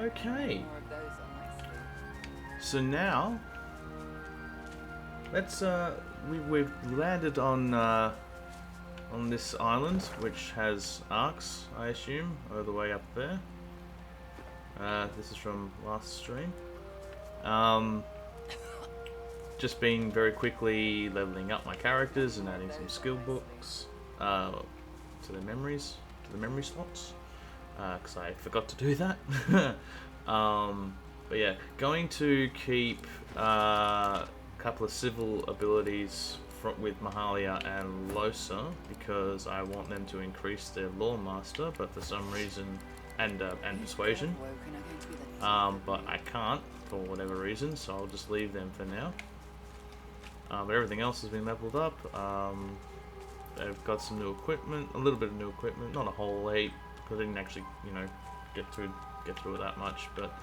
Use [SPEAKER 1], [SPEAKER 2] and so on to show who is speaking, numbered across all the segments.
[SPEAKER 1] Okay.
[SPEAKER 2] More of those on my sleeve.
[SPEAKER 1] So now, let's we've landed on this island, which has arcs, I assume, all the way up there. This is from last stream. Just been very quickly leveling up my characters and adding some skill books to the memory slots, because I forgot to do that. But yeah, going to keep a couple of civil abilities with Mahalia and Losa, because I want them to increase their Law Master, but for some reason, and Persuasion, but I can't for whatever reason, so I'll just leave them for now. But everything else has been leveled up. They've got some new equipment, a little bit of new equipment, not a whole heap, because I didn't actually, you know, get through it that much. But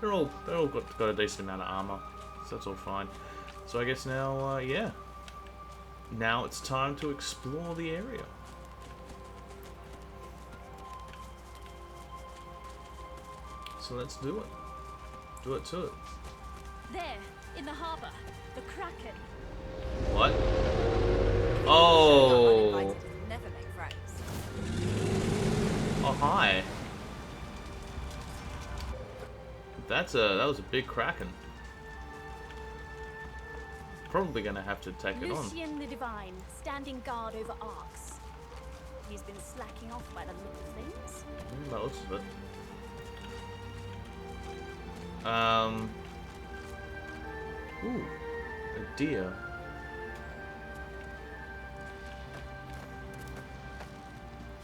[SPEAKER 1] they're all got a decent amount of armor, so that's all fine. So I guess now, yeah, now it's time to explore the area. So let's do it. Do it to it.
[SPEAKER 3] There, in the harbour, the Kraken.
[SPEAKER 1] What? Oh.
[SPEAKER 2] Never make friends.
[SPEAKER 1] Oh, hi. That was a big Kraken. Probably gonna have to take it on.
[SPEAKER 3] Lucian the Divine, standing guard over arcs. He's been slacking off by the look of things.
[SPEAKER 1] That looks a bit. Ooh, a deer.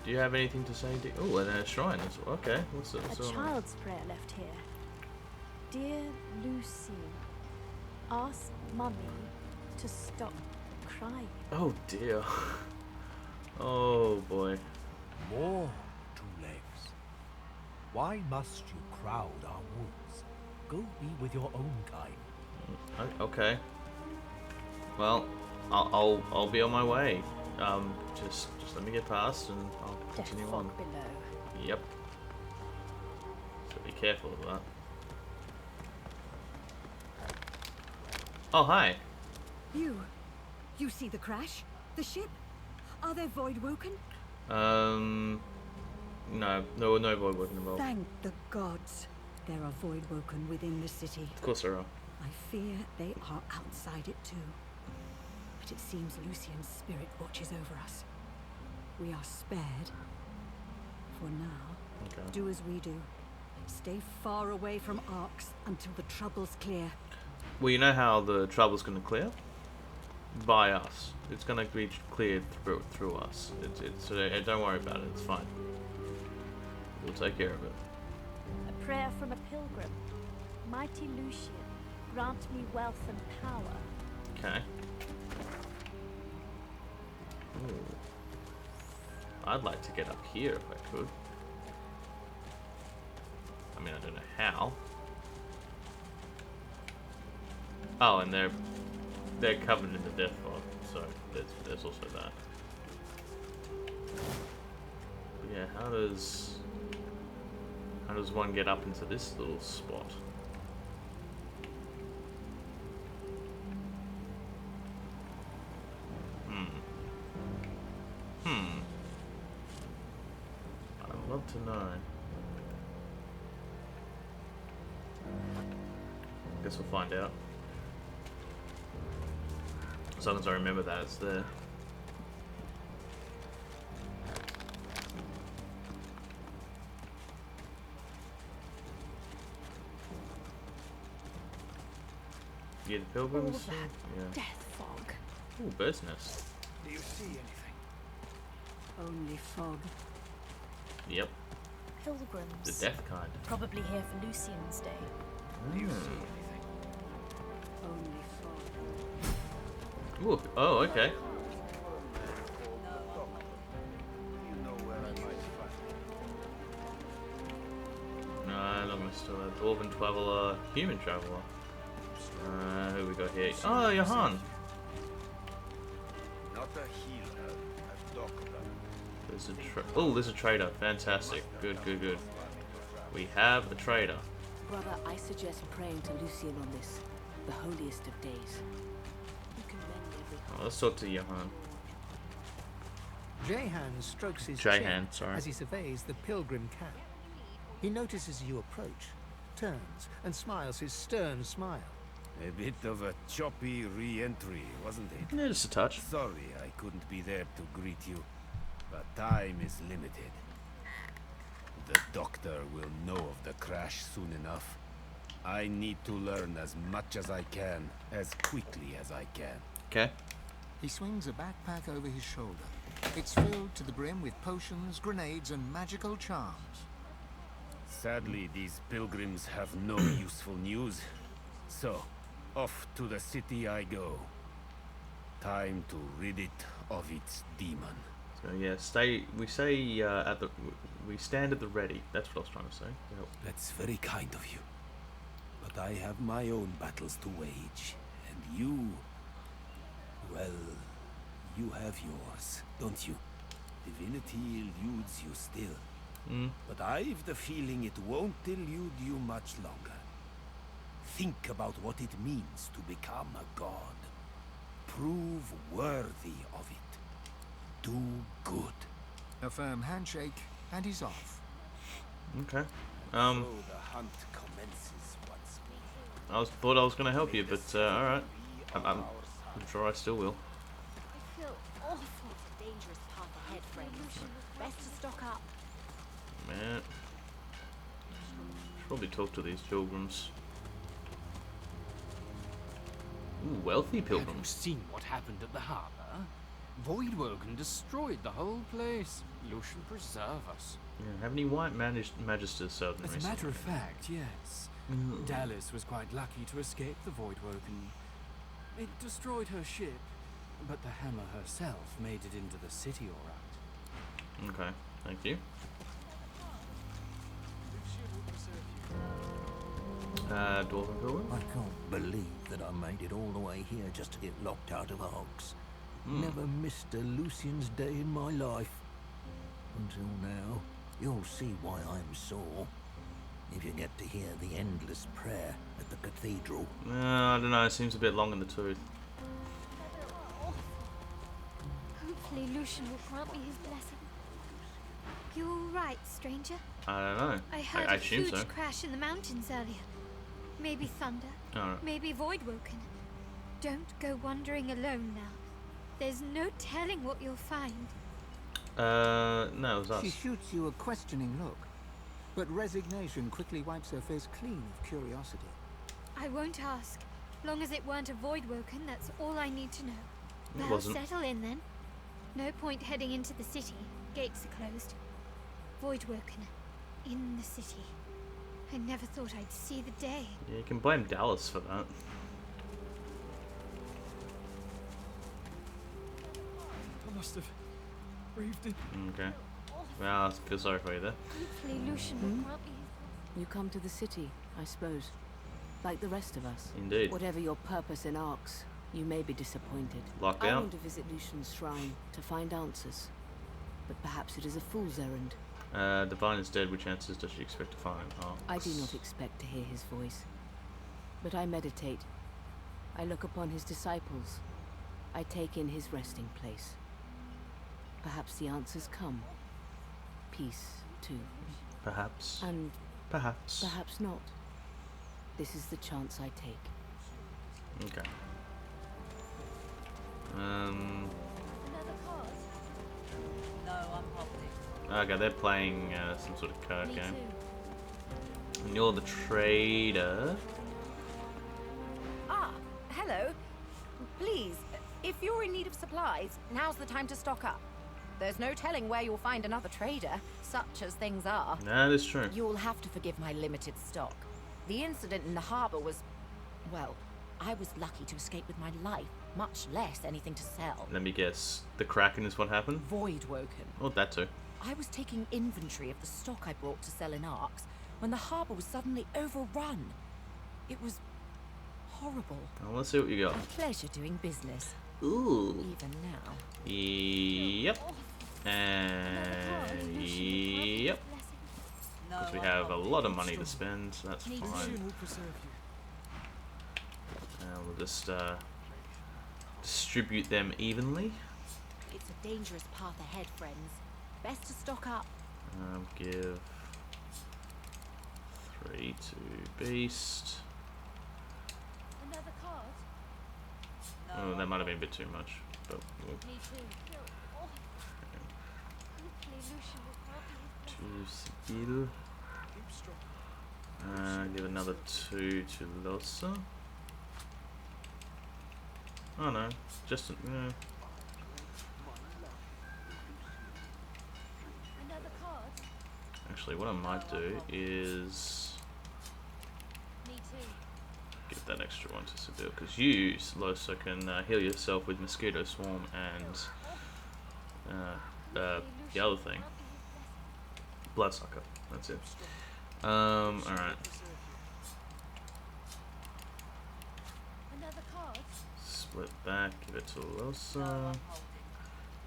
[SPEAKER 1] Do you have anything to say, deer? Oh, and a shrine as well. Okay, what's it?
[SPEAKER 3] A child's prayer left here. Dear Lucian, ask Mummy to stop crying.
[SPEAKER 1] Oh dear. Oh boy.
[SPEAKER 4] More two legs. Why must you crowd our woods? Go be with your own kind.
[SPEAKER 1] Okay. Well, I'll be on my way. Just let me get past and I'll continue
[SPEAKER 3] Death
[SPEAKER 1] on.
[SPEAKER 3] fog below.
[SPEAKER 1] Yep. So be careful of that. Oh, hi.
[SPEAKER 5] You see the crash? The ship? Are there Voidwoken?
[SPEAKER 1] No Voidwoken involved.
[SPEAKER 5] Thank the gods. There are Voidwoken within the city.
[SPEAKER 1] Of course there are.
[SPEAKER 5] I fear they are outside it too. But it seems Lucian's spirit watches over us. We are spared. For now,
[SPEAKER 1] Okay.
[SPEAKER 5] do as we do. Stay far away from arcs until the trouble's clear.
[SPEAKER 1] Well, you know how the trouble's going to clear? By us. It's going to be cleared through us. So don't worry about it. It's fine. We'll take care of it.
[SPEAKER 3] A prayer from a pilgrim. Mighty Lucian, grant me wealth and power.
[SPEAKER 1] Okay. Ooh. I'd like to get up here if I could. I mean, I don't know how. Oh, and they're covered in the death fog, so there's also that. But yeah, how does one get up into this little spot? I'd love to know. Guess we'll find out. As long as I remember that it's there. Yeah, the pilgrims.
[SPEAKER 3] All that
[SPEAKER 1] Yeah.
[SPEAKER 3] death fog.
[SPEAKER 1] Ooh, bird's nest.
[SPEAKER 4] Do you see anything?
[SPEAKER 5] Only fog.
[SPEAKER 1] Yep,
[SPEAKER 3] Pilgrims.
[SPEAKER 1] the death kind.
[SPEAKER 3] Probably here for Lucian's Day.
[SPEAKER 4] Do you see
[SPEAKER 1] Hmm.
[SPEAKER 4] anything?
[SPEAKER 5] Only fog.
[SPEAKER 1] Ooh, oh, okay.
[SPEAKER 4] You know where I might find
[SPEAKER 1] No, I'm not gonna steal that. Dwarven traveler, human traveler. Who we got here? Oh, Johan.
[SPEAKER 4] Not a healer, a doctor.
[SPEAKER 1] There's a there's a trader. Fantastic. Good. We have a trader.
[SPEAKER 6] Brother, I suggest praying to Lucian on this, the holiest of days. You can mend every heart.
[SPEAKER 1] Oh, let's talk to Johan.
[SPEAKER 4] Jehan strokes his
[SPEAKER 1] Jehan,
[SPEAKER 4] chin
[SPEAKER 1] sorry.
[SPEAKER 4] as he surveys the pilgrim camp. He notices you approach, turns, and smiles his stern smile.
[SPEAKER 7] A bit of a choppy re-entry, wasn't it?
[SPEAKER 1] Yeah, just a touch.
[SPEAKER 7] Sorry I couldn't be there to greet you, but time is limited. The doctor will know of the crash soon enough. I need to learn as much as I can, as quickly as I can.
[SPEAKER 1] Okay.
[SPEAKER 8] He swings a backpack over his shoulder. It's filled to the brim with potions, grenades, and magical charms.
[SPEAKER 7] Sadly, these pilgrims have no useful news. So, off to the city I go. Time to rid it of its demon.
[SPEAKER 1] So yeah, we stand at the ready. That's what I was trying to say. Yep.
[SPEAKER 7] That's very kind of you. But I have my own battles to wage. And you... well, you have yours, don't you? Divinity eludes you still. But I've the feeling it won't elude you much longer. Think about what it means to become a god. Prove worthy of it. Do good.
[SPEAKER 8] A firm handshake, and he's off.
[SPEAKER 1] Okay.
[SPEAKER 7] So the hunt commences once more.
[SPEAKER 1] Thought I was going to help you, but all right. I'm sure I still will.
[SPEAKER 2] I feel awful. It's a dangerous path ahead, friends. Best to stock up.
[SPEAKER 1] Man, should probably talk to these pilgrims. Ooh, wealthy
[SPEAKER 9] Have you
[SPEAKER 1] pilgrims.
[SPEAKER 9] seen what happened at the harbour? Voidwoken destroyed the whole place. Lucian preserve us.
[SPEAKER 1] Yeah, have any white magisters served them
[SPEAKER 9] As a
[SPEAKER 1] recently?
[SPEAKER 9] matter of fact, yes. Dallas was quite lucky to escape the Voidwoken. It destroyed her ship, but the hammer herself made it into the city all right.
[SPEAKER 1] Okay, thank you. Dwarven pilgrim?
[SPEAKER 4] I can't believe that I made it all the way here just to get locked out of Arks. Never missed a Lucian's day in my life. Until now, you'll see why I'm sore. If you get to hear the endless prayer at the cathedral.
[SPEAKER 1] I don't know, it seems a bit long in the tooth.
[SPEAKER 3] Hopefully Lucian will grant me his blessing. You all right, stranger?
[SPEAKER 1] I don't know.
[SPEAKER 3] I heard
[SPEAKER 1] I
[SPEAKER 3] a
[SPEAKER 1] assume
[SPEAKER 3] huge
[SPEAKER 1] so.
[SPEAKER 3] crash in the mountains earlier. Maybe thunder.
[SPEAKER 1] Alright.
[SPEAKER 3] Maybe Voidwoken. Don't go wandering alone now. There's no telling what you'll find.
[SPEAKER 1] No, it was us.
[SPEAKER 8] She shoots you a questioning look, but resignation quickly wipes her face clean of curiosity.
[SPEAKER 3] I won't ask. Long as it weren't a Voidwoken, that's all I need to know.
[SPEAKER 1] It
[SPEAKER 3] Well,
[SPEAKER 1] wasn't.
[SPEAKER 3] settle in then. No point heading into the city. Gates are closed. Voidwoken. In the city. I never thought I'd see the day.
[SPEAKER 1] Yeah, you can blame Dallas for that.
[SPEAKER 9] I must have breathed it.
[SPEAKER 1] Okay. Well, I feel sorry for you there.
[SPEAKER 3] Hopefully Lucian will grant me his...
[SPEAKER 6] You come to the city, I suppose. Like the rest of us.
[SPEAKER 1] Indeed.
[SPEAKER 6] Whatever your purpose in Arks, you may be disappointed.
[SPEAKER 1] Locked
[SPEAKER 6] I
[SPEAKER 1] out?
[SPEAKER 6] want to visit Lucian's shrine to find answers. But perhaps it is a fool's errand.
[SPEAKER 1] Divine is dead. Which answers does she expect to find? Oh,
[SPEAKER 6] I do not expect to hear his voice. But I meditate. I look upon his disciples. I take in his resting place. Perhaps the answers come. Peace, too.
[SPEAKER 1] Perhaps.
[SPEAKER 6] And
[SPEAKER 1] Perhaps.
[SPEAKER 6] perhaps not. This is the chance I take.
[SPEAKER 1] Okay.
[SPEAKER 3] Another card?
[SPEAKER 2] No, I'm hobbling.
[SPEAKER 1] Okay, they're playing some sort of card
[SPEAKER 3] Me
[SPEAKER 1] game.
[SPEAKER 3] too.
[SPEAKER 1] And you're the trader.
[SPEAKER 2] Ah, hello. Please, if you're in need of supplies, now's the time to stock up. There's no telling where you'll find another trader, such as things are.
[SPEAKER 1] That is true.
[SPEAKER 2] You'll have to forgive my limited stock. The incident in the harbour was... well, I was lucky to escape with my life, much less anything to sell.
[SPEAKER 1] Let me guess. The Kraken is what happened?
[SPEAKER 2] Voidwoken.
[SPEAKER 1] Oh, that too.
[SPEAKER 2] I was taking inventory of the stock I brought to sell in Arks when the harbour was suddenly overrun. It was horrible.
[SPEAKER 1] Well, let's see what you got.
[SPEAKER 2] A pleasure doing business,
[SPEAKER 1] Ooh.
[SPEAKER 2] even now.
[SPEAKER 1] Yep. And yep. Because we have a lot of money to spend, so that's fine.
[SPEAKER 9] Lucian will preserve you.
[SPEAKER 1] We'll just distribute them evenly.
[SPEAKER 2] It's a dangerous path ahead, friends. Best to stock up.
[SPEAKER 1] Give 3 to Beast.
[SPEAKER 3] Another card?
[SPEAKER 1] Oh, that might have been a bit too much, but we'll
[SPEAKER 3] Me too. Hopefully Lucian will grant me his blessing.
[SPEAKER 1] 2 Skill.
[SPEAKER 9] Keep strong.
[SPEAKER 1] Give another 2 to Losa. Oh no, just
[SPEAKER 3] Another card?
[SPEAKER 1] actually, what I might do is
[SPEAKER 3] Me too.
[SPEAKER 1] give that extra one to Seville, because you, Losa, can heal yourself with Mosquito Swarm and the other thing, Bloodsucker. That's it. Alright.
[SPEAKER 3] Another card?
[SPEAKER 1] Split that, give it to Losa.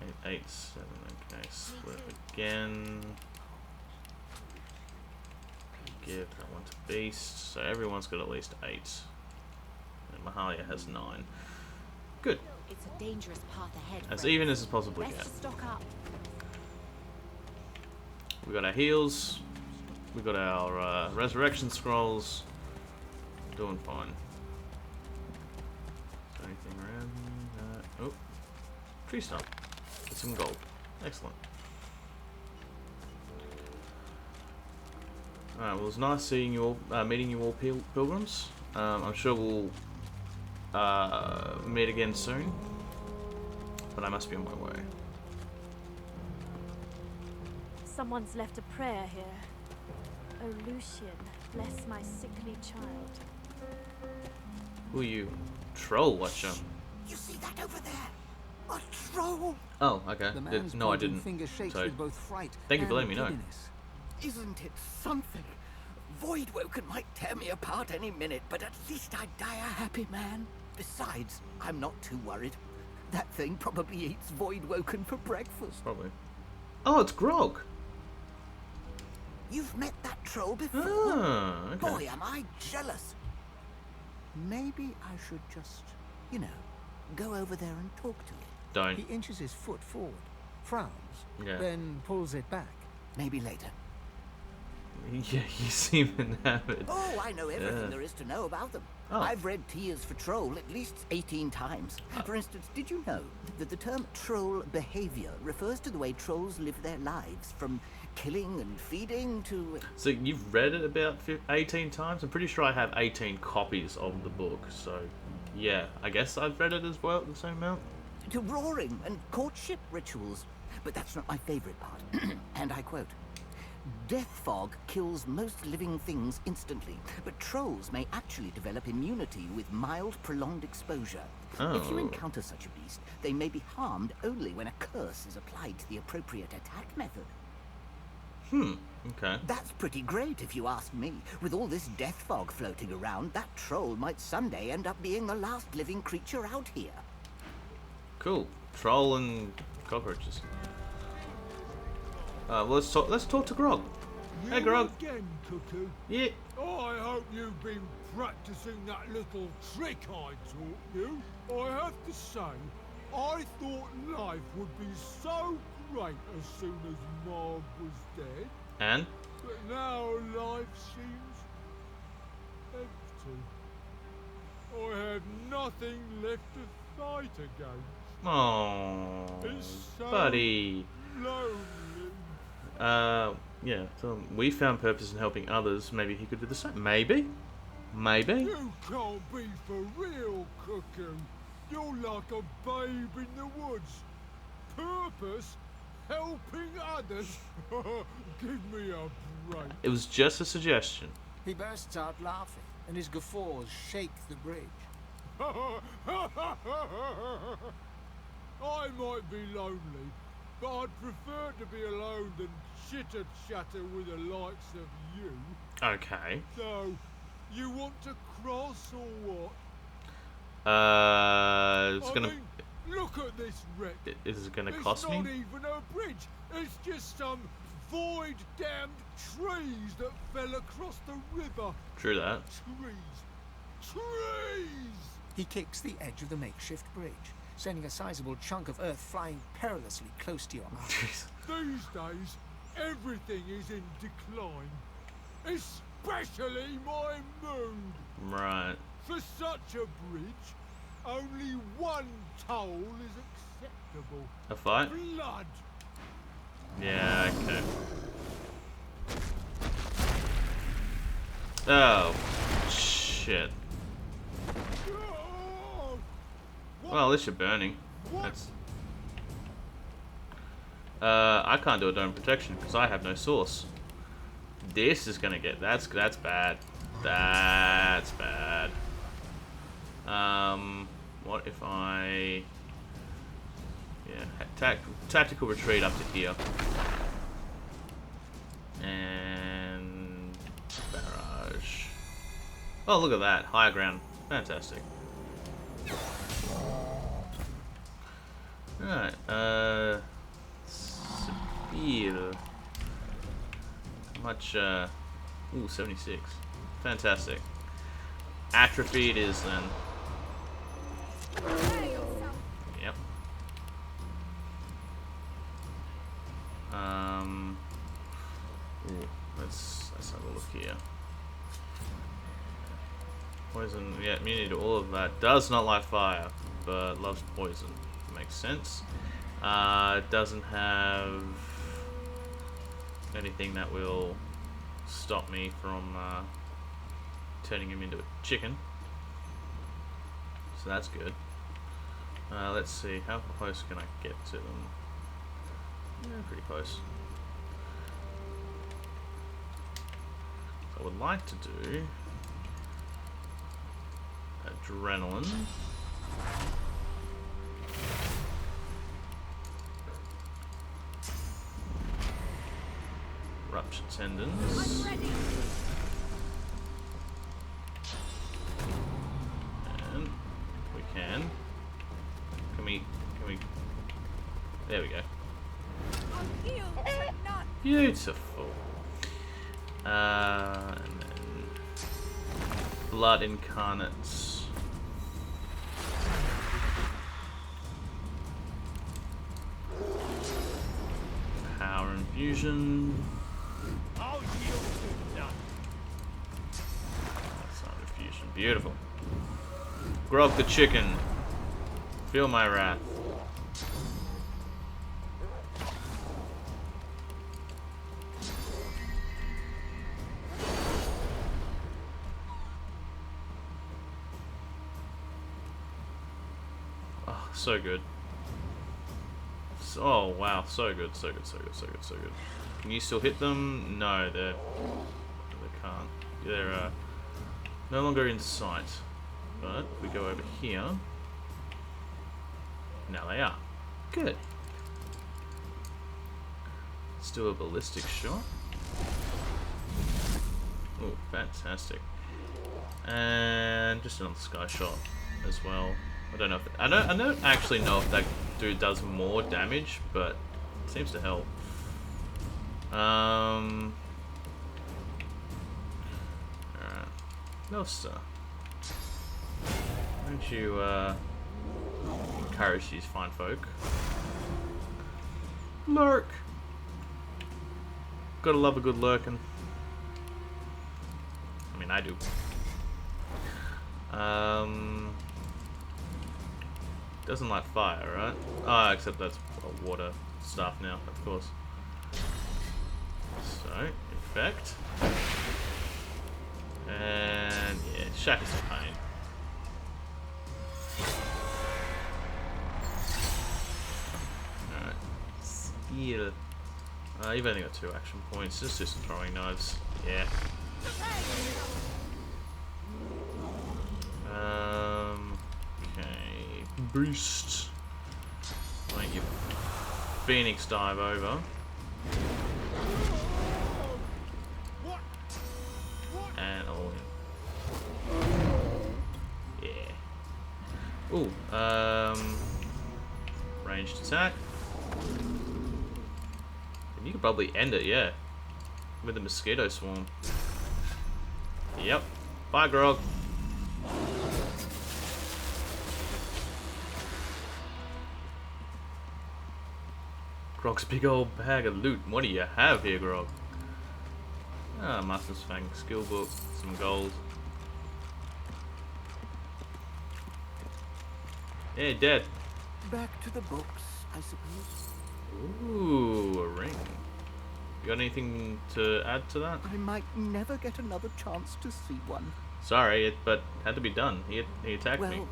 [SPEAKER 1] 8, 8, 7, okay, split again. Give that one to Beast. So everyone's got at least 8. And Mahalia has 9. Good.
[SPEAKER 2] It's a dangerous path ahead.
[SPEAKER 1] As
[SPEAKER 2] friends.
[SPEAKER 1] even as possibly
[SPEAKER 2] Best
[SPEAKER 1] get.
[SPEAKER 2] to stock up.
[SPEAKER 1] We got our heals. We got our resurrection scrolls. Doing fine. Is there anything around? Oh, tree stump. Get some gold. Excellent. Alright, well, it's nice seeing you all, meeting you all, pilgrims. I'm sure we'll meet again soon, but I must be on my way.
[SPEAKER 10] Someone's left a prayer here. Oh, Lucian, bless my sickly child.
[SPEAKER 1] Who are you? Troll watcher.
[SPEAKER 4] You see that over there? A troll!
[SPEAKER 1] Oh, okay.
[SPEAKER 8] The man's
[SPEAKER 1] No, I
[SPEAKER 8] pointing
[SPEAKER 1] didn't.
[SPEAKER 8] finger shakes
[SPEAKER 1] So,
[SPEAKER 8] with both fright
[SPEAKER 1] thank you for
[SPEAKER 8] and
[SPEAKER 1] letting me know.
[SPEAKER 8] giddiness.
[SPEAKER 4] Isn't it something? Voidwoken might tear me apart any minute, but at least I'd die a happy man. Besides, I'm not too worried. That thing probably eats Voidwoken for breakfast.
[SPEAKER 1] Probably. Oh, it's Grog.
[SPEAKER 4] You've met that troll before?
[SPEAKER 1] Ah, okay.
[SPEAKER 4] Boy, am I jealous. Maybe I should just, you know, go over there and talk to it.
[SPEAKER 1] Don't.
[SPEAKER 8] He inches his foot forward, frowns,
[SPEAKER 1] Yeah.
[SPEAKER 8] then pulls it back.
[SPEAKER 4] Maybe later.
[SPEAKER 1] Yeah, you seem enamored.
[SPEAKER 4] Oh, I know everything
[SPEAKER 1] Yeah.
[SPEAKER 4] there is to know about them.
[SPEAKER 1] Oh.
[SPEAKER 4] I've read Tears for Troll at least 18 times. For instance, did you know that the term troll behavior refers to the way trolls live their lives, from killing and feeding to...
[SPEAKER 1] So you've read it about 18 times? I'm pretty sure I have 18 copies of the book, so yeah, I guess I've read it as well at the same amount.
[SPEAKER 4] to roaring and courtship rituals. But that's not my favorite part. And I quote, "Death fog kills most living things instantly, but trolls may actually develop immunity with mild, prolonged exposure. If you
[SPEAKER 1] Oh.
[SPEAKER 4] encounter such a beast, they may be harmed only when a curse is applied to the appropriate attack method."
[SPEAKER 1] Okay.
[SPEAKER 4] That's pretty great if you ask me. With all this death fog floating around, that troll might someday end up being the last living creature out here.
[SPEAKER 1] Cool. Troll and cockroaches. Well, let's talk to Grog. Hey, Grog.
[SPEAKER 11] Again, Cuckoo.
[SPEAKER 1] Yeah.
[SPEAKER 11] I hope you've been practicing that little trick I taught you. I have to say, I thought life would be so great as soon as Marg was dead,
[SPEAKER 1] And?
[SPEAKER 11] but now life seems empty. I have nothing left to fight against.
[SPEAKER 1] Oh,
[SPEAKER 11] It's so
[SPEAKER 1] buddy.
[SPEAKER 11] lonely.
[SPEAKER 1] Yeah. So we found purpose in helping others. Maybe he could do the same. Maybe. Maybe.
[SPEAKER 11] You can't be for real, Cuckoo. You're like a babe in the woods. Purpose? Helping others? Give me a break.
[SPEAKER 1] It was just a suggestion.
[SPEAKER 8] He bursts out laughing, and his guffaws shake the bridge.
[SPEAKER 11] I might be lonely, but I'd prefer to be alone than chitter-chatter with the likes of you.
[SPEAKER 1] Okay.
[SPEAKER 11] So, you want to cross or what?
[SPEAKER 1] It's
[SPEAKER 11] I
[SPEAKER 1] gonna.
[SPEAKER 11] mean, look at this wreck.
[SPEAKER 1] Is it gonna cost
[SPEAKER 11] It's
[SPEAKER 1] me?
[SPEAKER 11] not even a bridge. It's just some Avoid damned trees that fell across the river.
[SPEAKER 1] True that.
[SPEAKER 11] Trees!
[SPEAKER 8] He kicks the edge of the makeshift bridge, sending a sizable chunk of earth flying perilously close to your eyes.
[SPEAKER 11] These days, everything is in decline. Especially my mood.
[SPEAKER 1] Right.
[SPEAKER 11] For such a bridge, only one toll is acceptable.
[SPEAKER 1] A fight?
[SPEAKER 11] Blood.
[SPEAKER 1] Yeah, okay. Oh, shit.
[SPEAKER 11] Oh,
[SPEAKER 1] Well, at least you're burning. That's... I can't do a dome protection because I have no source. This is gonna get... That's bad. That's bad. What if I... Yeah, tactical retreat up to here. And... barrage. Oh, look at that. Higher ground. Fantastic. Alright, Speed. How much, ooh, 76. Fantastic. Atrophied is then. Yep. Ooh, let's have a look here. Poison, yeah, immunity to all of that. Does not like fire, but loves poison. Makes sense. Doesn't have anything that will stop me from turning him into a chicken. So that's good. Let's see, how close can I get to them? Yeah, pretty close. So I would like to do adrenaline. Ruptured tendons. And we can. Can we? There we go. Beautiful. And then blood incarnates. Power infusion. Sound infusion. Beautiful. Grog the chicken. Feel my wrath. Oh, so good. Oh wow, so good, so good, so good, so good, so good. Can you still hit them? No, they can't. They're no longer in sight. But if we go over here, now they are. Good. Let's do a ballistic shot. Oh, fantastic. And just another sky shot as well. I don't know if I don't actually know if that dude does more damage, but it seems to help. Alright. Nosta. Why don't you encourage these fine folk? Lurk! Gotta love a good lurkin'. I mean, I do. Doesn't like fire, right? Ah, except that's a water staff now, of course. So, infect. And yeah, shatters of pain. Alright. Spear. You've only got 2 action points. Just do some throwing knives. Yeah. Okay. Boost. Make your Phoenix dive over. And all in. Yeah. Ooh. Ranged attack. You could probably end it, yeah. With the mosquito swarm. Yep. Bye, Grog. Grog's big old bag of loot. What do you have here, Grog? Ah, Master's Fang skill book, some gold. Yeah, dead.
[SPEAKER 4] Back to the books, I suppose.
[SPEAKER 1] Ooh, a ring. You got anything to add to that?
[SPEAKER 4] I might never get another chance to see one.
[SPEAKER 1] Sorry, but had to be done. He attacked me.
[SPEAKER 4] Well,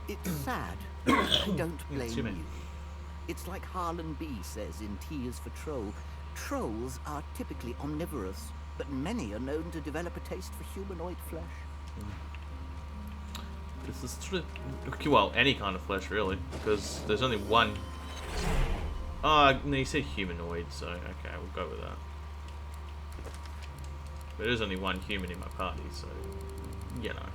[SPEAKER 4] it's sad. I don't blame
[SPEAKER 1] too
[SPEAKER 4] you.
[SPEAKER 1] many.
[SPEAKER 4] It's like Harlan B says in T is for Troll. Trolls are typically omnivorous, but many are known to develop a taste for humanoid flesh.
[SPEAKER 1] This is sort of, well, any kind of flesh really, because there's only one. Oh, no, you said humanoid, so okay, we'll go with that. There is only one human in my party, so you know.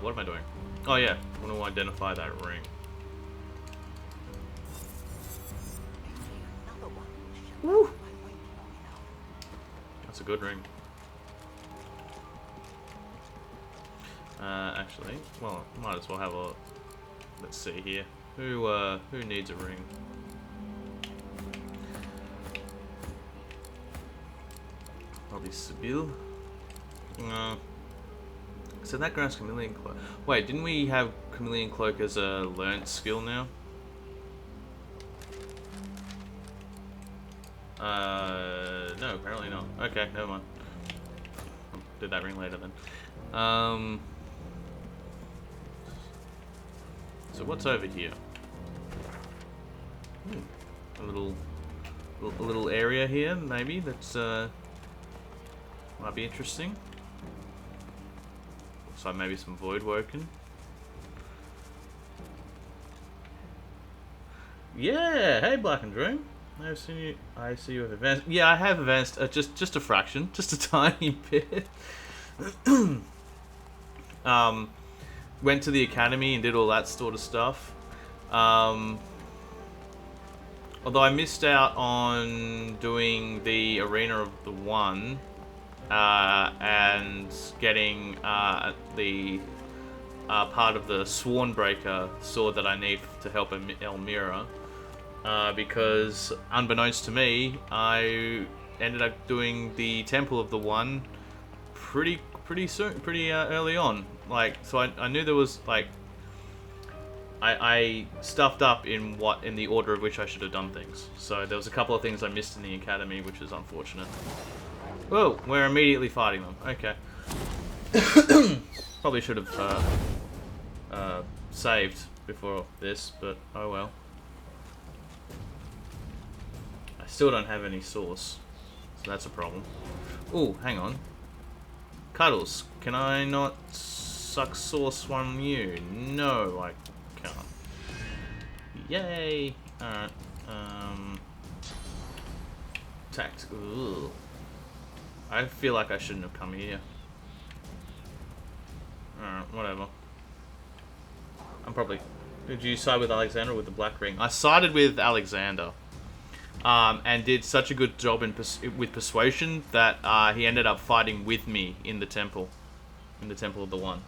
[SPEAKER 1] What am I doing? Oh yeah, I want to identify that ring. Woo! That's a good ring. Actually, well, might as well have a. Let's see here. Who needs a ring? Probably Sibyl. No. So that grants Chameleon Cloak. Wait, didn't we have Chameleon Cloak as a learnt skill now? No, apparently not. Okay, never mind. I'll do that ring later then. So what's over here? A little area here, maybe that's might be interesting. Looks like maybe some Voidwoken. Yeah, hey Black and Dream. I see you have advanced. Yeah, I have advanced just a fraction, just a tiny bit. Went to the academy and did all that sort of stuff. Although I missed out on doing the Arena of the One and getting the part of the Swornbreaker sword that I need to help Elmira. Because unbeknownst to me, I ended up doing the Temple of the One pretty early on. Like, so I knew there was like I stuffed up in the order of which I should have done things. So there was a couple of things I missed in the academy, which is unfortunate. Whoa, we're immediately fighting them. Okay. Probably should have saved before this, but oh well. I still don't have any sauce, so that's a problem. Ooh, hang on. Cuddles, can I not suck sauce from you? No, I can't. Yay! Alright, tactical. Ugh. I feel like I shouldn't have come here. Alright, whatever. I'm probably... Did you side with Alexander or with the Black Ring? I sided with Alexander. And did such a good job with persuasion that he ended up fighting with me in the temple. In the Temple of the One.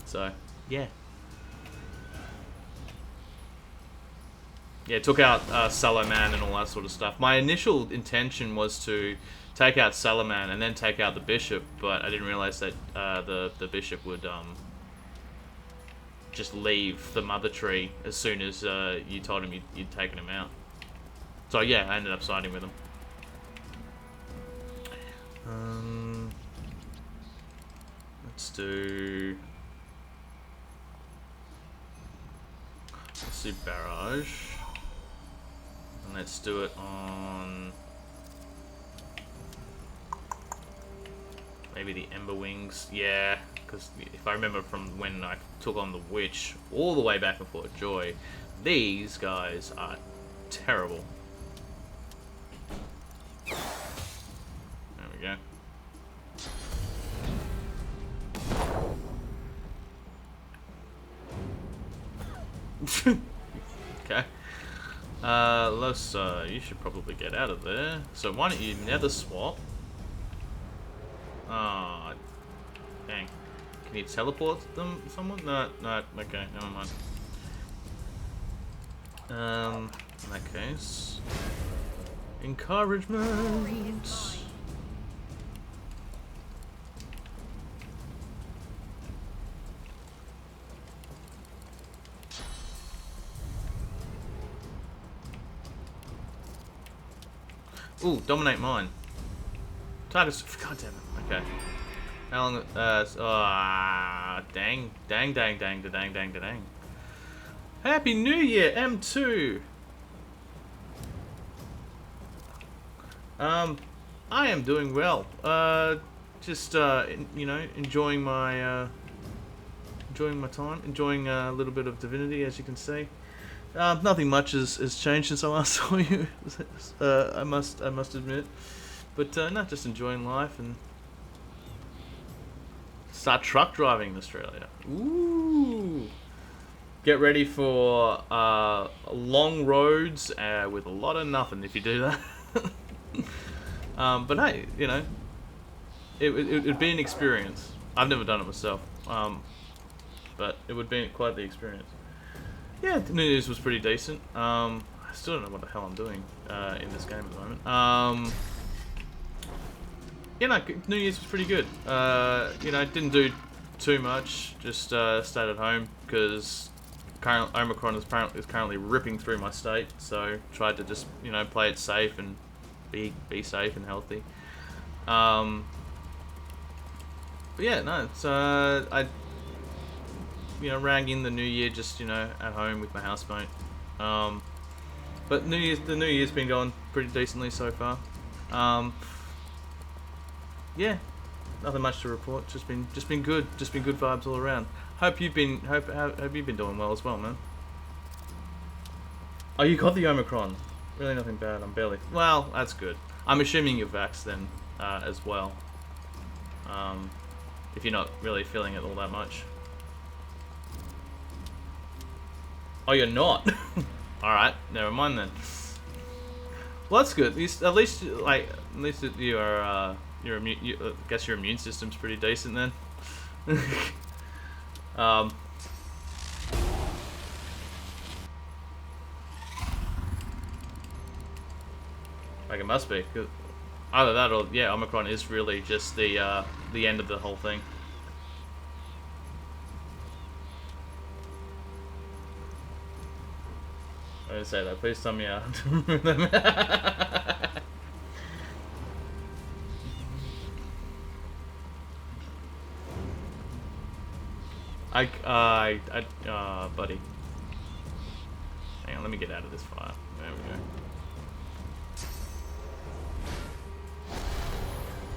[SPEAKER 1] So, yeah. Yeah, took out Salaman and all that sort of stuff. My initial intention was to take out Salaman and then take out the Bishop, but I didn't realize that the Bishop would just leave the Mother Tree as soon as you told him you'd taken him out. So yeah, I ended up siding with him. Let's do Barrage. And let's do it on maybe the Ember Wings. Yeah, because if I remember from when I took on the Witch all the way back in Fort Joy, these guys are terrible. There we go. Okay. Losa, you should probably get out of there. So why don't you nether swap? Ah, dang. Can you teleport them? Someone? No, no. Okay, never mind. In that case, encouragement. Ooh, dominate mine. Targets. God damn it. Okay. How long? Dang, dang, dang, dang, dang, dang, dang. Happy New Year, M2. I am doing well. Just you know, enjoying my time, enjoying a little bit of Divinity, as you can see. Nothing much has changed since I last saw you. I must admit, but no, just enjoying life and start truck driving in Australia. Ooh. Get ready for long roads with a lot of nothing if you do that. But hey, you know, it'd be an experience. I've never done it myself, but it would be quite the experience. Yeah, New Year's was pretty decent. I still don't know what the hell I'm doing in this game at the moment. Yeah, no, New Year's was pretty good. You know, didn't do too much. Just stayed at home because Omicron is currently ripping through my state. So tried to just, you know, play it safe and be safe and healthy. But yeah, no, it's I, you know, rang in the New Year just, you know, at home with my housemate. But the New Year's been going pretty decently so far. Yeah, nothing much to report. Just been good. Just been good vibes all around. Hope you've been doing well as well, man. Oh, you got the Omicron. Really nothing bad. I'm barely. Well, that's good. I'm assuming you're vaxxed then as well. If you're not really feeling it all that much. Oh, you're not. All right, never mind then. Well, that's good. At least you are. I guess your immune system's pretty decent then. Like it must be. 'Cause either that or yeah, Omicron is really just the end of the whole thing. I didn't say that. Please tell me out. Buddy. Hang on, let me get out of this fire. There we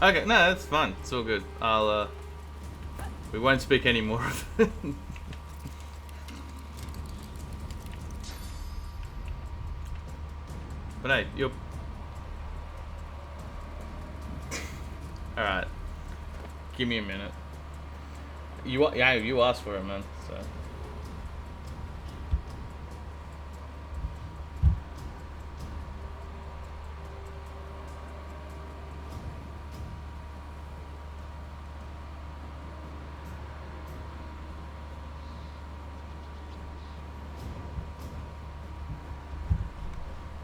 [SPEAKER 1] go. Okay, no, that's fine. It's all good. We won't speak any more of it. But hey, you're... Alright. Give me a minute. You asked for it, man, so...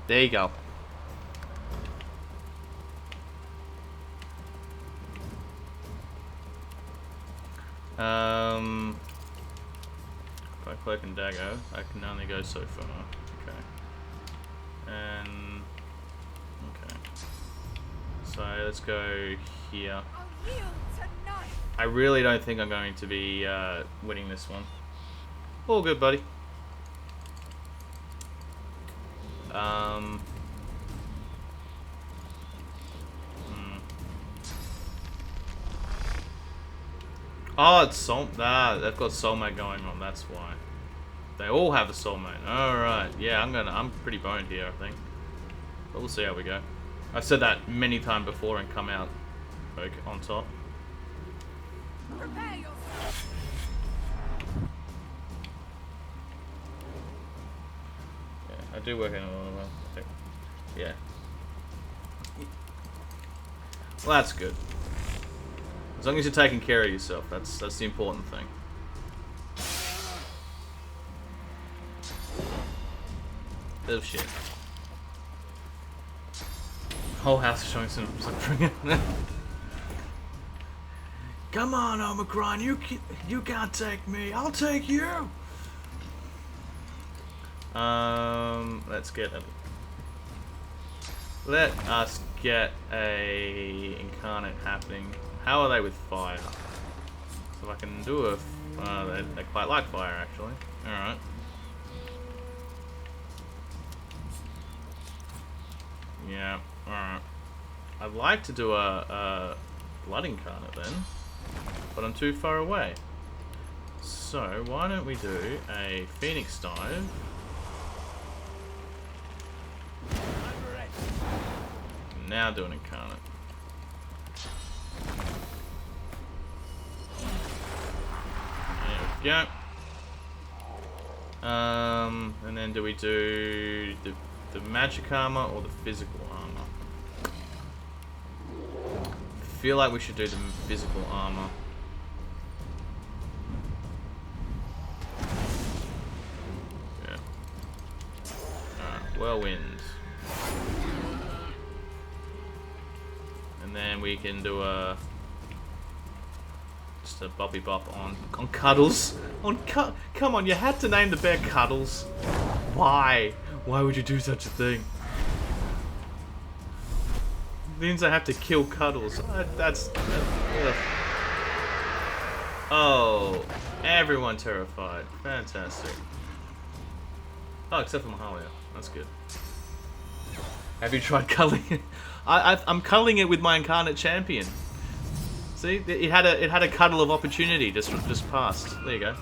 [SPEAKER 1] There you go. By cloak and dagger, I can only go so far. Okay. And okay. So let's go here. I really don't think I'm going to be winning this one. All good, buddy. Oh, it's soul. Ah, they've got soulmate going on. That's why. They all have a soulmate. All right. Yeah, I'm pretty boned here, I think. But we'll see how we go. I've said that many times before and come out on top.
[SPEAKER 2] Prepare yourself.
[SPEAKER 1] Yeah, do work in I think. Yeah. Well, that's good. As long as you're taking care of yourself, that's the important thing. Oh shit. Whole house is showing some suffering. Come on, Omicron, you can't take me. I'll take you. Let us get a incarnate happening. How are they with fire? So I can do a. They quite like fire actually. All right. Yeah. All right. I'd like to do a blood incarnate then, but I'm too far away. So why don't we do a phoenix dive? Now do an incarnate. There we go. And then do we do the magic armor or the physical armor? I feel like we should do the physical armor. Yeah. Alright, whirlwind. And then we can do just a boppy bop on Cuddles. Come on, you had to name the bear Cuddles. Why? Why would you do such a thing? It means I have to kill Cuddles. That's oh, everyone terrified. Fantastic. Oh, except for Mahalia. That's good. Have you tried culling it? I'm culling it with my incarnate champion. See, it had a cuddle of opportunity just passed. There you go.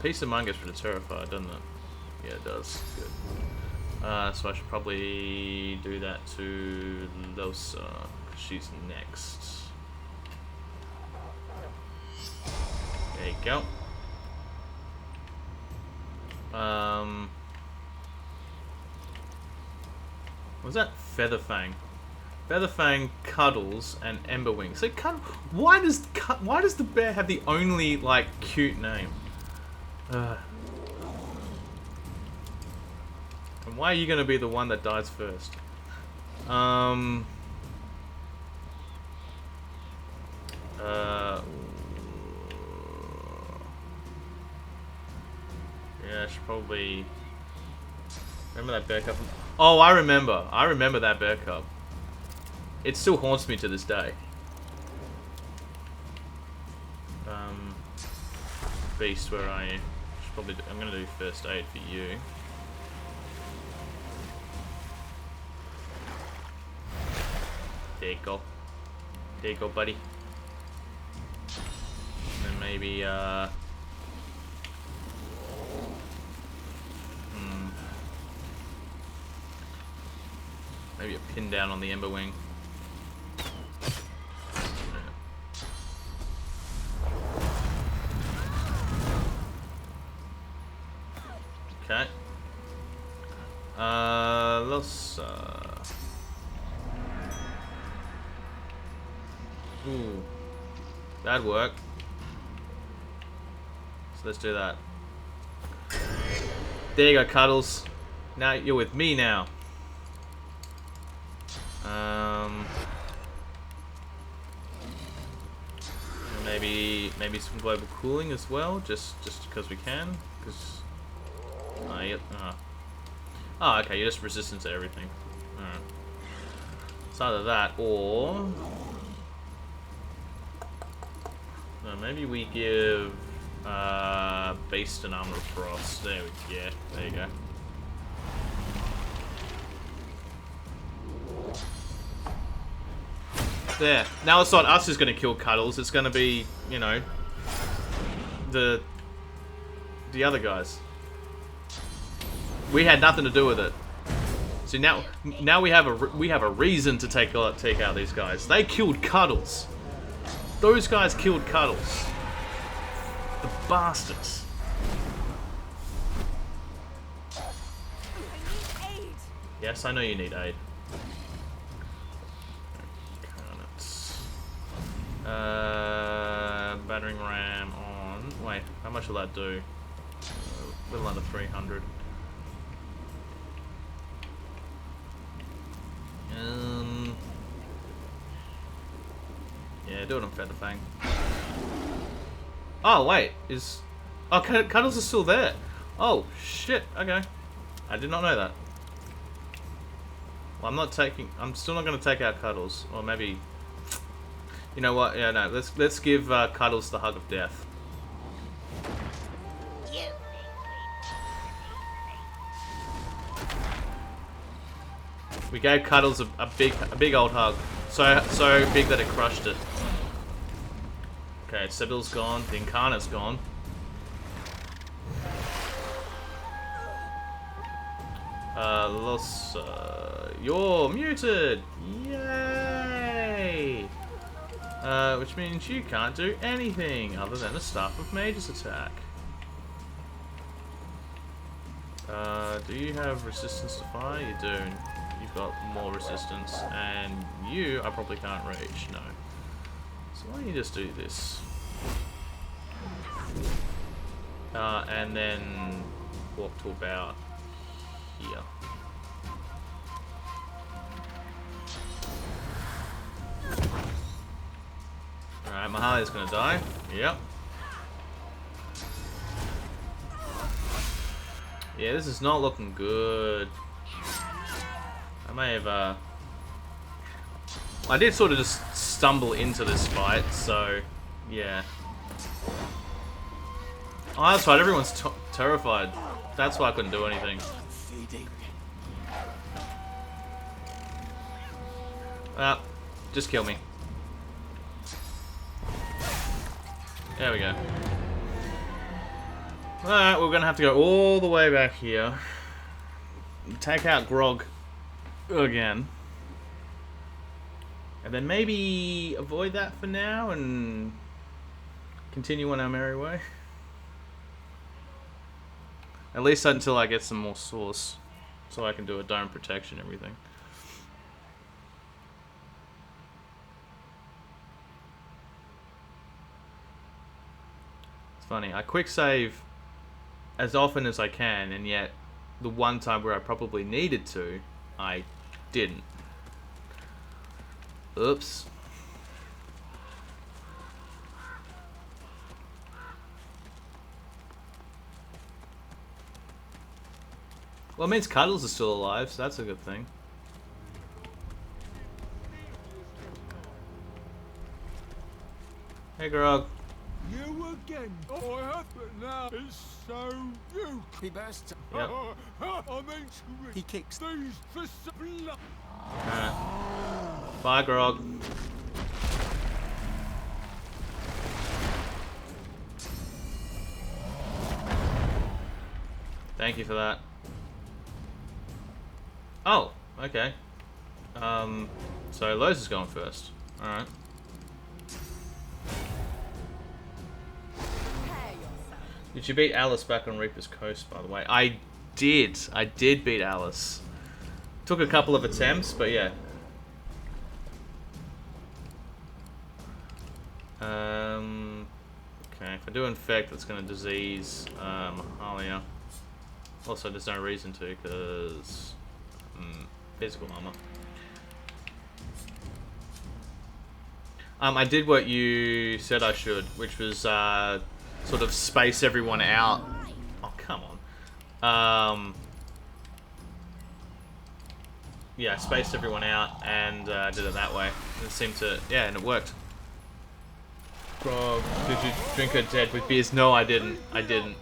[SPEAKER 1] Peace of Mind gets rid of terrified, doesn't it? Yeah, it does. Good. So I should probably do that to Losa, because she's next. There you go. Was that Featherfang? Featherfang, Cuddles, and Emberwing. So why does the bear have the only like cute name? And why are you gonna be the one that dies first? Yeah, I should probably remember that bear cub. Oh, I remember that bear cub. It still haunts me to this day. Beast, where I should probably I'm gonna do first aid for you. There you go. There you go, buddy. And then maybe maybe a pin down on the Emberwing. Okay. Losa. Ooh. That'd work. So let's do that. There you go, Cuddles. Now you're with me now. Maybe some global cooling as well, just because we can. Because oh, okay, you're just resistant to everything. Alright. It's either that or no, maybe we give Beast an Armor of Frost. There we go. There you go. There. Now it's not us who's going to kill Cuddles. It's going to be, you know, the other guys. We had nothing to do with it. See, now we have a reason to take out these guys. They killed Cuddles. Those guys killed Cuddles. The bastards. Yes, I know you need aid. Carnots. Battering ram on. Wait, how much will that do? A little under 300. Yeah, do it on Featherfang. Oh wait, oh, Cuddles is still there. Oh shit. Okay, I did not know that. Well, I'm still not going to take out Cuddles, or maybe. You know what? Yeah, no. Let's give Cuddles the hug of death. We gave Cuddles a big old hug, so big that it crushed it. Okay, Sibyl's gone. The Incarnate's gone. You're muted! Yay! Which means you can't do anything other than a Staff of Mages attack. Do you have resistance to fire? You do. You've got more resistance. And you, I probably can't reach. No. So why don't you just do this? And then walk to about here. Alright, Mahalia's gonna die. Yep. Yeah, this is not looking good. I may have, I did sort of just stumble into this fight, so, yeah. Oh, that's right, everyone's terrified. That's why I couldn't do anything. Just kill me. There we go. Alright, we're gonna have to go all the way back here. Take out Grog again. And then maybe avoid that for now and continue on our merry way. At least until I get some more source. So I can do a dome protection and everything. It's funny, I quick save as often as I can, and yet the one time where I probably needed to, I didn't. Oops. Well, it means Cuddles is still alive, so that's a good thing. Hey, Grog.
[SPEAKER 11] You again. Oh, I have it now. It's so you.
[SPEAKER 8] He bursts.
[SPEAKER 1] Yep.
[SPEAKER 11] I mean,
[SPEAKER 8] He kicks.
[SPEAKER 11] these for some blood.
[SPEAKER 1] Alright. Bye, Grog. Thank you for that. Oh, okay. So Lowe's is going first. Alright. Did you beat Alice back on Reaper's Coast, by the way? I did. I did beat Alice. Took a couple of attempts, but yeah. Okay, if I do infect, that's going to disease Mahalia. Also, there's no reason to, because physical armor. I did what you said I should, which was sort of space everyone out. Oh, come on. Yeah, I spaced everyone out and did it that way. It seemed to, yeah, and it worked. Bro, did you drink her dead with beers? No, I didn't. I didn't.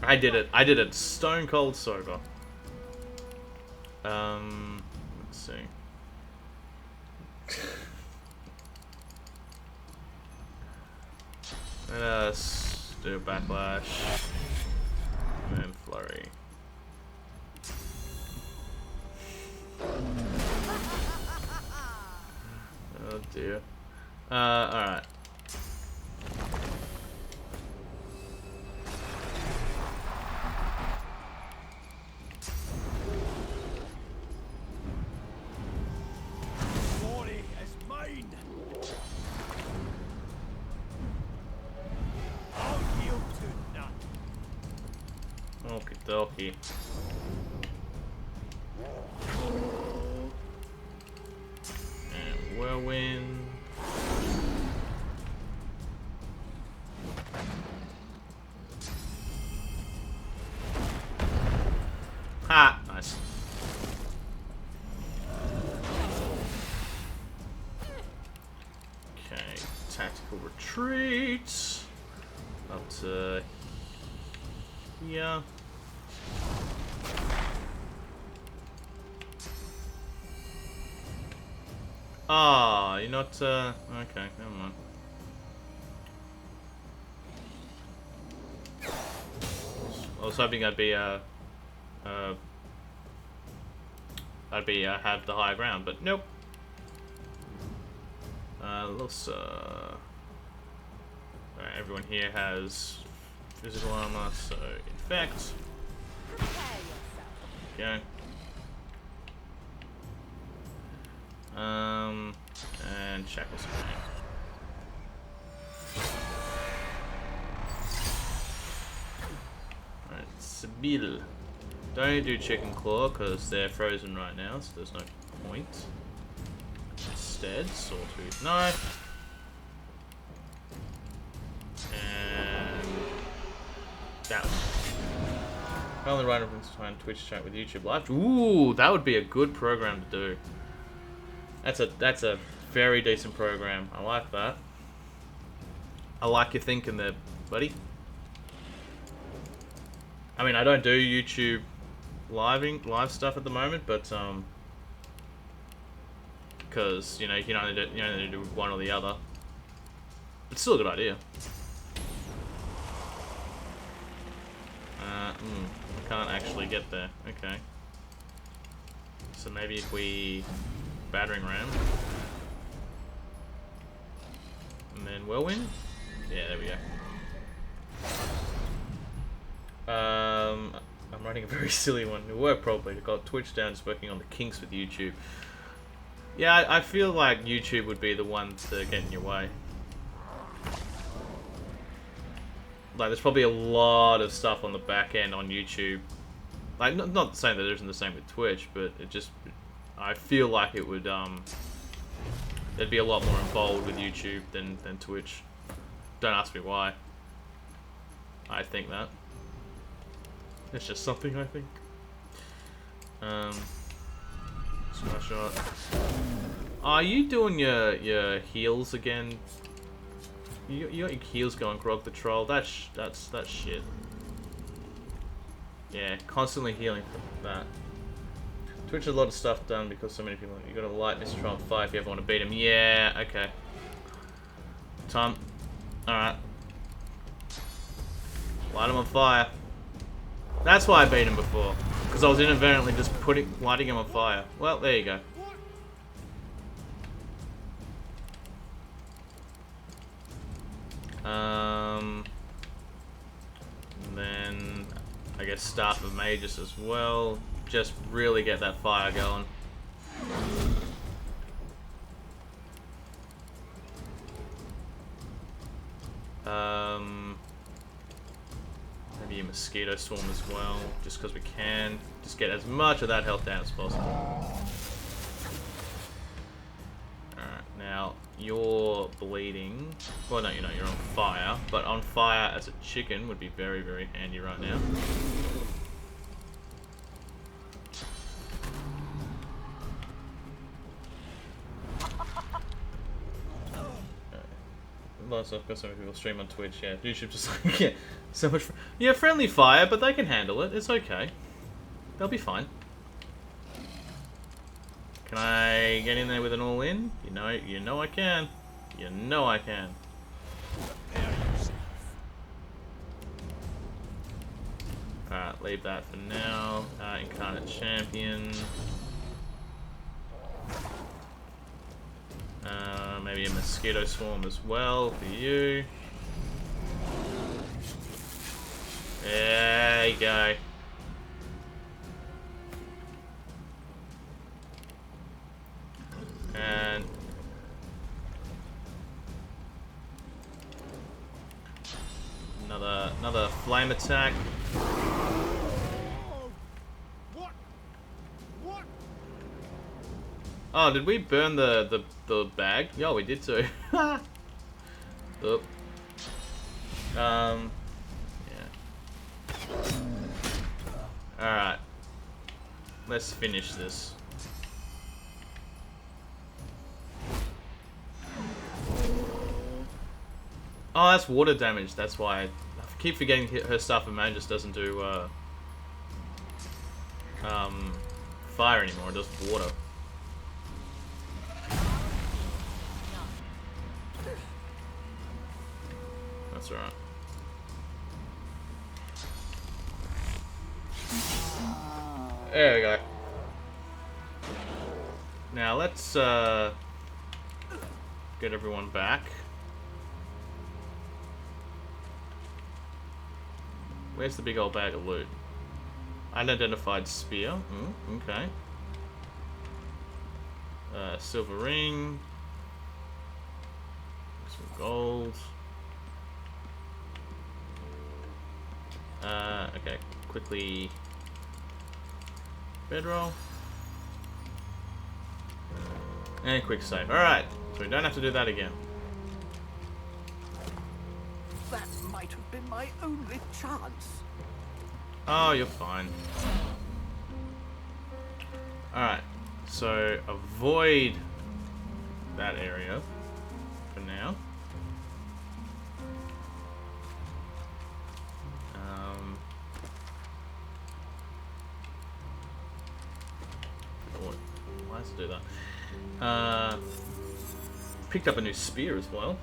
[SPEAKER 1] I did it. I did it stone cold sober. Let's see. Let us do a backlash and then flurry. Oh dear. Alright. dokie. And whirlwind. Ha! Nice. Okay, tactical retreat. Up to here. Ah, you're not, okay, never mind. I was hoping I'd have the higher ground, but nope. Let's, alright, everyone here has physical armor, so infect. Okay. And shackles. Alright, Sibyl. Don't do chicken claw because they're frozen right now, so there's no point. Instead, sawtooth knife. And that one. Only right up into time Twitch chat with YouTube Live. Ooh, that would be a good program to do. That's a very decent program. I like that. I like your thinking there, buddy. I mean, I don't do YouTube live stuff at the moment, but because you know you can only do one or the other. It's still a good idea. I can't actually get there. Okay. So maybe if we battering ram and then whirlwind. Yeah, there we go. I'm running a very silly one. It worked probably. I got Twitch down, just working on the kinks with YouTube. Yeah, I feel like YouTube would be the one to get in your way. Like, there's probably a lot of stuff on the back end on YouTube. Like, not saying that it isn't the same with Twitch, but it just, I feel like it would, there'd be a lot more involved with YouTube than Twitch. Don't ask me why. I think that. It's just something I think. Smash shot. Are you doing your heals again? You got your heals going, Grog the Troll. That's shit. Yeah, constantly healing for that. Twitch has a lot of stuff done because so many people. You got to light Mr. Troll on fire if you ever want to beat him. Yeah, okay. Time. Alright. Light him on fire. That's why I beat him before. Because I was inadvertently just lighting him on fire. Well, there you go. And then I guess Staff of Magus as well. Just really get that fire going. Maybe a Mosquito Swarm as well, just because we can. Just get as much of that health down as possible. Alright, now you're bleeding. Well, no, you're not. You're on fire. But on fire as a chicken would be very, very handy right now. Lots of so many people stream on Twitch. Yeah, YouTube just like yeah, so much. Yeah, friendly fire, but they can handle it. It's okay. They'll be fine. Can I get in there with an all-in? You know I can. You know I can. Alright, leave that for now. Incarnate Champion. Maybe a Mosquito Swarm as well for you. There you go. And another flame attack. Oh, did we burn the bag? Yeah, we did too. Oop. Yeah. Alright. Let's finish this. Oh, that's water damage. That's why I keep forgetting her stuff and man just doesn't do fire anymore. It does water. That's alright. There we go. Now let's get everyone back. Where's the big old bag of loot? Unidentified spear. Okay. Silver ring. Some gold. Okay. Quickly. Bedroll. And quick save. Alright. So we don't have to do that again.
[SPEAKER 4] That might have been my only chance.
[SPEAKER 1] Oh, you're fine. Alright. So avoid that area for now. Why does it do that? Picked up a new spear as well.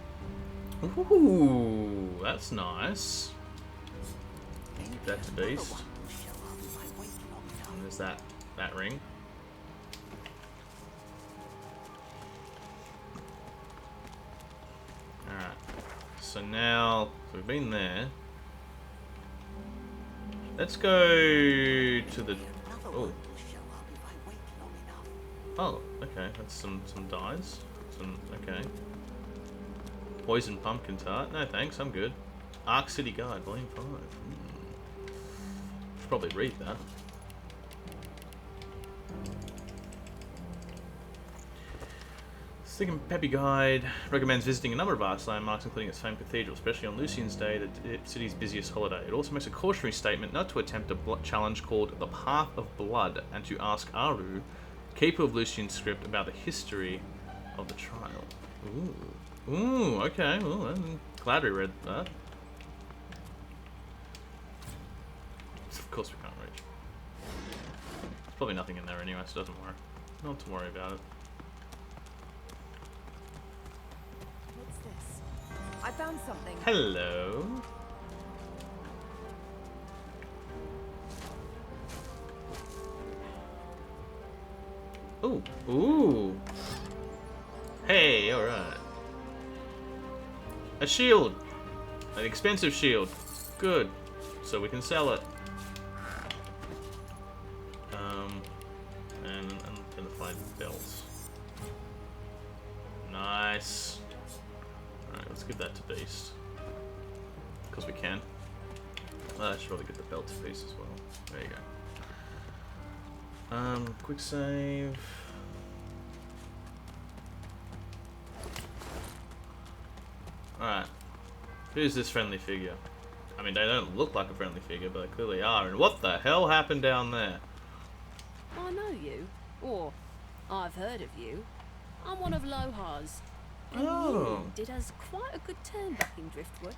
[SPEAKER 1] Ooh, that's nice. That's a beast. And there's that ring. Alright. So now we've been there. Let's go to the Oh, okay. That's some dyes. Okay. Poison pumpkin tart. No thanks, I'm good. Arc City Guide, Volume 5. Should probably read that. Stick and Peppy Guide recommends visiting a number of arts landmarks, including its famed cathedral, especially on Lucian's Day, the city's busiest holiday. It also makes a cautionary statement not to attempt a challenge called the Path of Blood, and to ask Aru, keeper of Lucian's script, about the history of the trial. Ooh, okay. Well, I'm glad we read that. Of course we can't reach. There's probably nothing in there anyway, so it doesn't worry. Not to worry about it.
[SPEAKER 2] What's this? I found something.
[SPEAKER 1] Hello. Ooh. Hey, alright. A shield. An expensive shield. Good. So we can sell it. And identified belts. Nice. Alright, let's give that to Beast. Because we can. I should probably get the belt to Beast as well. There you go. Quick save. Alright. Who's this friendly figure? I mean, they don't look like a friendly figure, but they clearly are. And what the hell happened down there?
[SPEAKER 6] I know you. Or, I've heard of you. I'm one of Lohar's. And
[SPEAKER 1] Oh.
[SPEAKER 6] you did us quite a good turn back in Driftwood.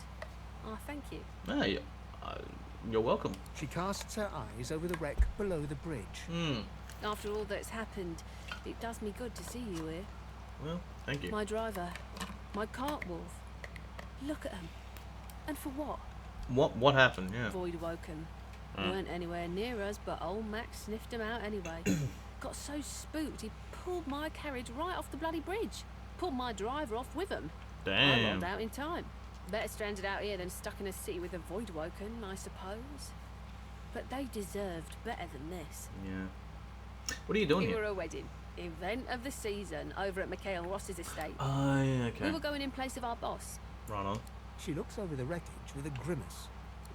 [SPEAKER 6] I thank you.
[SPEAKER 1] Hey, you're welcome.
[SPEAKER 8] She casts her eyes over the wreck below the bridge.
[SPEAKER 6] After all that's happened, it does me good to see you here.
[SPEAKER 1] Well, thank you.
[SPEAKER 6] My driver, my cart wolf. Look at him. And for what?
[SPEAKER 1] What happened? Yeah.
[SPEAKER 6] Voidwoken. Weren't anywhere near us, but old Max sniffed him out anyway. Got so spooked, he pulled my carriage right off the bloody bridge. Pulled my driver off with him. I
[SPEAKER 1] Damn.
[SPEAKER 6] rolled out in time. Better stranded out here than stuck in a city with a Voidwoken, I suppose. But they deserved better than this.
[SPEAKER 1] Yeah. What are you doing
[SPEAKER 6] We
[SPEAKER 1] here?
[SPEAKER 6] were a wedding. Event of the season over at Mikhail Ross's estate.
[SPEAKER 1] Oh, yeah, okay.
[SPEAKER 6] We were going in place of our boss.
[SPEAKER 1] Right on.
[SPEAKER 8] She looks over the wreckage with a grimace.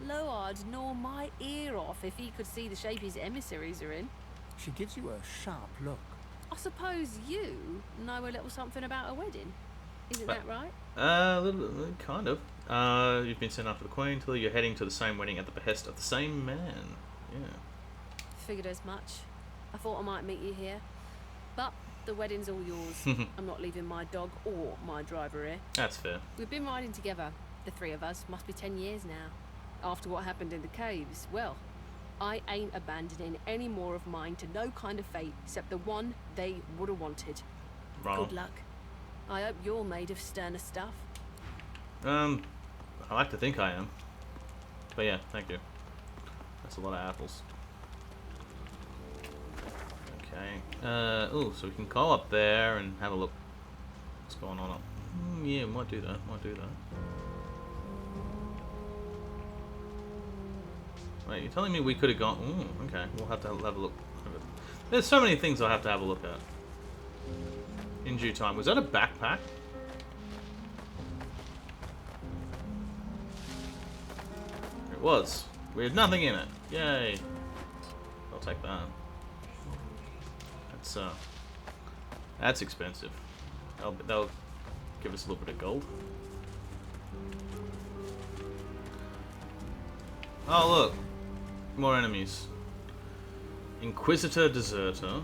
[SPEAKER 6] Loard'd gnaw my ear off if he could see the shape his emissaries are in.
[SPEAKER 8] She gives you a sharp look.
[SPEAKER 6] I suppose you know a little something about a wedding. Isn't that right?
[SPEAKER 1] Kind of. You've been sent after the Queen till you're heading to the same wedding at the behest of the same man. Yeah.
[SPEAKER 6] Figured as much. I thought I might meet you here. But the wedding's all yours. I'm not leaving my dog or my driver here.
[SPEAKER 1] That's fair.
[SPEAKER 6] We've been riding together, the three of us. Must be 10 years now. After what happened in the caves, well, I ain't abandoning any more of mine to no kind of fate except the one they would have wanted.
[SPEAKER 1] Right.
[SPEAKER 6] Good luck. I hope you're made of sterner stuff.
[SPEAKER 1] I like to think I am. But yeah, thank you. That's a lot of apples. Okay. Oh, so we can go up there and have a look. What's going on? Yeah, might do that. Might do that. Wait, you're telling me we could have gone... Ooh, okay, we'll have to have a look. There's so many things I'll have to have a look at. In due time. Was that a backpack? It was. We had nothing in it. Yay. I'll take that. That's expensive. They'll give us a little bit of gold. Oh, look. More enemies. Inquisitor Deserter.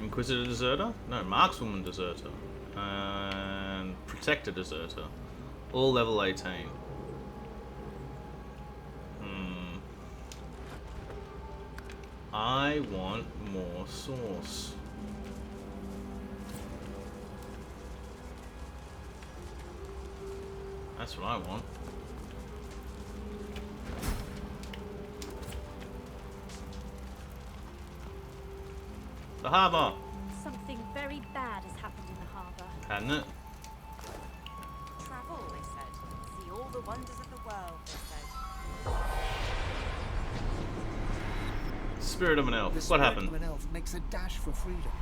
[SPEAKER 1] Inquisitor Deserter? No, Markswoman Deserter. And Protector Deserter. All level 18. I want more sauce. That's what I want. The harbour!
[SPEAKER 10] Something very bad has happened in the harbour.
[SPEAKER 1] Hadn't it?
[SPEAKER 2] Travel, they said. See all the wonders of the world, they said.
[SPEAKER 1] Spirit of an elf.
[SPEAKER 8] The
[SPEAKER 1] What
[SPEAKER 8] spirit
[SPEAKER 1] happened?
[SPEAKER 8] of an elf makes a dash for freedom,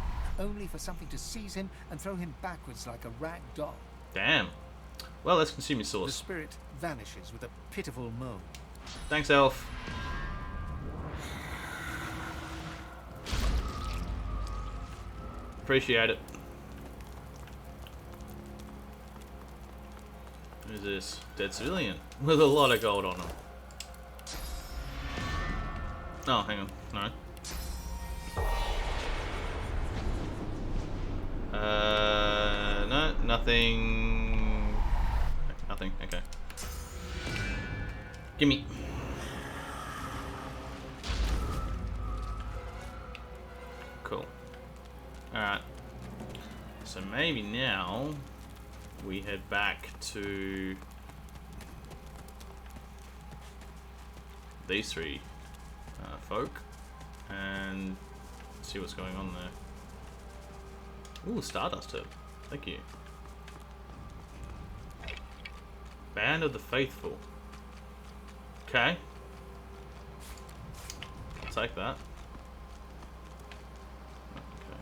[SPEAKER 8] only for something to seize him and throw him backwards like a rag doll.
[SPEAKER 1] Damn. Well, let's consume your
[SPEAKER 8] The
[SPEAKER 1] sauce.
[SPEAKER 8] spirit vanishes with a pitiful moan.
[SPEAKER 1] Thanks, elf. Appreciate it. Who's this? Dead civilian with a lot of gold on him. Oh, hang on. No. No, nothing. Nothing. Okay. Gimme. Cool. Alright. So maybe now we head back to these three folk and see what's going on there. Ooh, Stardust Herb. Thank you. Band of the Faithful. Okay. I'll take that. Okay.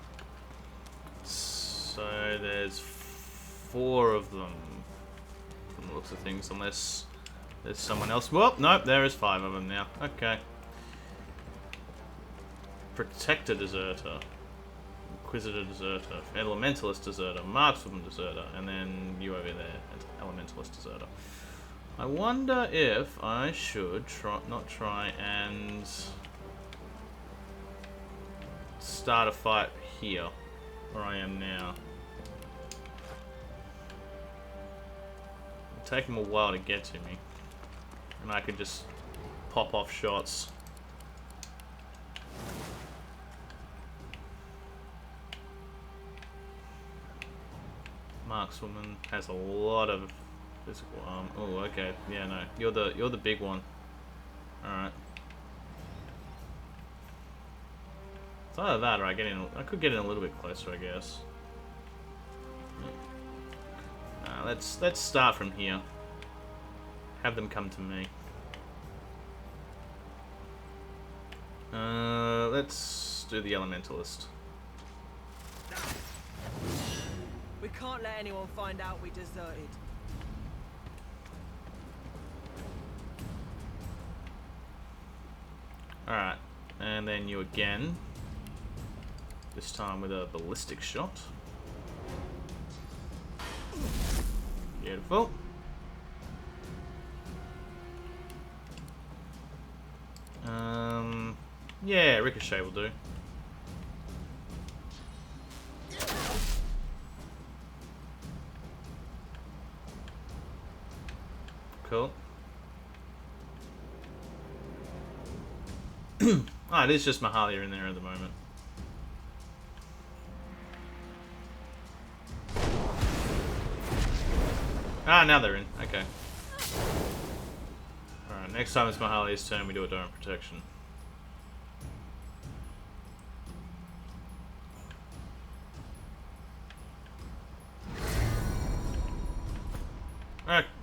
[SPEAKER 1] So there's 4 of them from the looks of things, unless there's someone else. Well, nope, there is 5 of them now. Okay. Protector Deserter. Inquisitor Deserter. Elementalist Deserter. Markswoman Deserter. And then you over there. Elementalist Deserter. I wonder if I should not try and start a fight here, where I am now. It'll take them a while to get to me, and I could just pop off shots. Markswoman has a lot of physical arm. Oh, okay. Yeah, no. You're the big one. Alright. It's either that or I could get in a little bit closer, I guess. Let's start from here. Have them come to me. Let's do the Elementalist.
[SPEAKER 12] We can't let anyone find out we deserted.
[SPEAKER 1] Alright, and then you again. This time with a ballistic shot. Beautiful. Yeah, ricochet will do. Cool. Ah, it is just Mahalia in there at the moment. Ah, now they're in. Okay. Alright, next time it's Mahalia's turn, we do a dome protection.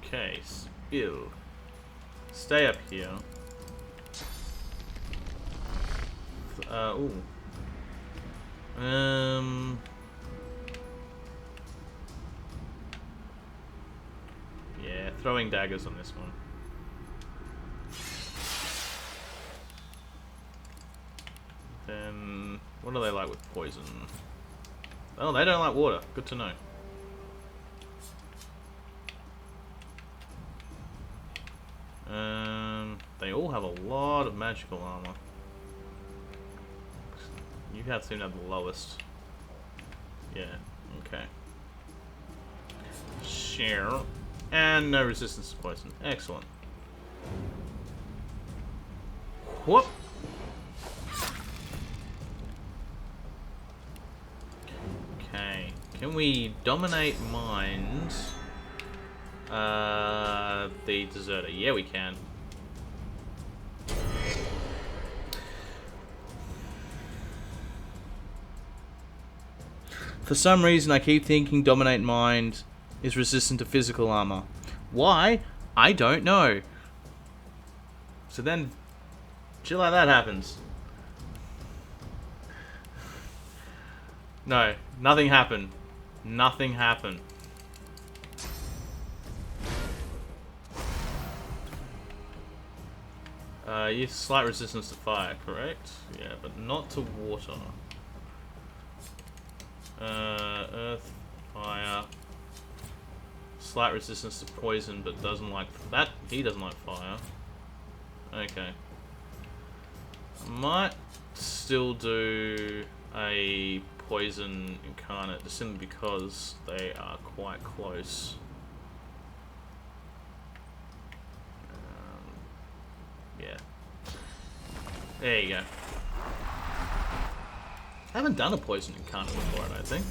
[SPEAKER 1] Okay, Spill. Stay up here. Ooh. Yeah, throwing daggers on this one. Then, what do they like with poison? Oh, they don't like water. Good to know. They all have a lot of magical armor. You seem to have the lowest. Yeah, okay. Share. And no resistance to poison. Excellent. Whoop! Okay. Can we dominate mind the deserter? Yeah, we can. For some reason, I keep thinking Dominate Mind is resistant to physical armor. Why? I don't know. So then, shit like that happens. No, nothing happened. Nothing happened. You have slight resistance to fire, correct? Yeah, but not to water. Earth, fire. Slight resistance to poison, but doesn't like that. He doesn't like fire. Okay. Might still do a poison incarnate, just simply because they are quite close. Yeah. There you go. I haven't done a poison incarnate before, I don't think.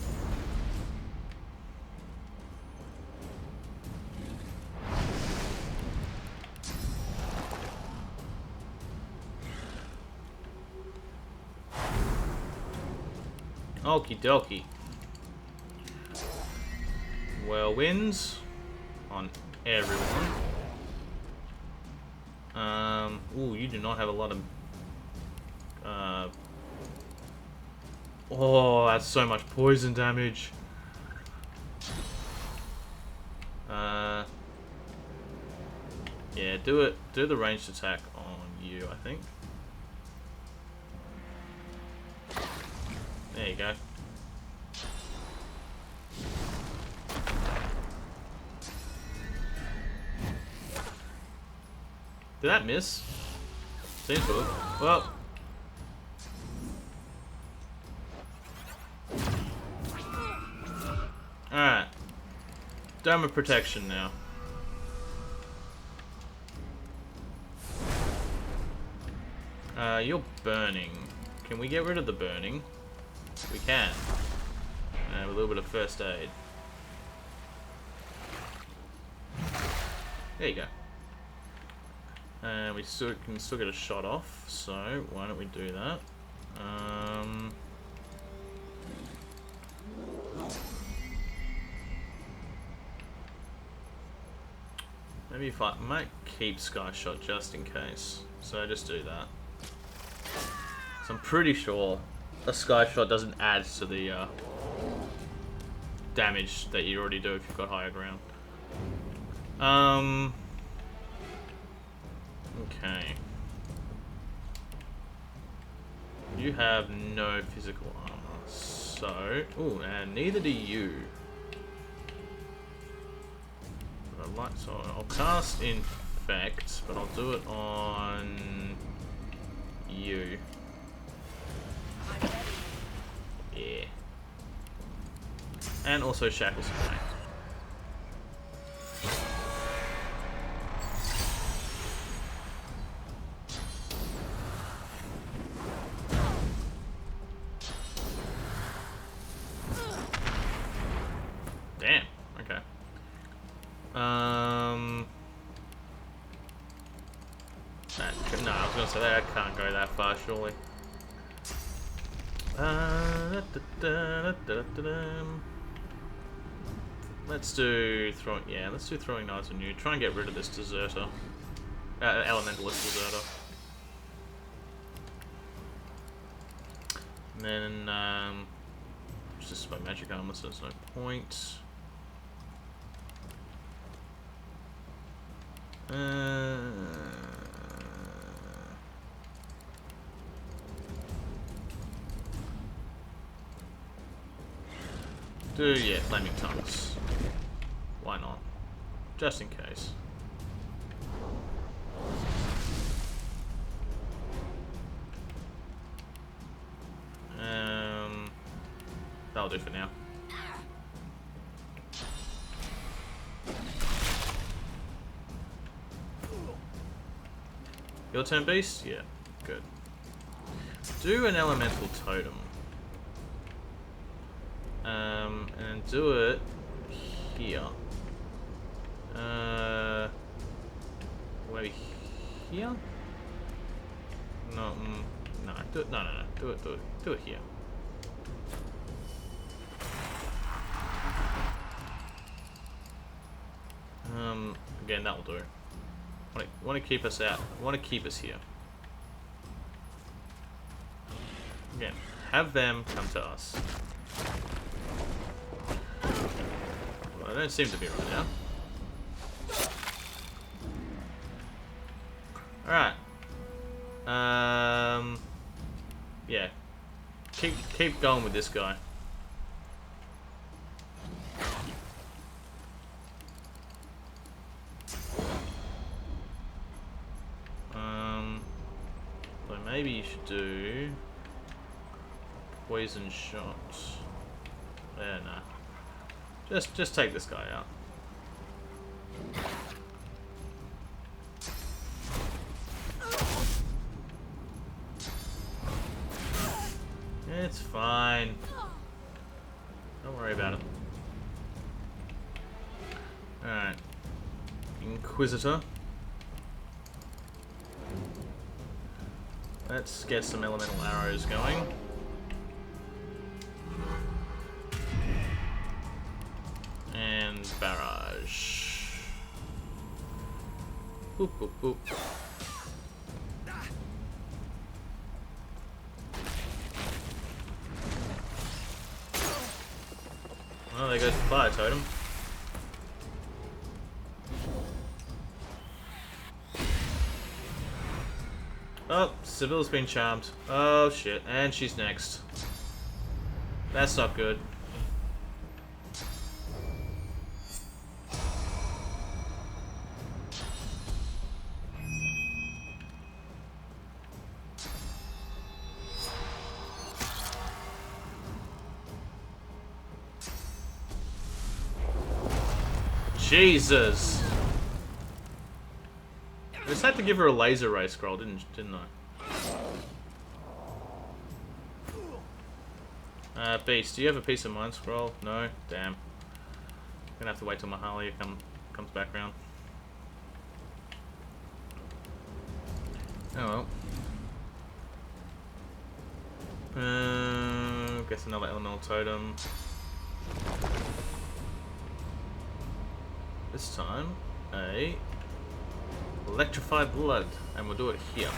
[SPEAKER 1] Okie dokie. Whirlwinds on everyone. Ooh, you do not have a lot of oh, that's so much poison damage. Yeah, do the ranged attack on you, I think. There you go. Did that miss? Seems to have. Well. Alright. Dome of protection now. You're burning. Can we get rid of the burning? We can. With a little bit of first aid. There you go. And we can still get a shot off, so why don't we do that? Maybe if I might keep Sky Shot just in case. So just do that. So I'm pretty sure a Sky Shot doesn't add to the damage that you already do if you've got higher ground. Okay. You have no physical armor. So, ooh, and neither do you. But I'd like, so I'll cast Infect, but I'll do it on you. Yeah. And also Shackles Effect. Damn. Okay. No, I was gonna say that I can't go that far, surely. Let's do throwing. Yeah, let's do throwing knives on you. Try and get rid of this deserter, elementalist deserter. And then it's just my magic armor, so there's no point. Yeah, flaming tongues. Why not? Just in case. That'll do for now. Your turn, beast? Yeah, good. Do an elemental totem. And do it here. Maybe here? No, no, do it, no, do it here. Again, that'll do. Want to keep us out. Want to keep us here. Again, have them come to us. Well, they don't seem to be right now. Alright. Yeah. Keep going with this guy. So maybe you should do poison shots. Yeah, nah. Just take this guy out. It's fine. Don't worry about it. Alright. Inquisitor. Let's get some elemental arrows going. And barrage. Boop, boop, boop. Well, there goes the fire totem. Oh, Seville's been charmed. Oh shit, and she's next. That's not good. Jesus! I just had to give her a laser ray scroll, didn't I? Beast, do you have a peace of mind scroll? No? Damn. Gonna have to wait till Mahalia comes back around. Oh well. Guess another elemental totem. This time, electrified blood, and we'll do it here.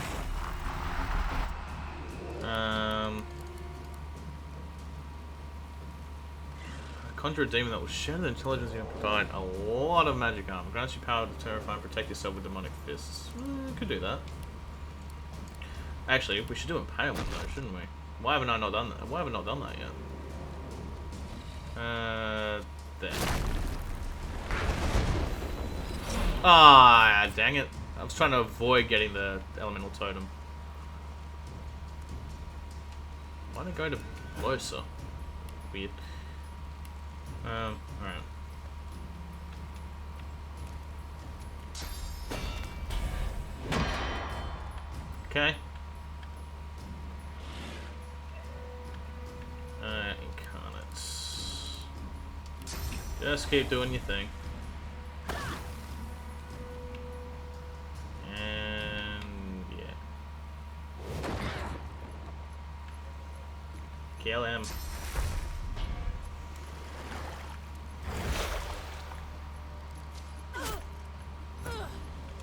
[SPEAKER 1] Conjure a demon that will share the intelligence you provide a lot of magic armor. Grants you power to terrify and protect yourself with demonic fists. Could do that. Actually, we should do impalement though, shouldn't we? Why haven't I not done that? Why have I not done that yet? There. Ah, dang it. I was trying to avoid getting the elemental totem. Why did I go to closer? Weird. Alright. Okay. Incarnates. Just keep doing your thing. And yeah. Kill him.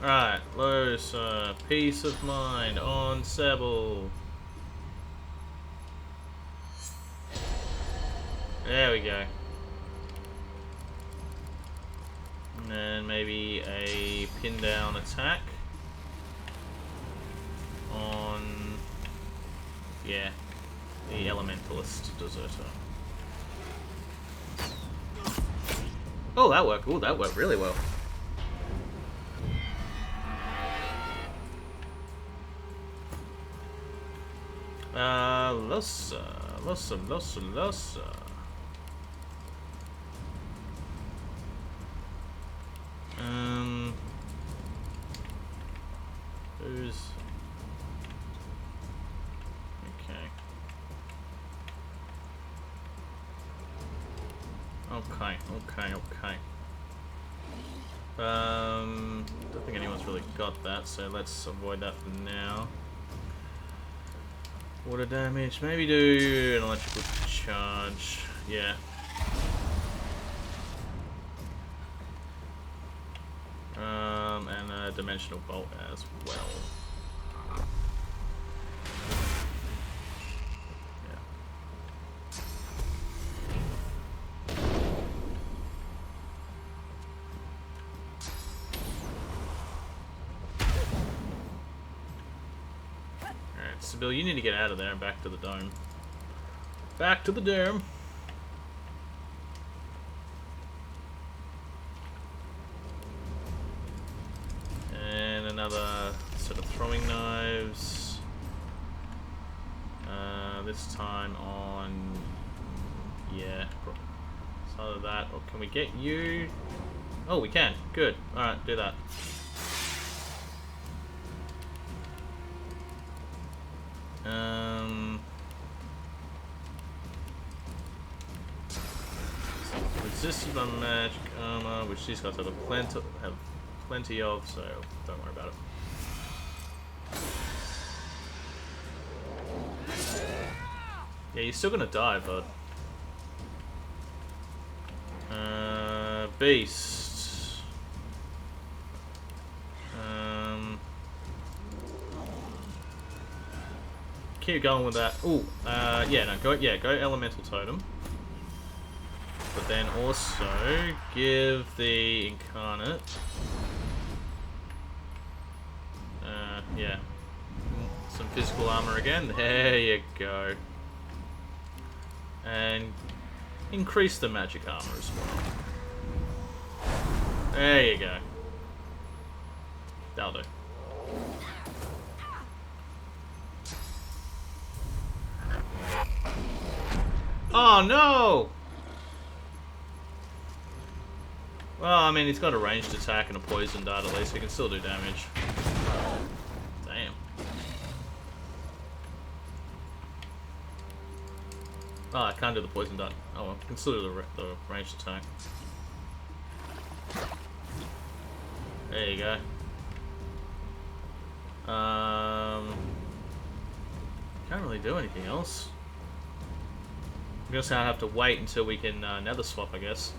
[SPEAKER 1] Alright, Losa, peace of mind on Sebel. There we go. And then maybe a pin down attack on, yeah, the Elementalist Deserter. Oh, that worked. Oh, that worked really well. Losa. Who's... Okay. Don't think anyone's really got that, so let's avoid that for now. Water damage, maybe do an electrical charge, yeah. And a dimensional bolt as well. Bill, you need to get out of there and back to the dome. Back to the dome. And another set of throwing knives. This time on... yeah. It's either that, or can we get you? Oh, we can. Good. Alright, do that. Resisted on magic armor, which these guys have plenty of, so don't worry about it. Yeah, you're still gonna die, bud. Beast. Keep going with that. Ooh, yeah, no, go elemental totem. But then also give the incarnate, yeah, some physical armor again. There you go. And increase the magic armor as well. There you go. That'll do. Oh no! Well, I mean, he's got a ranged attack and a poison dart at least, so he can still do damage. Damn. Oh, I can't do the poison dart. Oh well, I can still do the ranged attack. There you go. Can't really do anything else. I'm just gonna have to wait until we can nether swap, I guess.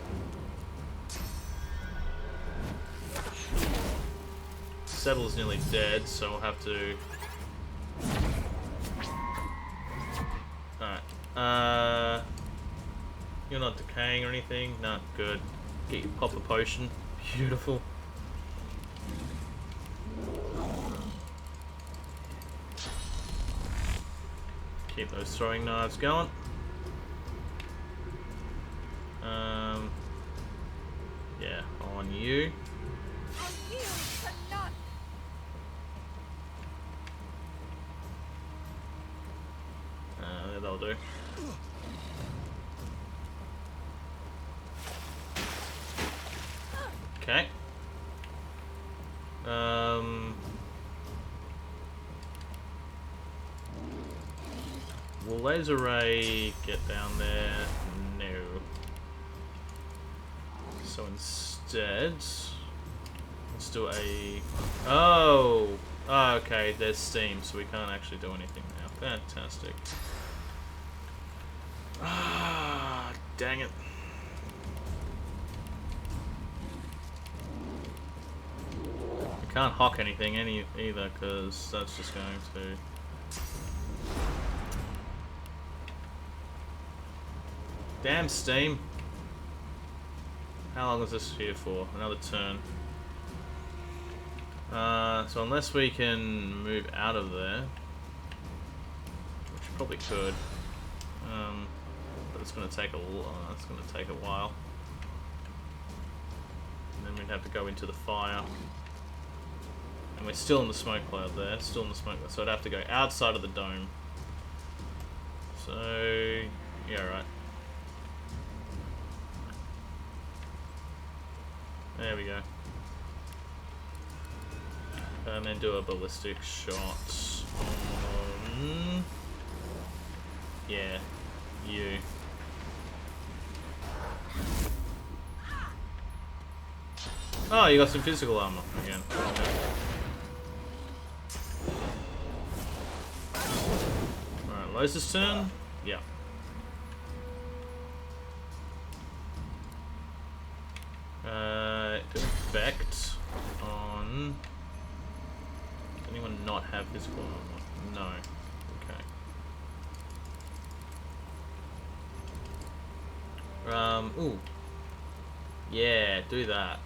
[SPEAKER 1] Sebel's nearly dead, so we'll have to... Alright. You're not decaying or anything? No, good. Get you pop a potion. Beautiful. Keep those throwing knives going. Yeah, on you. That'll do. Okay. Will laser ray get down there? No. So instead, let's do a. Oh, okay. There's steam, so we can't actually do anything now. Fantastic. Ah, dang it. We can't hock anything either, because that's just going to. Damn steam. How long is this here for? Another turn. So unless we can move out of there, which we probably could, but it's going to take a while. And then we'd have to go into the fire, and we're still in the smoke cloud there. Still in the smoke cloud, so I'd have to go outside of the dome. So yeah, right. There we go. And then do a ballistic shot on... Yeah, you. Oh, you got some physical armor again. Okay. Alright, Losa's turn? Yeah. Effect on... Does anyone not have physical armor? No. Okay. Ooh. Yeah, do that.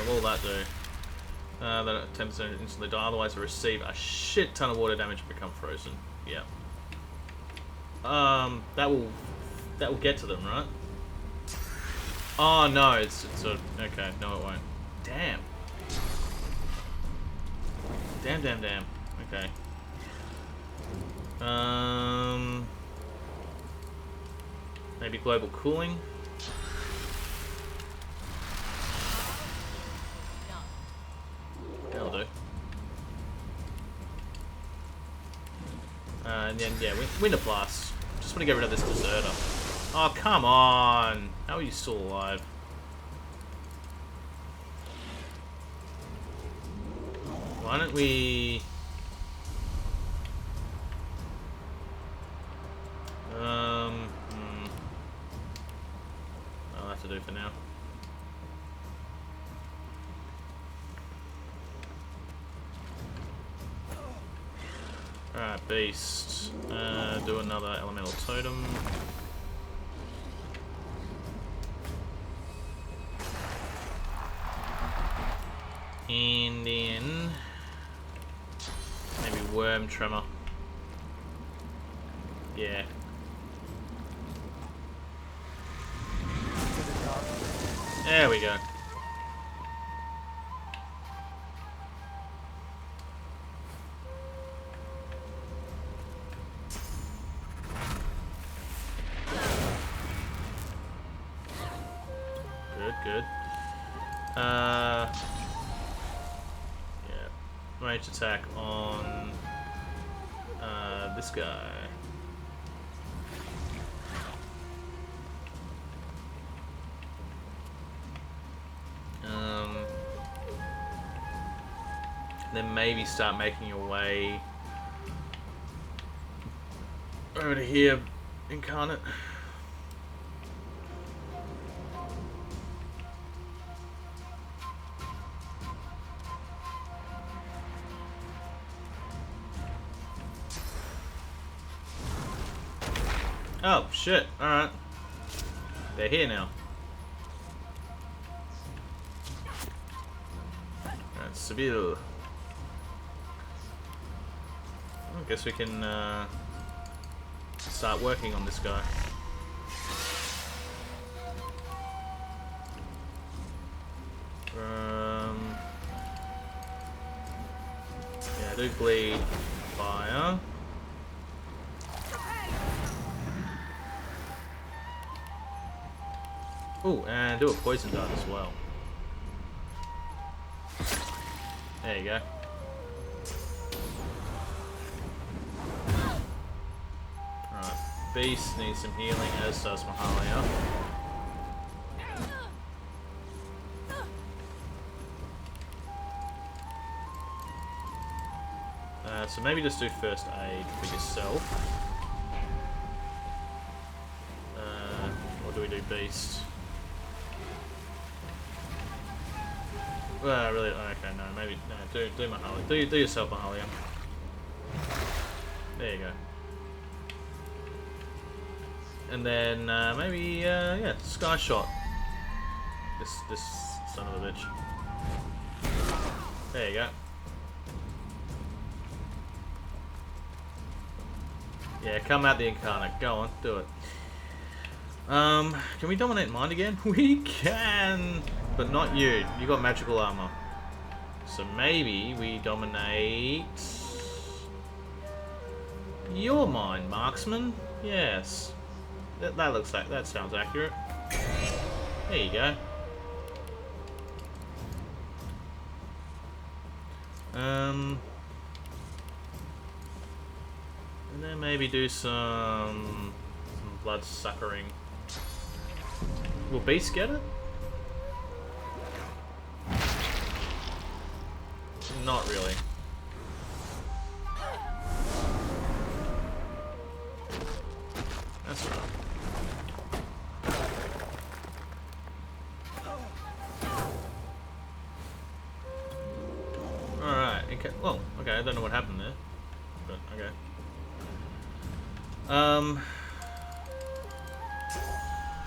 [SPEAKER 1] What will that do? That 10% instantly die, otherwise I receive a shit ton of water damage and become frozen. Yeah. That will get to them, right? Oh no, it's a, okay, no it won't. Damn. Damn. Okay. Maybe global cooling. That'll do. And then yeah, winter blast. Just want to get rid of this deserter. Oh come on! How are you still alive? Why don't we? I'll have to do for now. Alright, beast. Do another elemental totem. And then maybe worm tremor. Yeah. There we go. Good. Yeah. Range attack on this guy. Then maybe start making your way over to here, Incarnate. Oh, shit. Alright. They're here now. Alright, Seville. I guess we can start working on this guy. Yeah, do bleed fire. Oh, and do a poison dart as well. There you go. Alright, Beast needs some healing, as does Mahalia. So maybe just do first aid for yourself. Or do we do Beast? Well, really, okay, no, maybe, no, do Mahalia. Do yourself, Mahalia. There you go. And then, maybe, yeah, Sky Shot. This son of a bitch. There you go. Yeah, come out the Incarnate. Go on, do it. Can we dominate Mind again? We can! But not you. You got magical armor. So maybe we dominate your Mind, Marksman. Yes. That looks like, that sounds accurate. There you go. And then maybe do some blood suckering. Will Beast get it? Not really. That's right. Alright, okay. Well, okay, I don't know what happened there. But okay.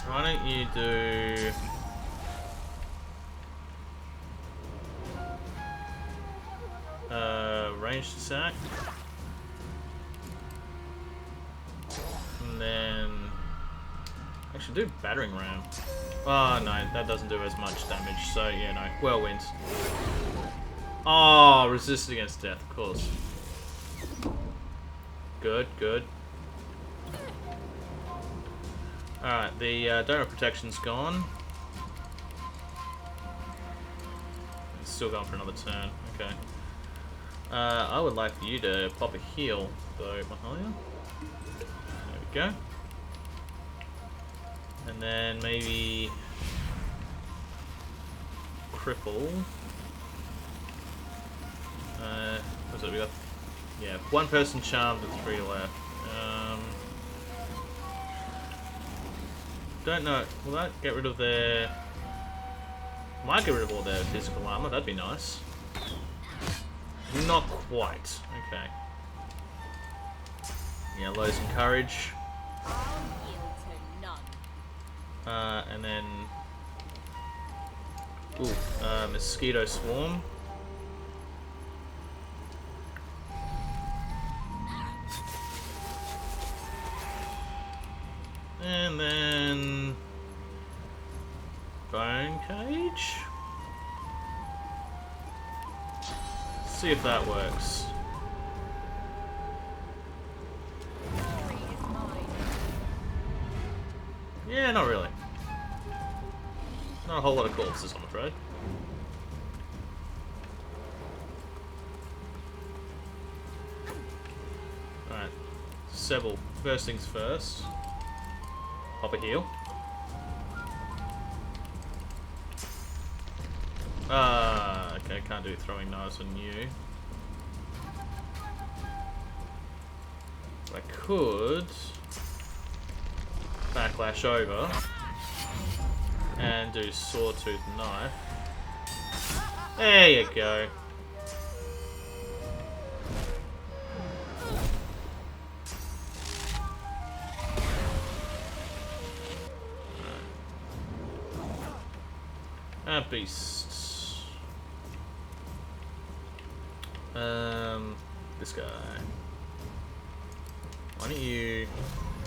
[SPEAKER 1] Why don't you do ranged attack, and then actually do battering ram. Oh no, that doesn't do as much damage. So yeah, no, whirlwind. Oh, resist against death, of course. Good, good. Alright, the donor protection's gone. It's still going for another turn, okay. I would like for you to pop a heal, though, Mahalia. There we go. And then maybe cripple. What's it? We got, yeah, one person charmed and 3 left. Don't know. Will that get rid of their? Might get rid of all their physical armor. That'd be nice. Not quite. Okay. Yeah, lose some courage. And then, ooh, mosquito swarm. And then bone cage. See if that works. Yeah, not really. Not a whole lot of corpses, I'm afraid. Alright. Sebel, first things first. Pop a heal. Okay, can't do throwing knives on you. I could backlash over and do sawtooth knife. There you go. Beast. This guy. Why don't you...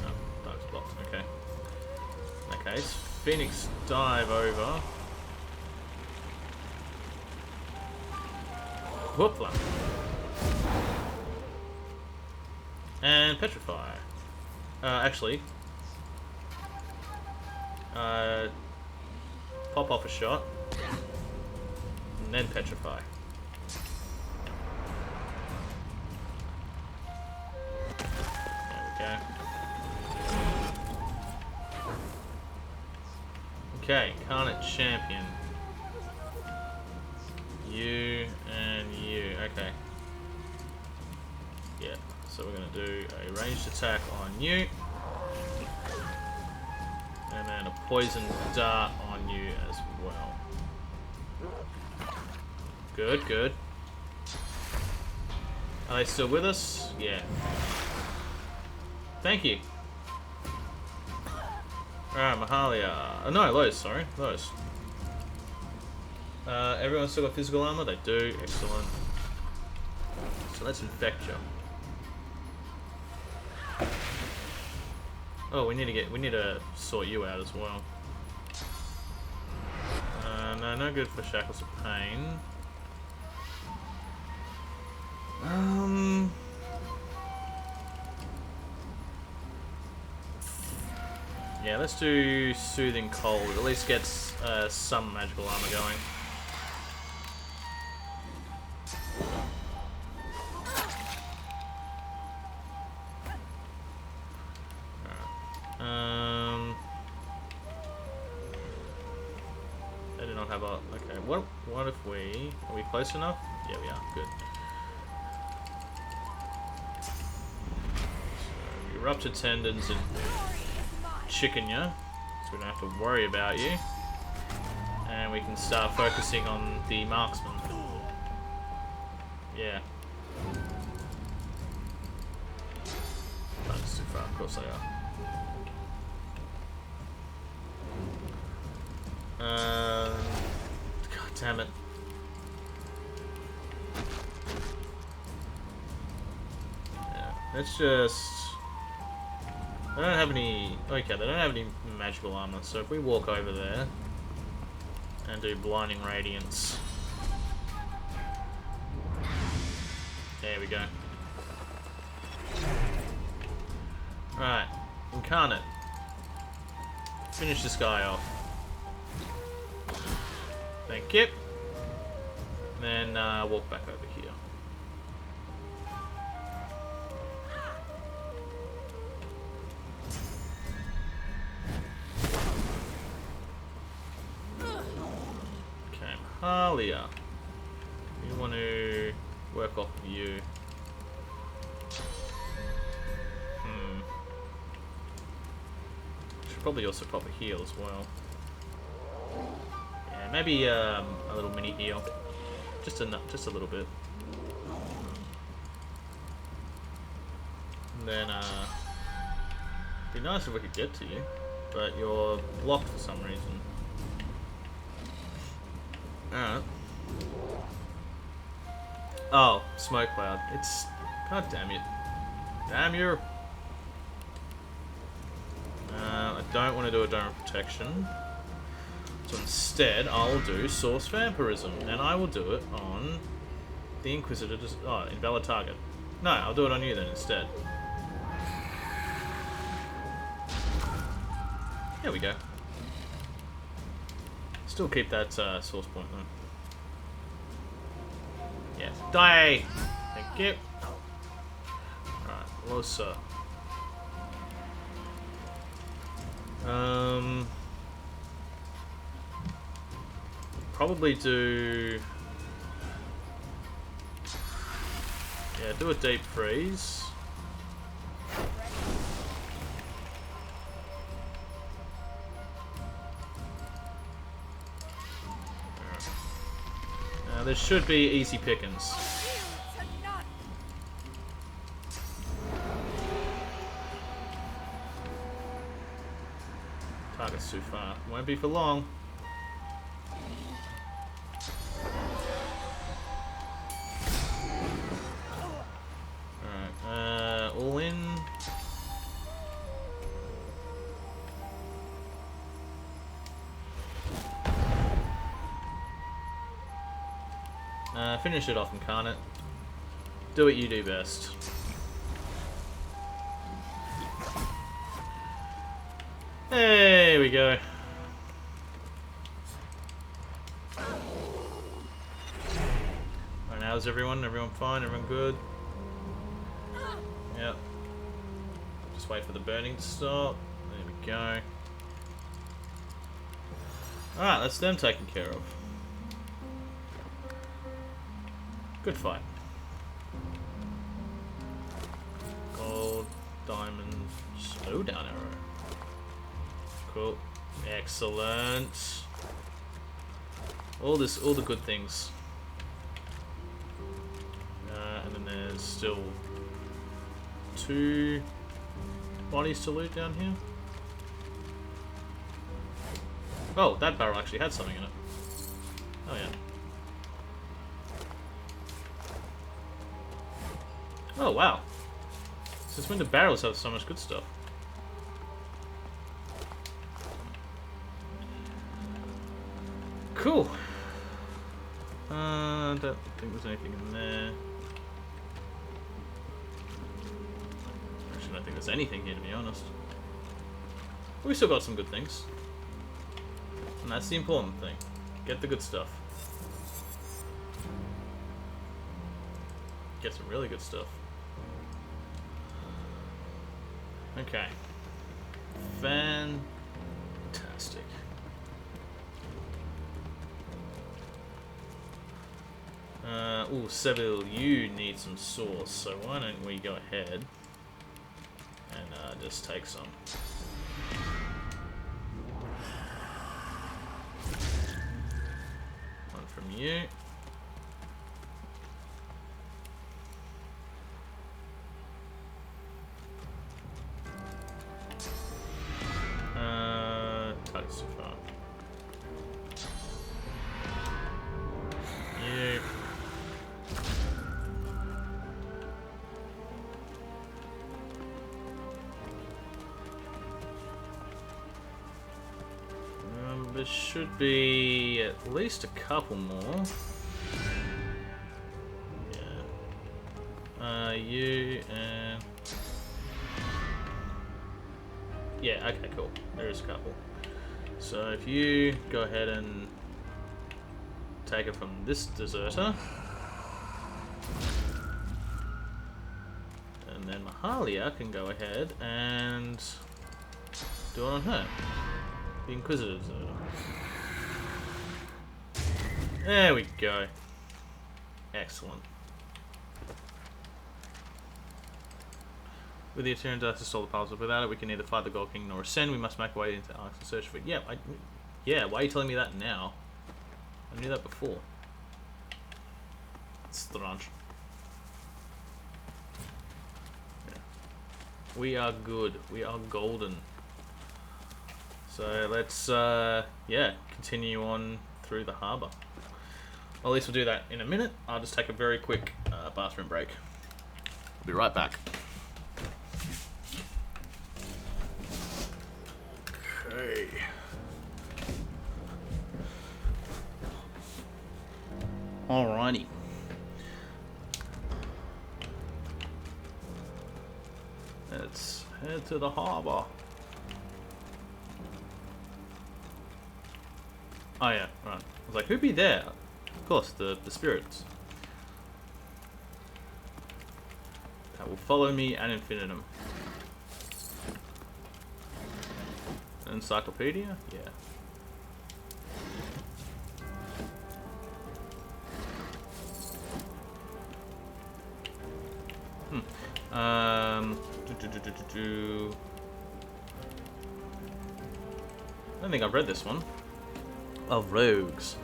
[SPEAKER 1] Oh, that's blocked. Okay. In that case, Phoenix dive over. Whoopla. And petrify. Actually, pop off a shot, and then petrify. There we go. Okay, Incarnate Champion. You and you. Okay. Yeah. So we're going to do a ranged attack on you. And then a poison dart on you as well. Good, good. Are they still with us? Yeah. Thank you. Alright, Mahalia. No, Lois, sorry. Lois. Everyone's still got physical armor? They do. Excellent. So let's infect you. Oh, we need to sort you out as well. No, no good for Shackles of Pain. Yeah, let's do Soothing Cold. At least gets some magical armor going. They do not have a... Okay, what if we... Are we close enough? Yeah, we are. Good. So, Erupted Tendons and Chicken ya, so we don't have to worry about you. And we can start focusing on the marksman. Yeah. That's too far, of course they are. God damn it. Yeah, let's just... They don't have any... Okay, they don't have any magical armor, so if we walk over there and do Blinding Radiance... There we go. Right, Incarnate. Finish this guy off. Thank you. Then walk back over here. Okay, Mahalia. You want to work off of you. Should probably also pop a heal as well. Yeah, maybe a little mini heal. Just a little bit. And then it'd be nice if we could get to you, but you're blocked for some reason. Alright. Oh, smoke cloud. It's... God damn it. Damn you. I don't want to do a Dome of Protection. So instead, I'll do Source Vampirism. And I will do it on the Inquisitor. Oh, invalid target. No, I'll do it on you then instead. There we go. Still keep that source point though. Yes. Die! Thank you. Alright, Losa. Probably do... Yeah, do a Deep Freeze. There should be easy pickings. Target's too far. Won't be for long. Alright, all in. Finish it off, Incarnate. Do what you do best. There we go. Alright, how's everyone? Everyone fine? Everyone good? Yep. Just wait for the burning to stop. There we go. Alright, that's them taken care of. Good fight. Gold, diamond, slowdown arrow. Cool. Excellent. All the good things. And then there's still 2 bodies to loot down here. Oh, that barrel actually had something in it. Oh yeah. Oh wow. Since when do barrels have so much good stuff? Cool. I don't think there's anything in there. Actually, I don't think there's anything here, to be honest. But we still got some good things. And that's the important thing. Get the good stuff. Get some really good stuff. Okay. Fantastic. Ooh, Seville, you need some sauce, so why don't we go ahead and just take some. One from you. Target's too far. You. There should be at least a couple more. Yeah. You and... Yeah, okay, cool. There is a couple. So if you go ahead and take it from this deserter. And then Mahalia can go ahead and do it on her. The Inquisitor deserter. There we go. Excellent. With the Eternian Dice to solve the puzzle. Without it, we can neither fight the Gold King nor ascend. We must make our way into Arx and search for it. Yeah, yeah, why are you telling me that now? I knew that before. Strange. Yeah. We are good. We are golden. So let's, yeah, continue on through the harbour. Well, at least we'll do that in a minute. I'll just take a very quick bathroom break. I'll be right back. Okay. Alrighty. Let's head to the harbour. Oh yeah, right. I was like, who'd be there? Of course, the spirits. That will follow me ad infinitum. Encyclopedia? Yeah. I don't think I've read this one. Of rogues.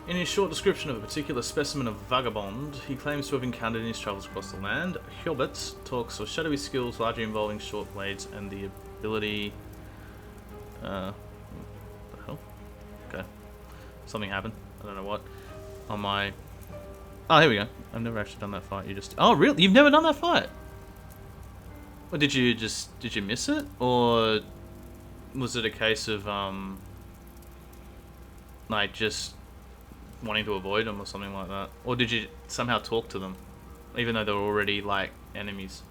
[SPEAKER 1] In his short description of a particular specimen of vagabond, he claims to have encountered in his travels across the land. Hubert talks of shadowy skills largely involving short blades and the ability... what the hell? Okay. Something happened. I don't know what. On my... Oh, here we go. I've never actually done that fight. You just... Oh, really? You've never done that fight? Or did you miss it? Or was it a case of, like, just wanting to avoid them or something like that? Or did you somehow talk to them, even though they were already, like, enemies?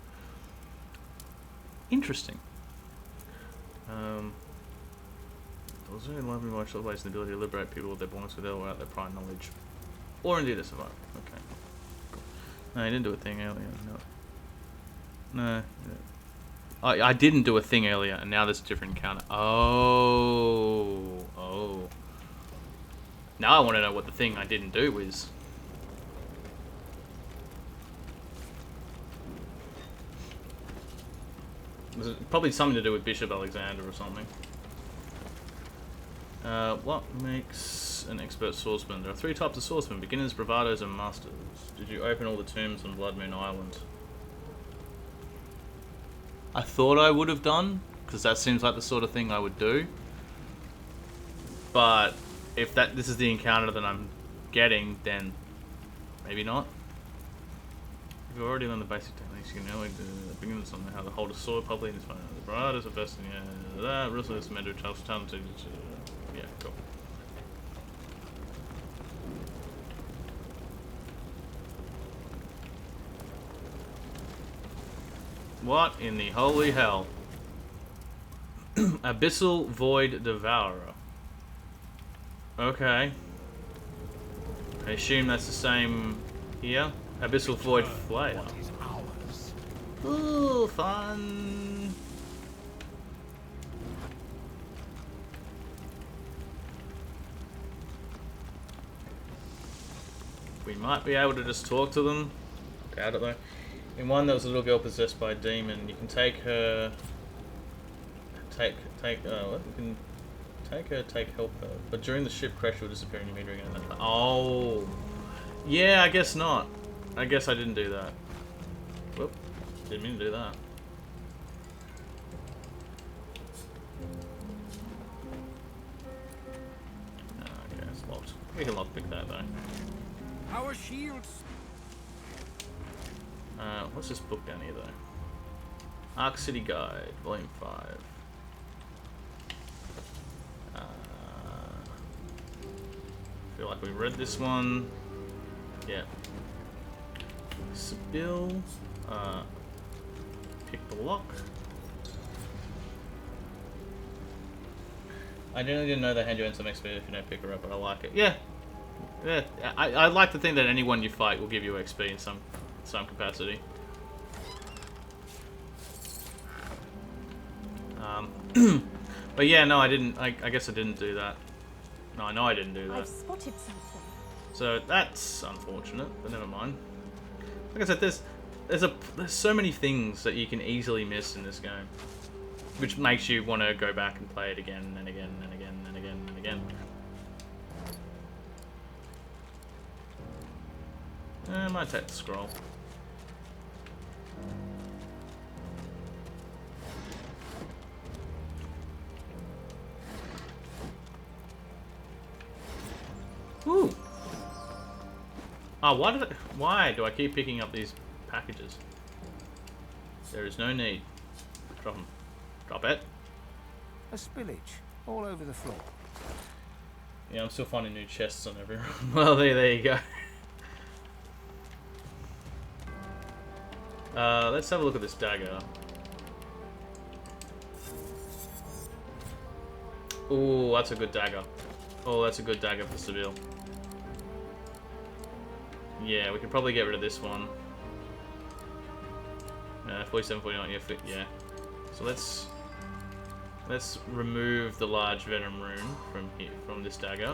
[SPEAKER 1] Interesting. Was there life emotional ways and the ability to liberate people with their bonus without their prior knowledge? Or indeed to survive. Okay. Cool. No, he didn't do a thing earlier. No. I didn't do a thing earlier, and now there's a different encounter. Oh. Now I want to know what the thing I didn't do is. Probably something to do with Bishop Alexander or something. What makes an expert swordsman? There are 3 types of swordsmen: beginners, bravados, and masters. Did you open all the tombs on Blood Moon Island? I thought I would have done, because that seems like the sort of thing I would do. But if this is the encounter that I'm getting, then maybe not. If you've already learned the basic techniques, you can now begin to how to hold a sword properly in this way. The bravados are best in that. Ruthless, Commander, talented. Yeah, cool. What in the holy hell? Abyssal Void Devourer. Okay. I assume that's the same here. Abyssal Void Flayer. Ooh, fun. We might be able to just talk to them. Doubt it though. In one, there was a little girl possessed by a demon. You can take her. You can help her. But during the ship crash, she'll disappear and you meet her again. Oh, yeah. I guess not. I guess I didn't do that. Whoop. Didn't mean to do that. Okay, it's locked. We can lockpick that though.
[SPEAKER 8] Our shields.
[SPEAKER 1] What's this book down here though? Arc City Guide, Volume 5. Feel like we read this one. Yeah. Sibyl. Pick the lock. I generally didn't know they hand you in some XP if you don't pick her up, but I like it. Yeah. Yeah. I like to think that anyone you fight will give you XP in some capacity. But yeah, no, I didn't. I guess I didn't do that. No, I know I didn't do that.
[SPEAKER 10] I've spotted something.
[SPEAKER 1] So that's unfortunate, but never mind. Like I said, there's so many things that you can easily miss in this game, which makes you want to go back and play it again and again and again and again and again. I might take the scroll. Ooh. Oh, why do I keep picking up these packages? There is no need. Drop them. Drop it.
[SPEAKER 8] A spillage all over the floor.
[SPEAKER 1] Yeah, I'm still finding new chests on every room. Well, there you go. Let's have a look at this dagger. Ooh, that's a good dagger. Oh, that's a good dagger for Seville. Yeah, we could probably get rid of this one. 47, 49, yeah. So let's remove the large venom rune from this dagger,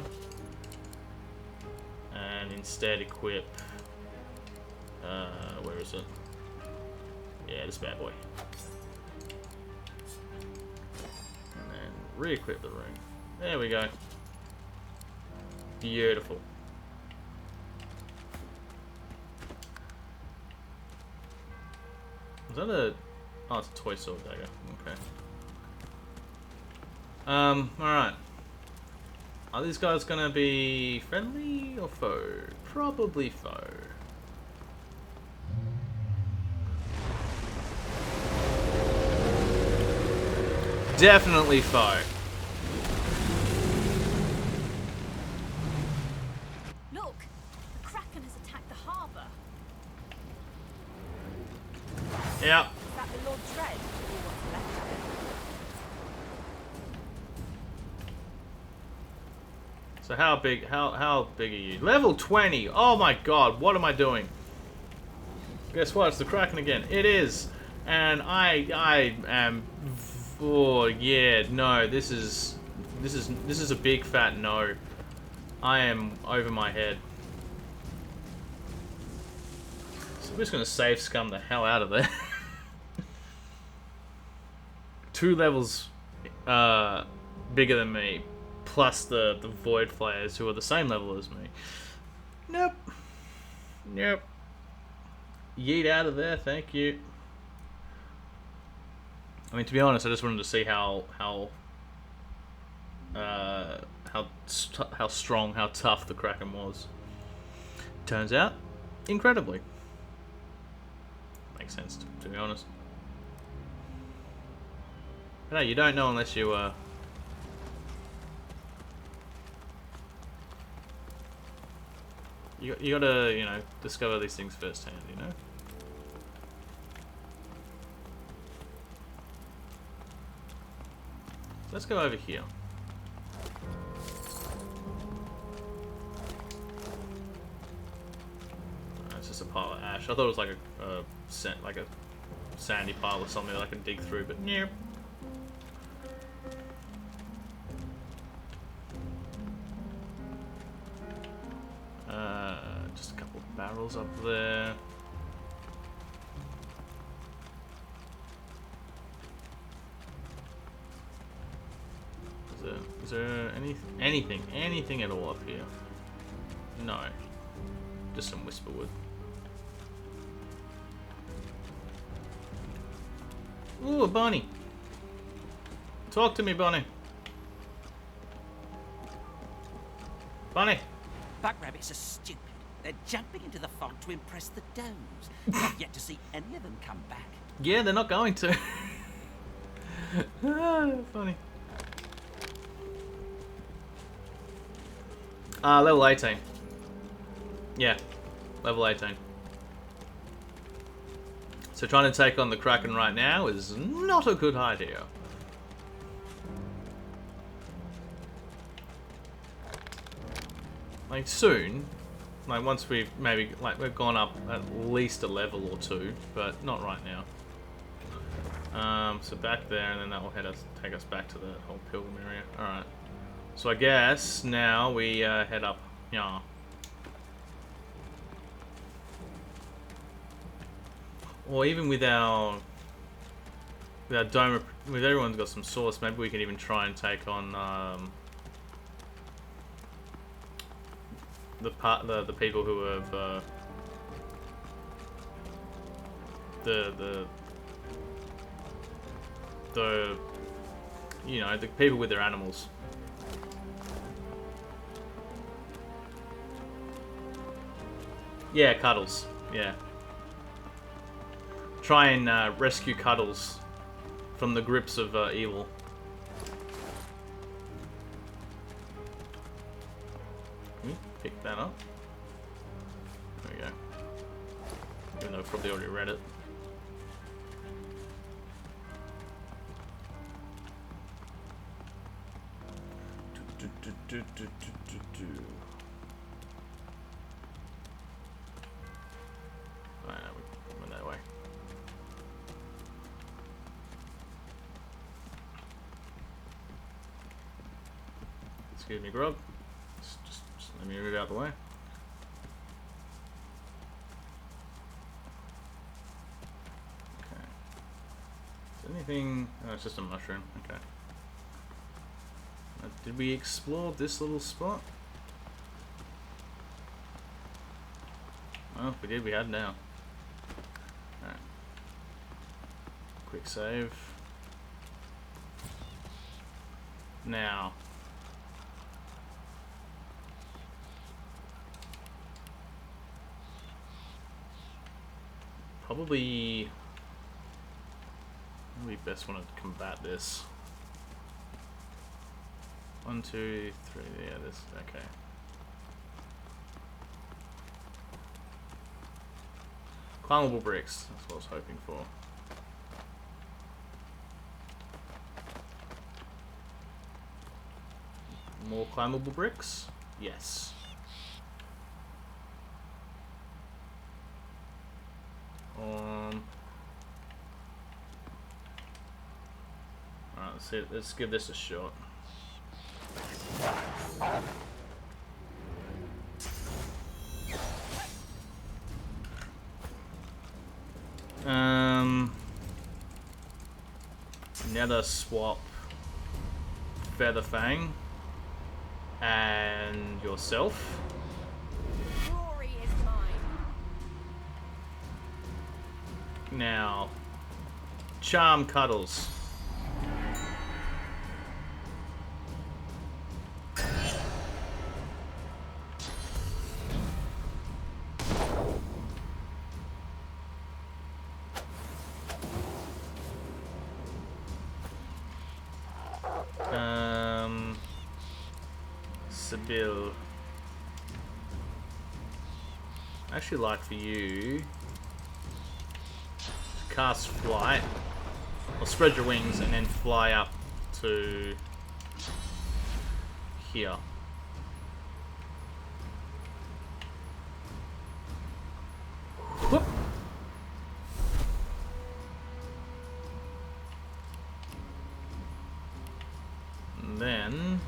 [SPEAKER 1] and instead equip. Where is it? Yeah, this bad boy. And then re-equip the rune. There we go. Beautiful. Is that a... Oh, it's a toy sword dagger. Okay. Alright. Are these guys gonna be friendly or foe? Probably foe. Definitely foe. Yep.
[SPEAKER 2] Is that the Lord Tread, or what's left of it?
[SPEAKER 1] So how big are you? Level 20. Oh my god, what am I doing? Guess what? It's the Kraken again. It is. And I am, oh yeah, no, this is a big fat no. I am over my head. So we're just gonna save scum the hell out of there. 2 levels bigger than me, plus the Void Flayers who are the same level as me. Nope. Nope. Yeet out of there, thank you. I mean, to be honest, I just wanted to see how strong, how tough the Kraken was. Turns out, incredibly. Makes sense, to be honest. But no, you don't know unless you you gotta, you know, discover these things firsthand, you know? Let's go over here. It's just a pile of ash. I thought it was like a sandy pile or something that I can dig through, but nope. Just a couple of barrels up there. Is there anything at all up here? No. Just some whisperwood. Ooh, a bunny. Talk to me, bunny. Bunny.
[SPEAKER 13] Buck rabbits are stupid. They're jumping into the fog to impress the domes. I've yet to see any of them come back.
[SPEAKER 1] Yeah, they're not going to. Funny. Level 18. Yeah, level 18. So trying to take on the Kraken right now is not a good idea. Like soon, like once we've maybe, like we've gone up at least a level or 2, but not right now. So back there, and then that will take us back to the whole pilgrim area. Alright. So I guess now we head up. Yeah. Or even with our dome, with everyone's got some sauce, maybe we can even try and take on the people who have the you know, the people with their animals. Yeah, Cuddles. Yeah. Try and rescue Cuddles from the grips of evil. Pick that up. There we go. Even though I've probably already read it. Alright, we went that way. Excuse me, Grog. Just let me move out the way. Okay. Is there anything? Oh, it's just a mushroom. Okay. Did we explore this little spot? Oh, if we did, we had now. Alright. Quick save. Now. Probably we best want to combat this. 1, 2, 3, yeah, this, okay. Climbable bricks, that's what I was hoping for. More climbable bricks? Yes. Alright, let's give this a shot. Nether swap Featherfang and yourself.
[SPEAKER 2] Glory is mine.
[SPEAKER 1] Now, Charm Cuddles. Sibyl. I actually like for you to cast flight, or spread your wings and then fly up to here. Whoop. And then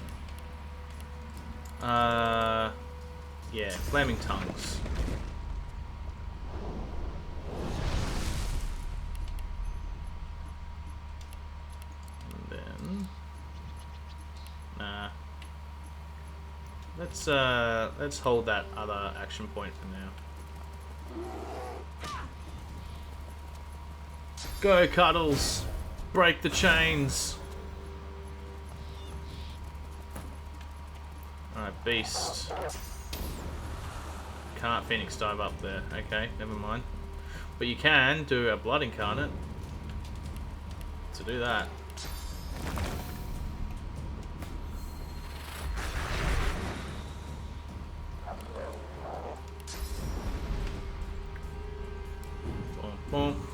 [SPEAKER 1] yeah, Flaming Tongues. And then let's hold that other action point for now. Go Cuddles! Break the chains! Alright, Beast. Can't Phoenix dive up there. Okay, never mind. But you can do a Blood Incarnate to do that. Boom, boom.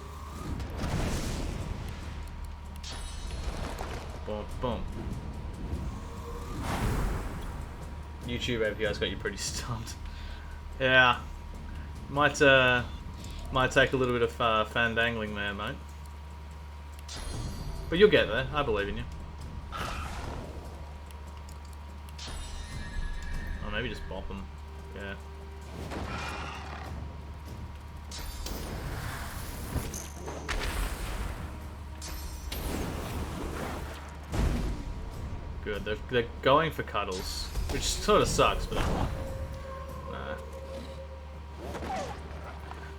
[SPEAKER 1] Boom, boom. YouTube API's got you pretty stumped. Yeah, might take a little bit of fandangling there, mate. But you'll get there. I believe in you. Or maybe just bop them. Yeah. Good. They're going for Cuddles, which sort of sucks, but nah.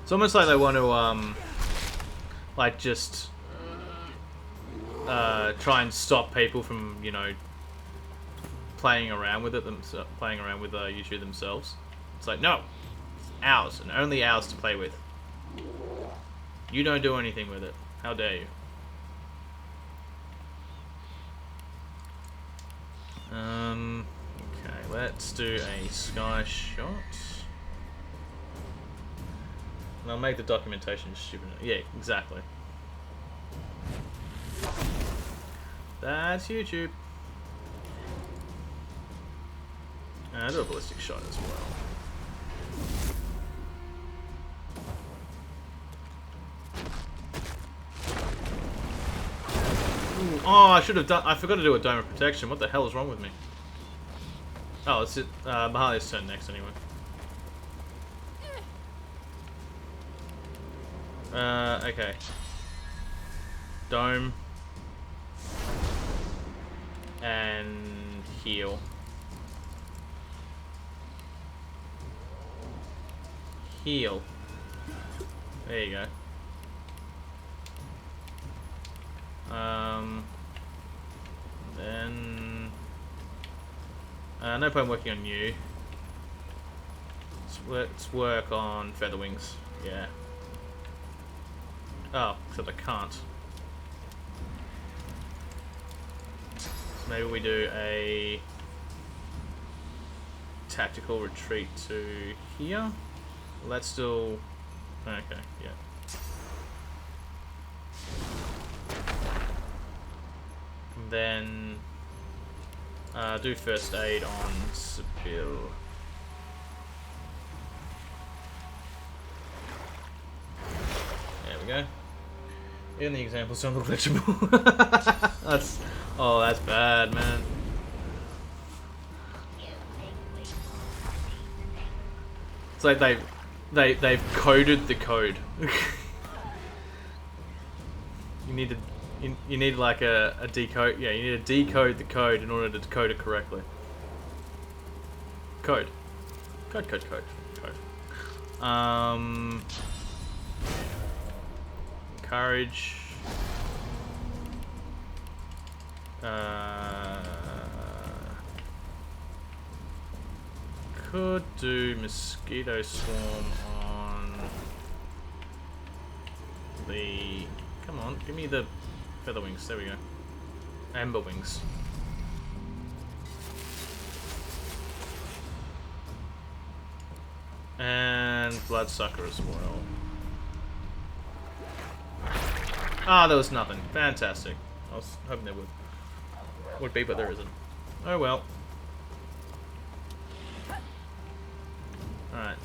[SPEAKER 1] It's almost like they want to like just try and stop people from, you know, playing around with it, playing around with YouTube themselves. It's like, no, it's ours and only ours to play with. You don't do anything with it. How dare you? Okay, let's do a sky shot. And I'll make the documentation stupid. Yeah, exactly. That's YouTube. And I'll do a ballistic shot as well. Ooh, oh, I should have done. I forgot to do a dome of protection. What the hell is wrong with me? Oh, it's Mahalia's turn next anyway. Okay. Dome. And heal. Heal. There you go. Then no point working on you. Let's work on Featherwings. Yeah. Oh, except I can't. So maybe we do a tactical retreat to here. Let's still. Okay, yeah. Then Do first aid on Sibyl. There we go. Even the examples don't look legible. That's bad, man. It's like they've coded the code. You need like a decode. Yeah, you need to decode the code in order to decode it correctly. Code. Code. Courage. Could do mosquito swarm on the. Come on, give me the feather wings. There we go. Amber wings. And bloodsucker as well. Ah, there was nothing. Fantastic. I was hoping there would be, but there isn't. Oh well. Alright.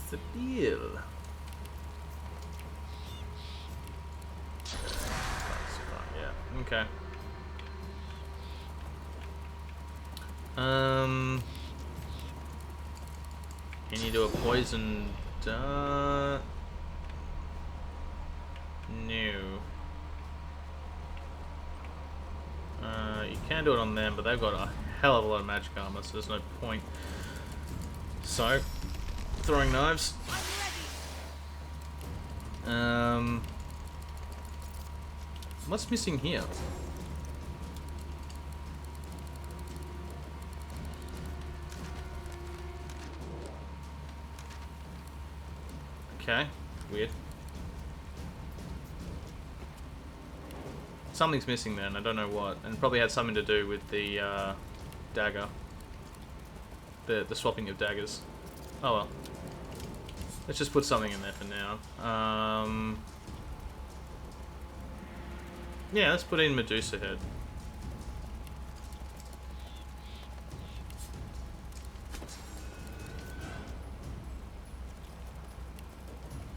[SPEAKER 1] Sibyl. Yeah, okay. Can you do a poison dart? No. You can do it on them, but they've got a hell of a lot of magic armor, so there's no point. So, throwing knives. What's missing here? Okay, weird. Something's missing then, I don't know what. And it probably had something to do with the dagger. The swapping of daggers. Oh well. Let's just put something in there for now. Yeah, let's put in Medusa head.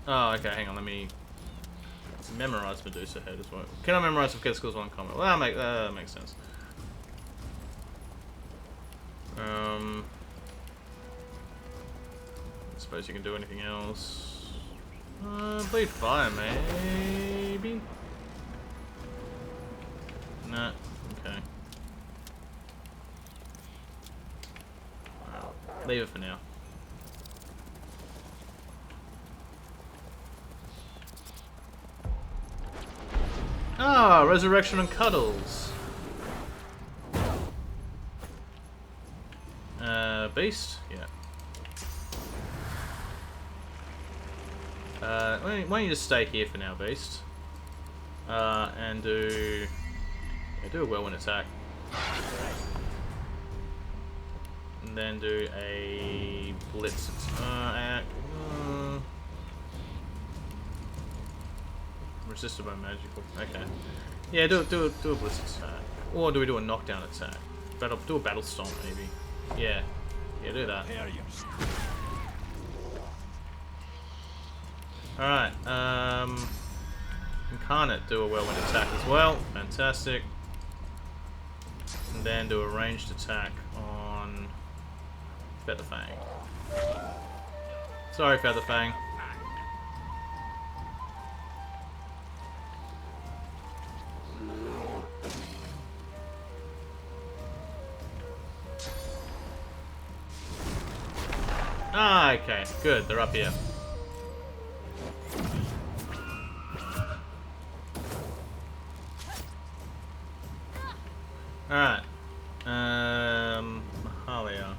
[SPEAKER 1] Oh, okay, hang on, let me memorize Medusa head as well. Can I memorize if get skills one comment? Well, that makes sense. I suppose you can do anything else. Bleed fire, maybe? Nah, okay. Well, leave it for now. Ah, resurrection and cuddles. Beast? Yeah. Why don't you just stay here for now, Beast? And do a whirlwind attack. And then do a blitz attack. Resisted by magical. Okay. Yeah, do a blitz attack. Or do we do a knockdown attack? Do a battle stomp maybe. Yeah. Yeah, do that. Alright, Incarnate, do a whirlwind attack as well. Fantastic. And then do a ranged attack on Featherfang. Sorry, Featherfang. Ah, okay, good, they're up here. Alright. Mahalia.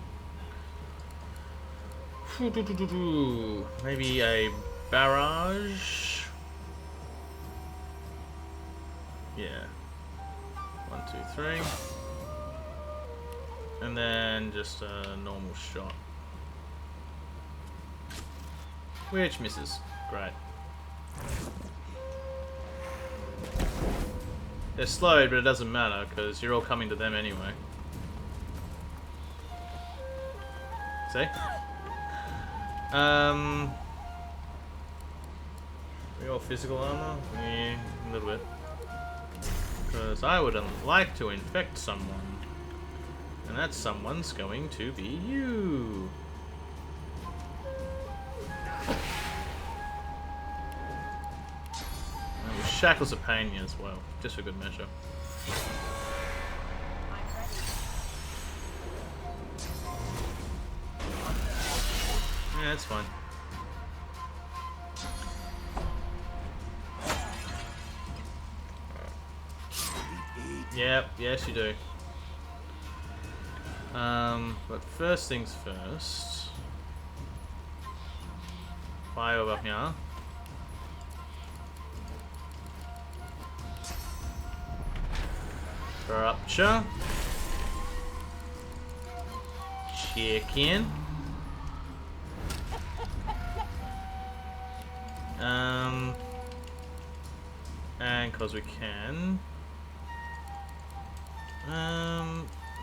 [SPEAKER 1] Maybe a barrage? Yeah. 1, 2, 3. And then just a normal shot. Which misses. Great. They're slowed, but it doesn't matter, because you're all coming to them anyway. say. We got physical armor? Yeah, a little bit. Because I would like to infect someone. And that someone's going to be you. And the shackles are paying me as well, just for good measure. Yeah, that's fine. Yep, yes you do. But first things first. Fire over here. Rupture. Check in. And cause we can.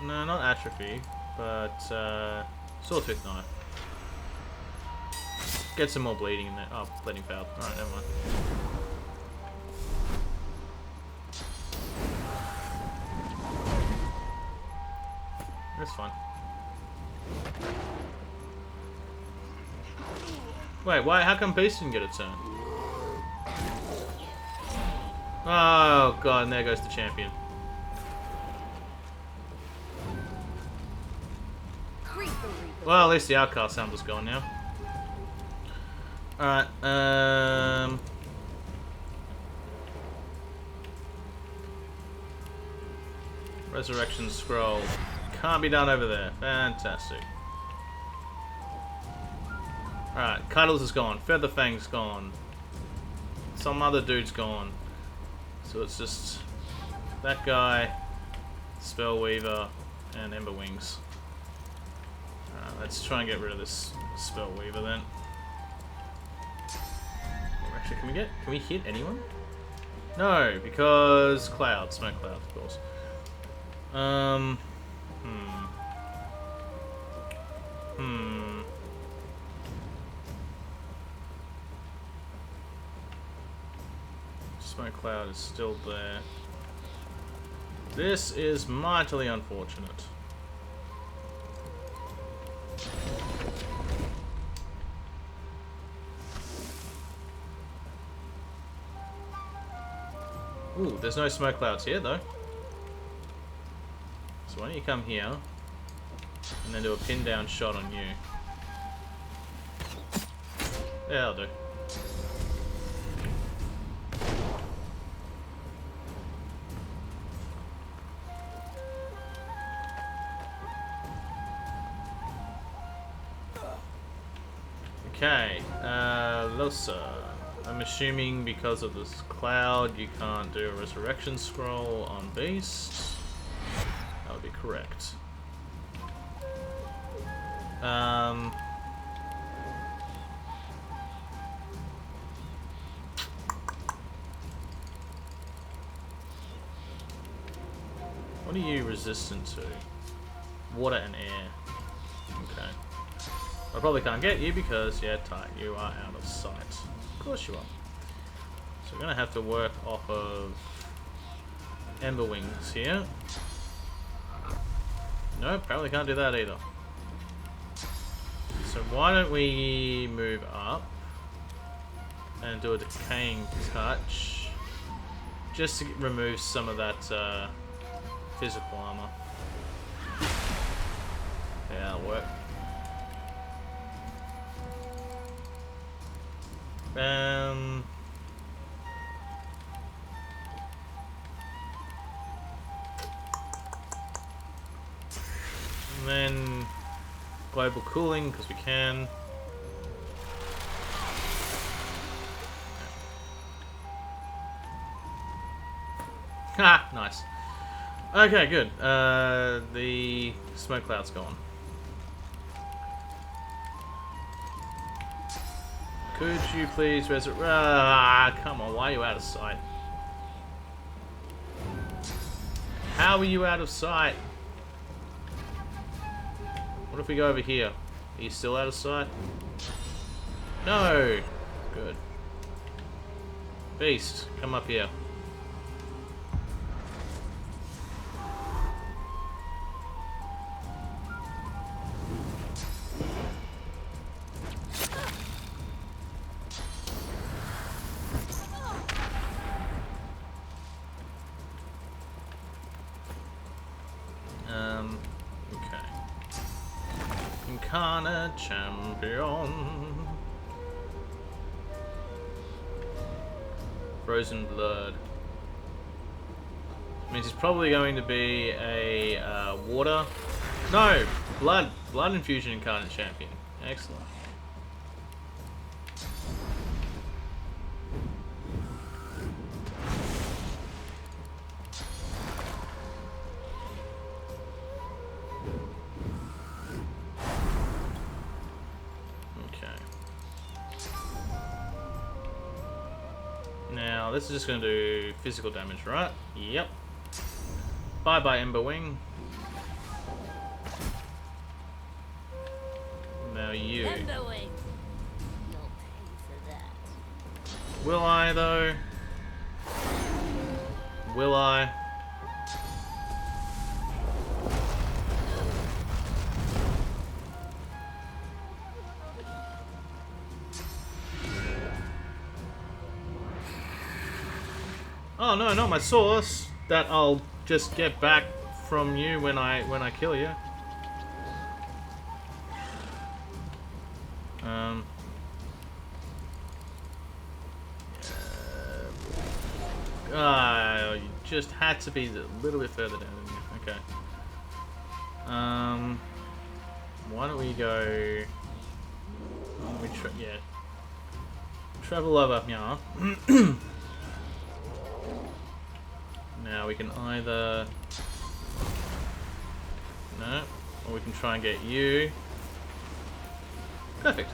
[SPEAKER 1] No, not atrophy, but sword tooth knife. Get some more bleeding in there. Oh, bleeding failed. Alright, never mind. That's fine. Wait, why? How come Beast didn't get a turn? Oh god, and there goes the champion. Well, at least the outcast sound is gone now. Alright, Resurrection Scroll. Can't be done over there. Fantastic. Alright, Cuddles is gone. Featherfang's gone. Some other dude's gone. So it's just that guy, Spellweaver, and Emberwings. Let's try and get rid of this Spellweaver then. Actually, can we hit anyone? No, because cloud, smoke cloud, of course. Smoke cloud is still there. This is mightily unfortunate. Ooh, there's no smoke clouds here though. So why don't you come here and then do a pin down shot on you. Yeah, I'll do. Okay, Losa. I'm assuming because of this cloud you can't do a resurrection scroll on Beast. That would be correct. What are you resistant to? Water and air. Okay. I probably can't get you because, yeah, tight, you are out of sight. Of course you are. So we're going to have to work off of Emberwings here. No, apparently can't do that either. So why don't we move up and do a decaying touch just to remove some of that physical armor. Yeah, that'll work. And then global cooling because we can. Ha! Nice. Okay, good. The smoke cloud's gone. Could you please resurrect? Ah, come on, why are you out of sight? How are you out of sight? What if we go over here? Are you still out of sight? No! Good. Beast, come up here. Okay. Incarnate champion. Frozen blood. Means it's probably going to be a water. No! Blood! Blood infusion incarnate champion. Excellent. Now, this is just going to do physical damage, right? Yep. Bye-bye, Ember Wing. Now you.
[SPEAKER 14] Ember Wing. You'll pay for that.
[SPEAKER 1] Will I, though? Will I? Oh no, not my source. That I'll just get back from you when I kill you. You just had to be a little bit further down, didn't you? Okay. Why don't we go? Travel over here. Now we can either... No. Or we can try and get you. Perfect.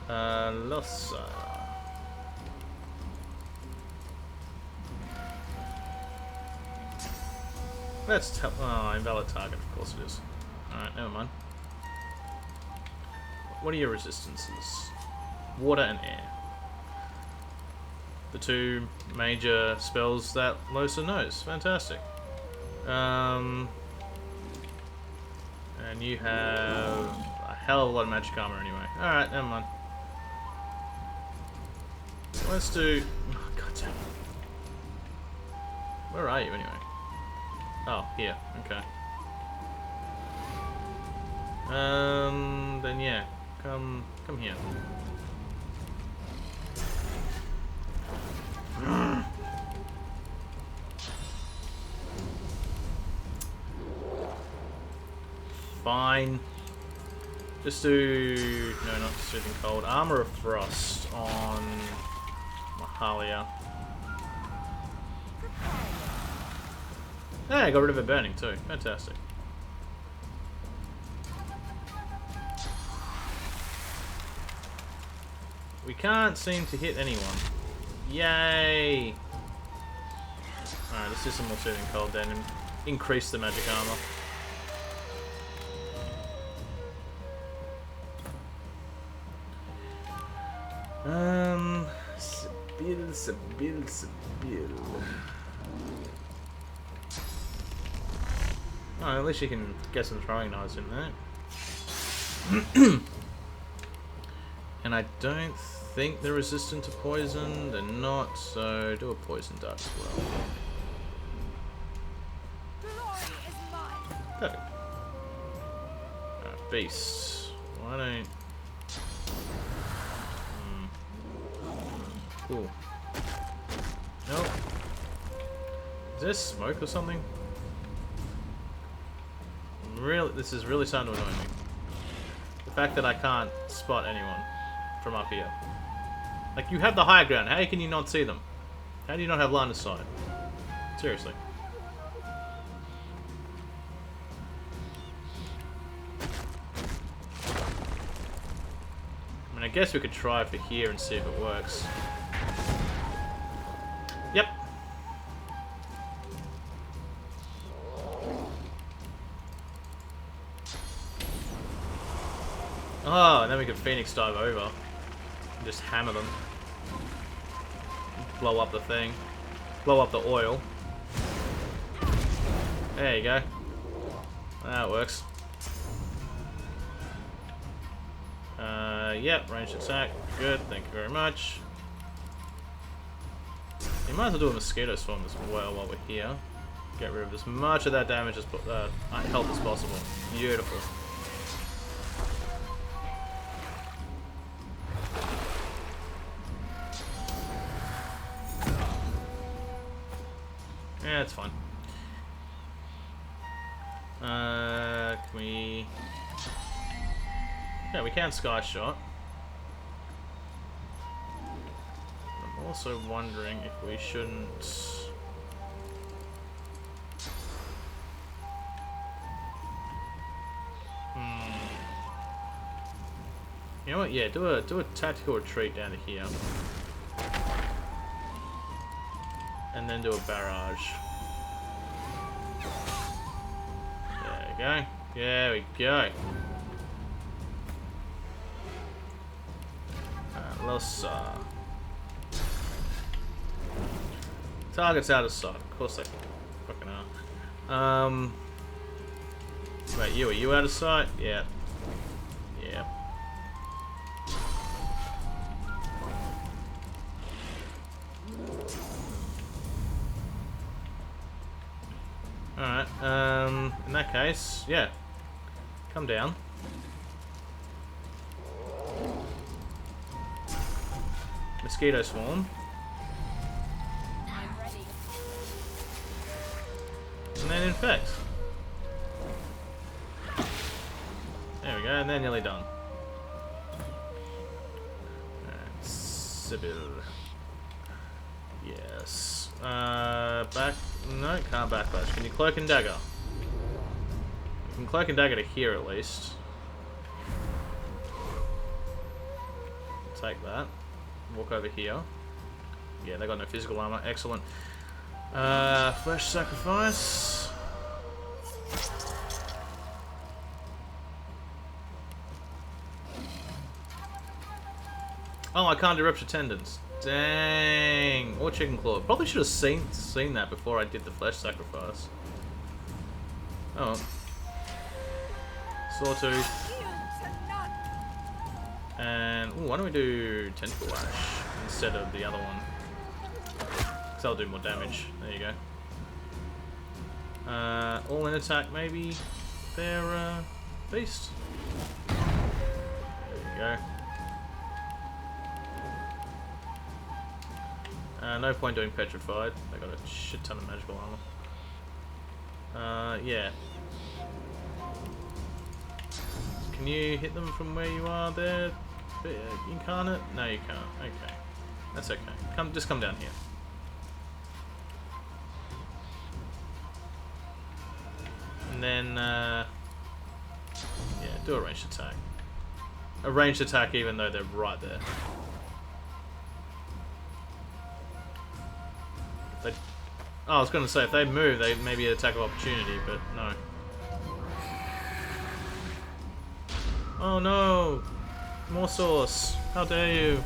[SPEAKER 1] Lossa. Let's tell... Oh, invalid target, of course it is. Alright, never mind. What are your resistances? Water and air. The two major spells that Losa knows. Fantastic. And you have a hell of a lot of magic armor anyway. Alright, never mind. Let's do... Oh, God damn it. Where are you anyway? Oh, here. Okay. Then yeah. Come here. Fine. Just do... No, not Soothing Cold. Armor of Frost on Mahalia. Hey, I got rid of it burning too. Fantastic. We can't seem to hit anyone. Yay! Alright, let's do some more Soothing Cold then and increase the magic armor. Sabil. Oh, at least you can get some throwing knives in there. And I don't think they're resistant to poison. They're not, so do a poison dart as well. Perfect. Alright, beast. Why don't... Cool. Nope. Is there smoke or something? Really, this is really starting to annoy me. The fact that I can't spot anyone from up here. Like, you have the high ground. How can you not see them? How do you not have line of sight? Seriously. I mean, I guess we could try for here and see if it works. Yep. Oh, and then we can Phoenix dive over. And just hammer them. Blow up the thing. Blow up the oil. There you go. That works. Yep, ranged attack. Good, thank you very much. You might as well do a mosquito swarm as well while we're here. Get rid of as much of that damage as health as possible. Beautiful. Yeah, it's fine. Can we... Yeah, we can Sky Shot. I'm also wondering if we shouldn't... You know what? Yeah, do a tactical retreat down to here. And then do a barrage. There we go. There we go. Losa. Target's out of sight. Of course they fucking are. Wait, are you out of sight? Yeah. Yeah. Alright, in that case, yeah. Come down. Mosquito swarm.
[SPEAKER 14] I'm ready.
[SPEAKER 1] And then infect. There we go, and they're nearly done. And Sibyl. Yes. Back. No, can't backlash. Can you cloak and dagger? You can cloak and dagger to here at least. Take that. Walk over here. Yeah, they got no physical armor. Excellent. Flesh sacrifice. Oh, I can't do rupture tendons. Dang. Or chicken claw. Probably should have seen that before I did the flesh sacrifice. Oh. Sawtooth. And ooh, why don't we do Tentacle Lash instead of the other one? Because that'll do more damage. There you go. All-in attack maybe. Their beast. There you go. No point doing petrified. They got a shit ton of magical armor. Yeah. Can you hit them from where you are there? Incarnate? No, you can't. Okay. That's okay. Just come down here. And then, yeah, do a ranged attack. A ranged attack even though they're right there. Oh, I was going to say, if they move, they maybe an attack of opportunity, but no. Oh no! More sauce! How dare you!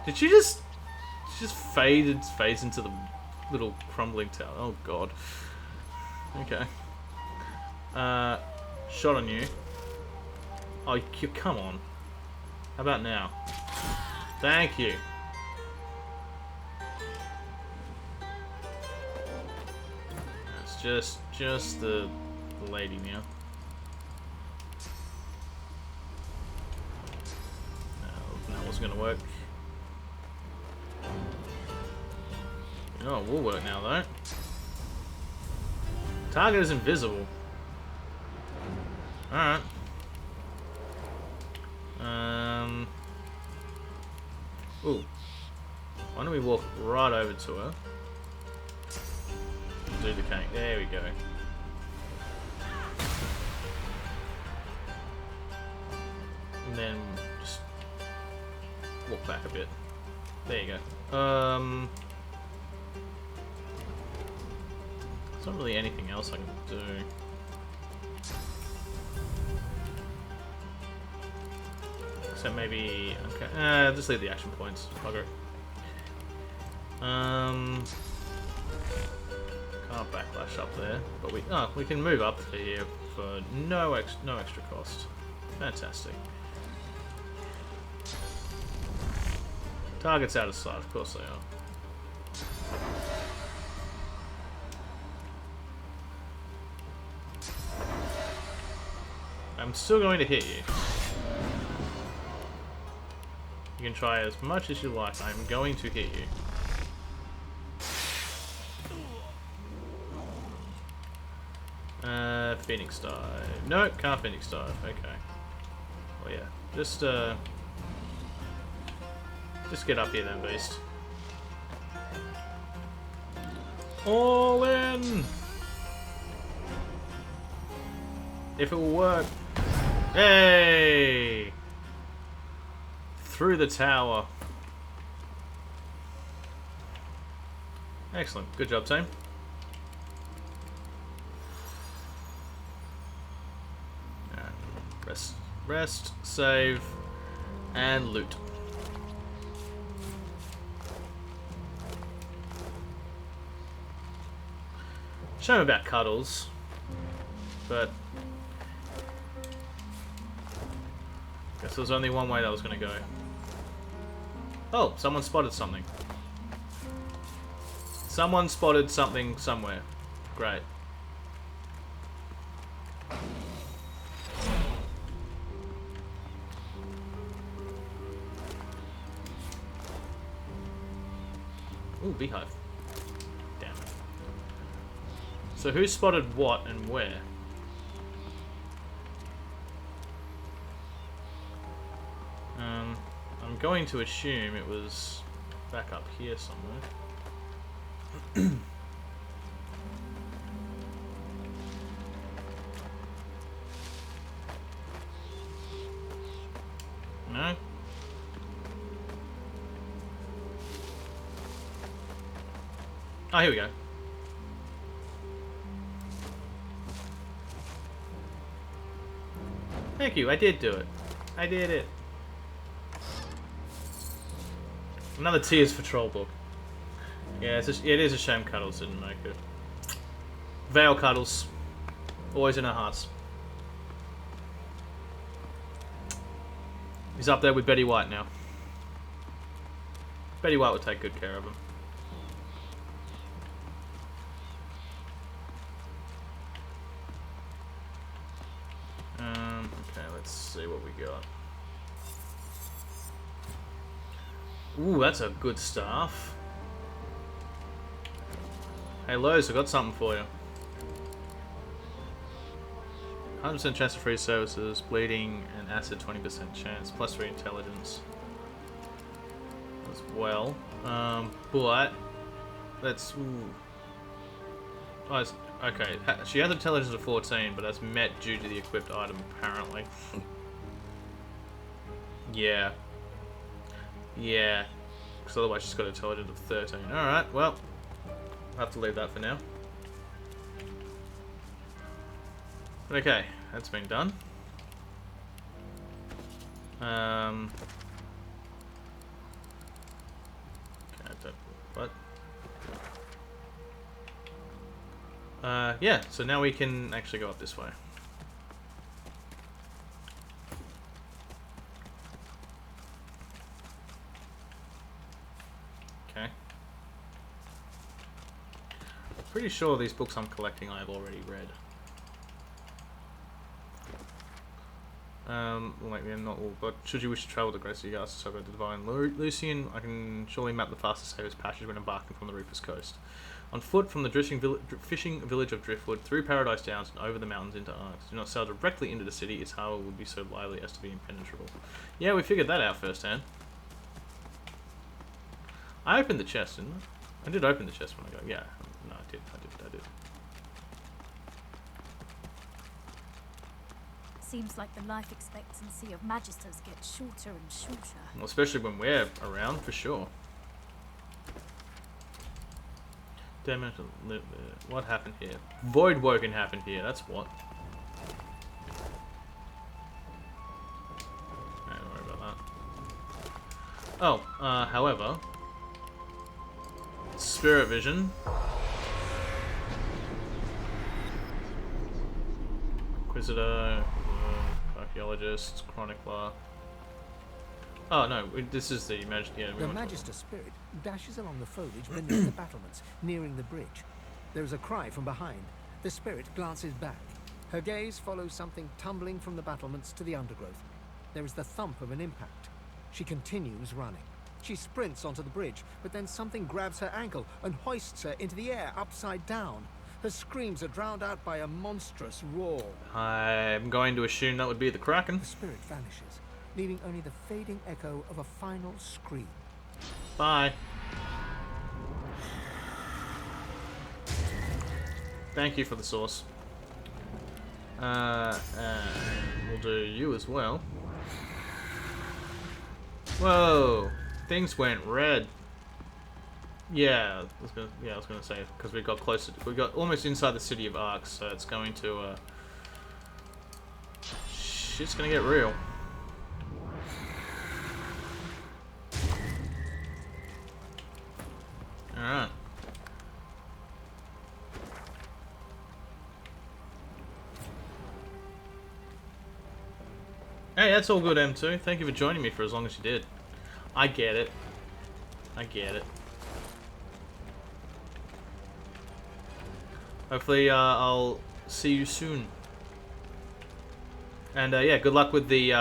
[SPEAKER 1] Did she just... She just fades into the little crumbling tower. Oh god. Okay. Shot on you. Oh, you come on. How about now? Thank you. That's just the lady now. No, that wasn't gonna work. You know, it will work now though. Target is invisible. Alright. Ooh. Why don't we walk right over to her? Do the cake. There we go. And then just walk back a bit. There you go. There's not really anything else I can do. Except maybe... okay, just leave the action points. Bugger. Can't backlash up there, but we can move up here for no extra cost. Fantastic. Targets out of sight, of course they are. I'm still going to hit you. You can try as much as you like. I'm going to hit you. Phoenix dive. No, can't Phoenix dive. Okay. Well, yeah. Just get up here then, beast. All in! If it will work. Hey! Through the tower. Excellent. Good job, team. Rest, save, and loot. Shame about Cuddles, but guess there was only one way that was going to go. Oh, someone spotted something. Someone spotted something somewhere. Great. Ooh, beehive. Damn it. So who spotted what and where? I'm going to assume it was back up here somewhere. No? Oh, here we go. Thank you, I did do it. I did it. Another Tears for Troll book. Yeah, it is a shame Cuddles didn't make it. Vale Cuddles. Always in our hearts. He's up there with Betty White now. Betty White would take good care of him. Okay, let's see what we got. Ooh, that's a good staff. Hey Lowe's, I got something for you. 100% chance of free services, bleeding, and acid 20% chance, plus 3 intelligence as well. But that's okay. She has intelligence of 14, but that's met due to the equipped item apparently. Yeah. Yeah. Because otherwise she's got intelligence of 13. Alright, well. I'll have to leave that for now. Okay, that's been done. Okay, what? Yeah, so now we can actually go up this way. Okay. Pretty sure these books I'm collecting I've already read. Like they're not all, but should you wish to travel to Grace of Yas to talk about the Divine Lucian, I can surely map the fastest safest passage when embarking from the Rufus coast. On foot from the fishing village of Driftwood, through Paradise Downs and over the mountains into Arx. Do not sail directly into the city, its harbour would be so lively as to be impenetrable. Yeah, we figured that out firsthand. I opened the chest, didn't I? I did open the chest when I got, yeah. No, I did.
[SPEAKER 10] Seems like the life expectancy of Magisters gets shorter and shorter.
[SPEAKER 1] Well, especially when we're around, for sure. dimension. What happened here? Voidwoken happened here. That's what. Don't worry about that. Oh, however, spirit vision. Inquisitor, archaeologist, chronicler. Oh no, this is the magic. Yeah,
[SPEAKER 4] The Magister spirit dashes along the foliage beneath the battlements, nearing the bridge. There is a cry from behind. The spirit glances back. Her gaze follows something tumbling from the battlements to the undergrowth. There is the thump of an impact. She continues running. She sprints onto the bridge, but then something grabs her ankle and hoists her into the air upside down. Her screams are drowned out by a monstrous roar.
[SPEAKER 1] I'm going to assume that would be the Kraken.
[SPEAKER 4] The spirit vanishes, leaving only the fading echo of a final scream.
[SPEAKER 1] Bye. Thank you for the sauce. And we'll do you as well. Whoa! Things went red. Yeah, I was gonna say because we got closer. We got almost inside the city of Arx, so it's going to. Shit's gonna get real. All right. Hey, that's all good, M2. Thank you for joining me for as long as you did. I get it. I get it. Hopefully, I'll see you soon. And yeah, good luck with the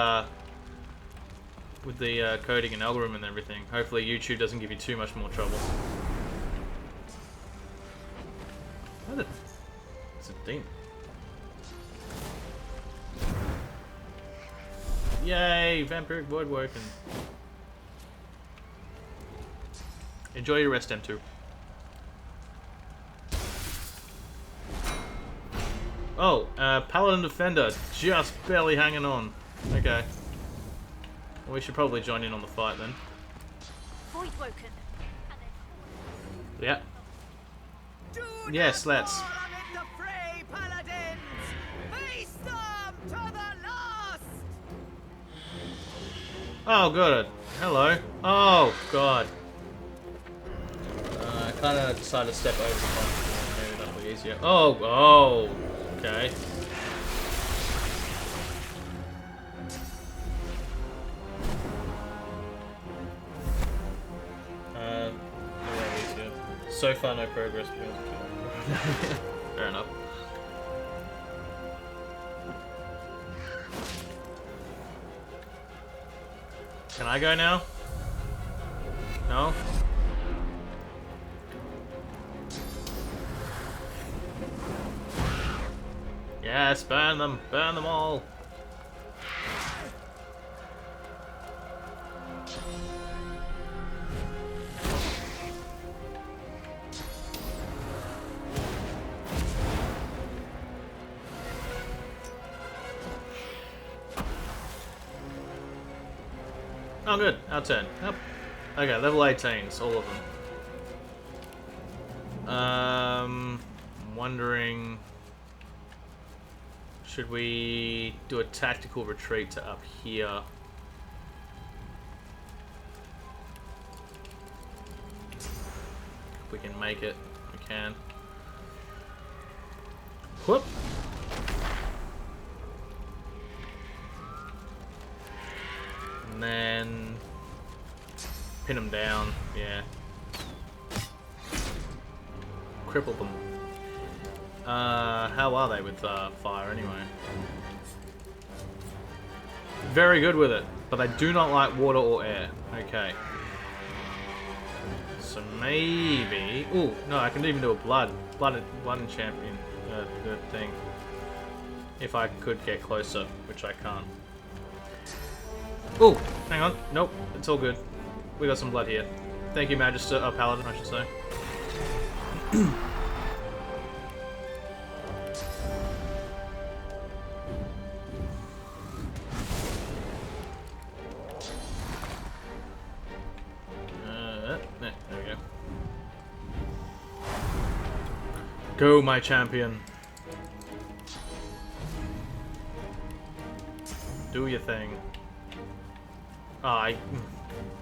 [SPEAKER 1] coding and algorithm and everything. Hopefully, YouTube doesn't give you too much more trouble. What? It's a thing. Yay! Vampiric Voidwoken. Enjoy your rest, M2. Oh, Paladin Defender, just barely hanging on. Okay. Well, we should probably join in on the fight then.
[SPEAKER 10] Voidwoken.
[SPEAKER 1] Yeah. Yes, let's. Oh, good. Hello. Oh, God. I kind of decided to step over the front. Maybe that'll be easier. Oh, okay. Yeah, easier. So far, no progress. Fair enough. Can I go now? No? Yes, burn them! Burn them all! Oh good, our turn. Yep. Okay, level 18s, all of them. I'm wondering, should we do a tactical retreat to up here? If we can make it, we can. Whoop! And then pin them down, yeah. Cripple them. How are they with fire anyway? Very good with it, but they do not like water or air. Okay. So maybe... Ooh, no, I can even do a blood and champion thing. If I could get closer, which I can't. Oh, hang on. Nope, it's all good. We got some blood here. Thank you, Magister. Oh, Paladin, I should say. There we go. Go, my champion. Do your thing. Oh, I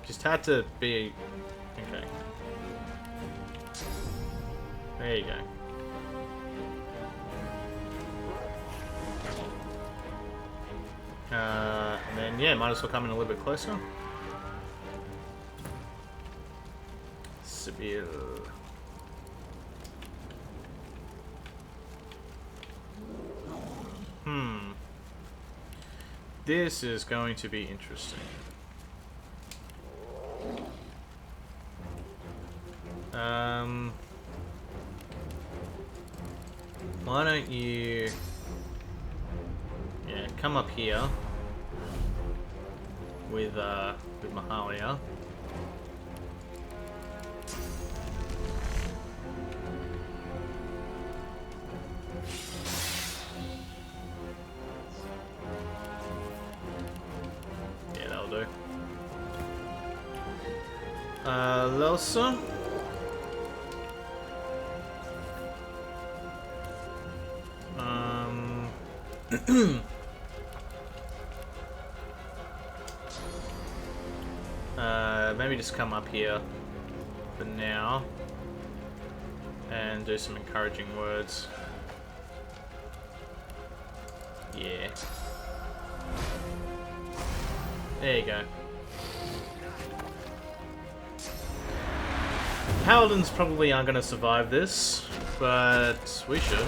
[SPEAKER 1] just had to be... Okay. There you go. And then, yeah, might as well come in a little bit closer. Sibyl. This is going to be interesting. Why don't you... Yeah, come up here with Mahalia. Yeah, that'll do. Losa. Maybe just come up here for now and do some encouraging words. Yeah. There you go. Paladins probably aren't going to survive this, but we should.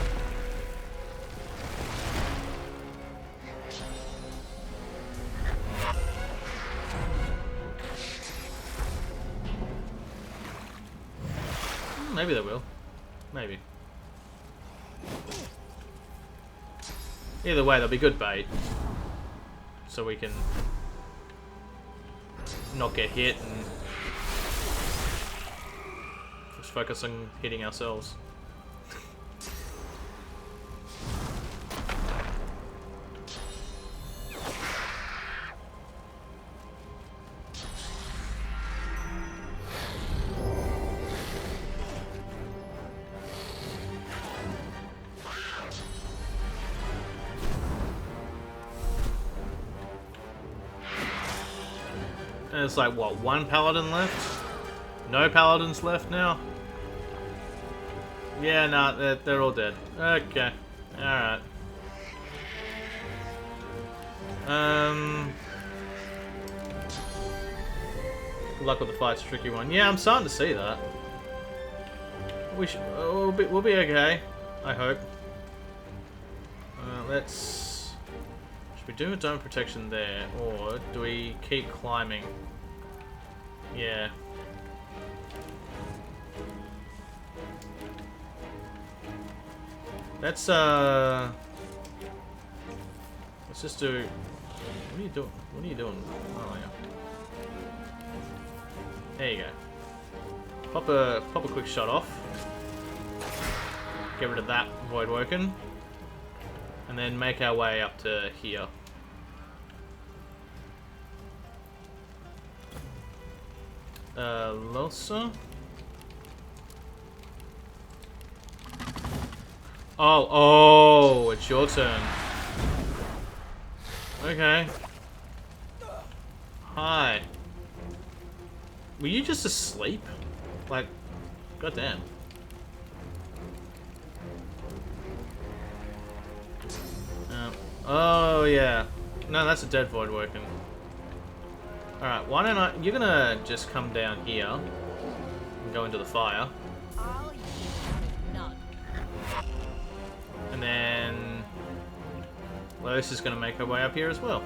[SPEAKER 1] Maybe they will. Maybe. Either way, they'll be good bait. So we can not get hit and just focus on hitting ourselves. And it's like, what, one paladin left? No paladins left now? Yeah, nah, they're all dead. Okay. Alright. Good luck with the fight's a tricky one. Yeah, I'm starting to see that. We'll be okay, I hope. Let's... Should we do a dome protection there, or do we keep climbing? Yeah. Let's just do... What are you doing? What are you doing? Oh, yeah. There you go. Pop a quick shot off. Get rid of that Voidwoken. And then make our way up to here. Losa? Oh, it's your turn. Okay. Hi. Were you just asleep? Like, goddamn. Oh, yeah. No, that's a dead Voidwoken. Alright, why don't I... You're gonna just come down here and go into the fire. And then... Lois is gonna make her way up here as well.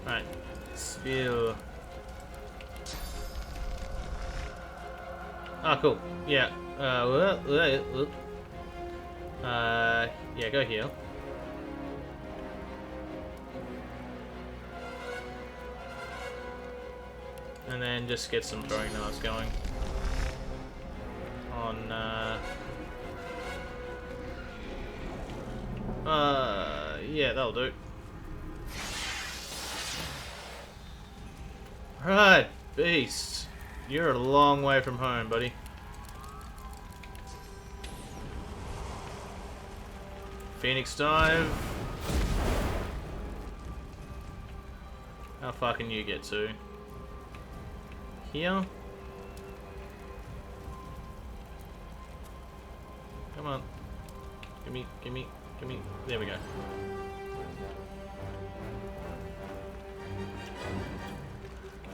[SPEAKER 1] Alright, spill. Ah, cool. Yeah. Yeah, go here. And then just get some throwing knives going. On, yeah, that'll do. Right, beast. You're a long way from home, buddy. Phoenix dive. How far can you get to? Here? Come on. Gimme, gimme, gimme. There we go.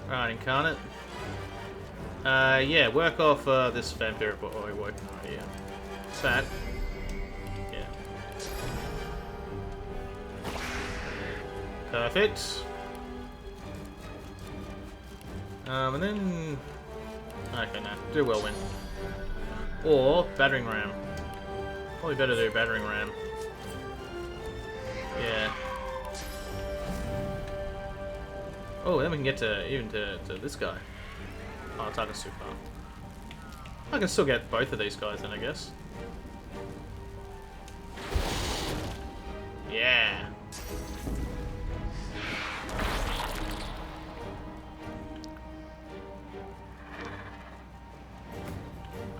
[SPEAKER 1] Alright, Incarnate. Yeah, work off this vampiric Voidwoken right here. What's that? Yeah. Perfect. And then... Okay, no. Do Whirlwind. Or Battering Ram. Probably better do Battering Ram. Yeah. Oh, then we can get to even to this guy. Oh, Target's too far. I can still get both of these guys then, I guess. Yeah.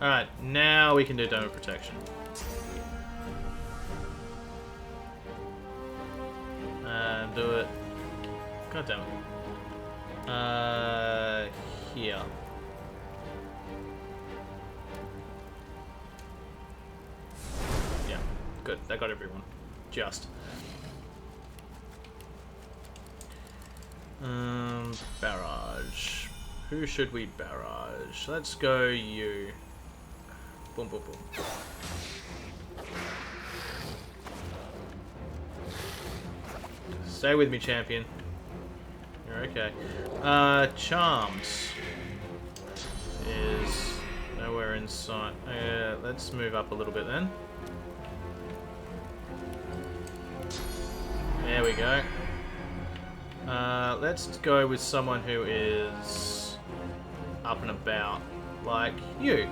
[SPEAKER 1] Alright, now we can do Dome of Protection. And do it. God damn it. Here. Yeah, good. That got everyone. Just. Barrage. Who should we barrage? Let's go you. Boom, boom, boom. Stay with me, champion. You're okay. Charms is nowhere in sight. Let's move up a little bit then. There we go. Let's go with someone who is up and about, like you.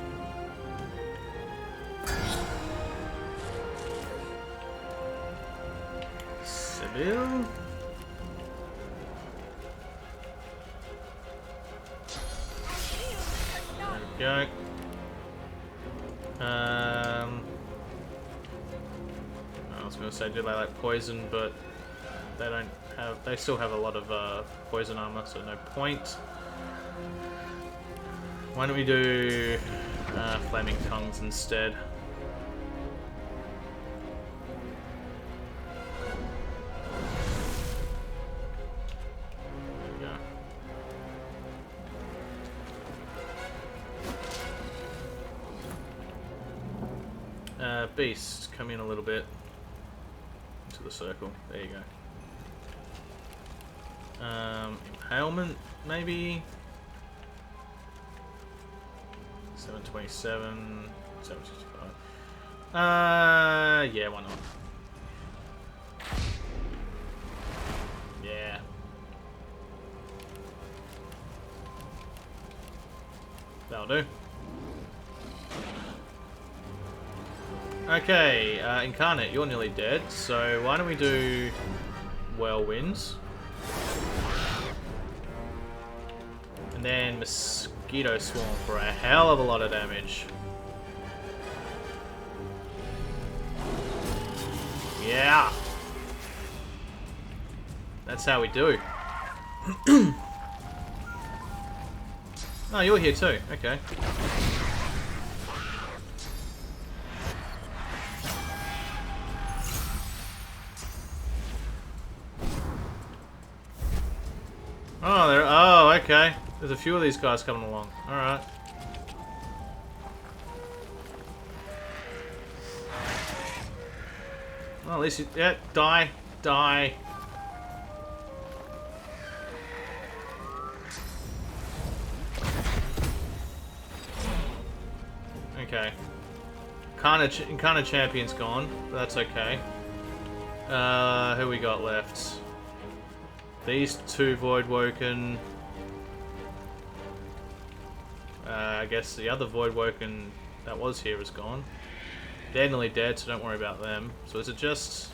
[SPEAKER 1] Seville. There we go. I was gonna say, do they like poison, but they don't have. They still have a lot of poison armor, so no point. Why don't we do Flaming Tongues instead? Beast, come in a little bit into the circle. There you go. Impalement, maybe. 727, 765. Yeah, why not? Yeah. That'll do. Okay, Incarnate, you're nearly dead, so why don't we do Whirlwinds? And then Mosquito Swarm for a hell of a lot of damage. Yeah! That's how we do. Oh, you're here too, okay. Oh, okay. There's a few of these guys coming along. Alright. Well, at least you... Yeah, die. Die. Okay. Incarnate Champion's gone, but that's okay. Who we got left? These two Voidwoken. I guess the other Voidwoken that was here is gone. They're nearly dead, so don't worry about them. So is it just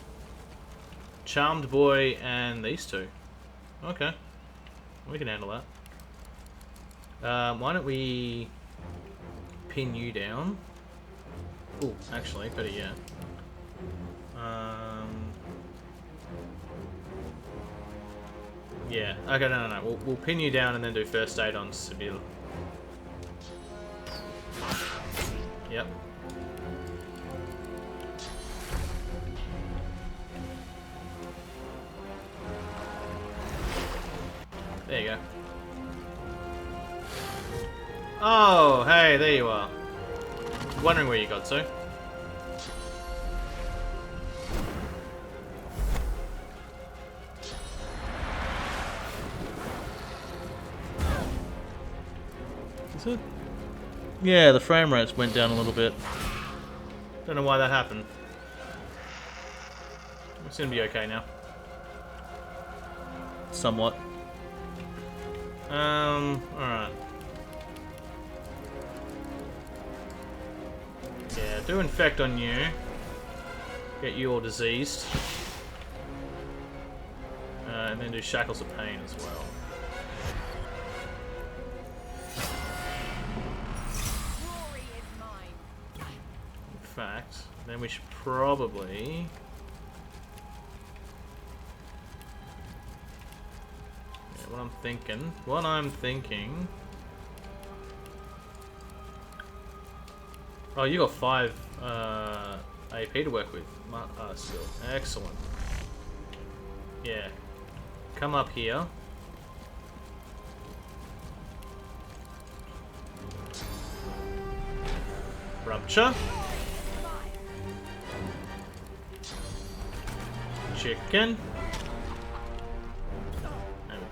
[SPEAKER 1] Charmed Boy and these two? Okay. We can handle that. Why don't we pin you down? Oh, actually, better yet. Yeah. Okay, no. We'll pin you down and then do first aid on Sibyl. Yep. There you go. Oh, hey, there you are. Wondering where you got to. Is it? Yeah, the frame rates went down a little bit. Don't know why that happened. It's gonna be okay now. Somewhat. Alright. Yeah, do infect on you. Get you all diseased. And then do shackles of pain as well. In fact, then we should probably... What I'm thinking... Oh, you got 5 AP to work with still. Excellent. Yeah. Come up here. Rupture. Chicken. There we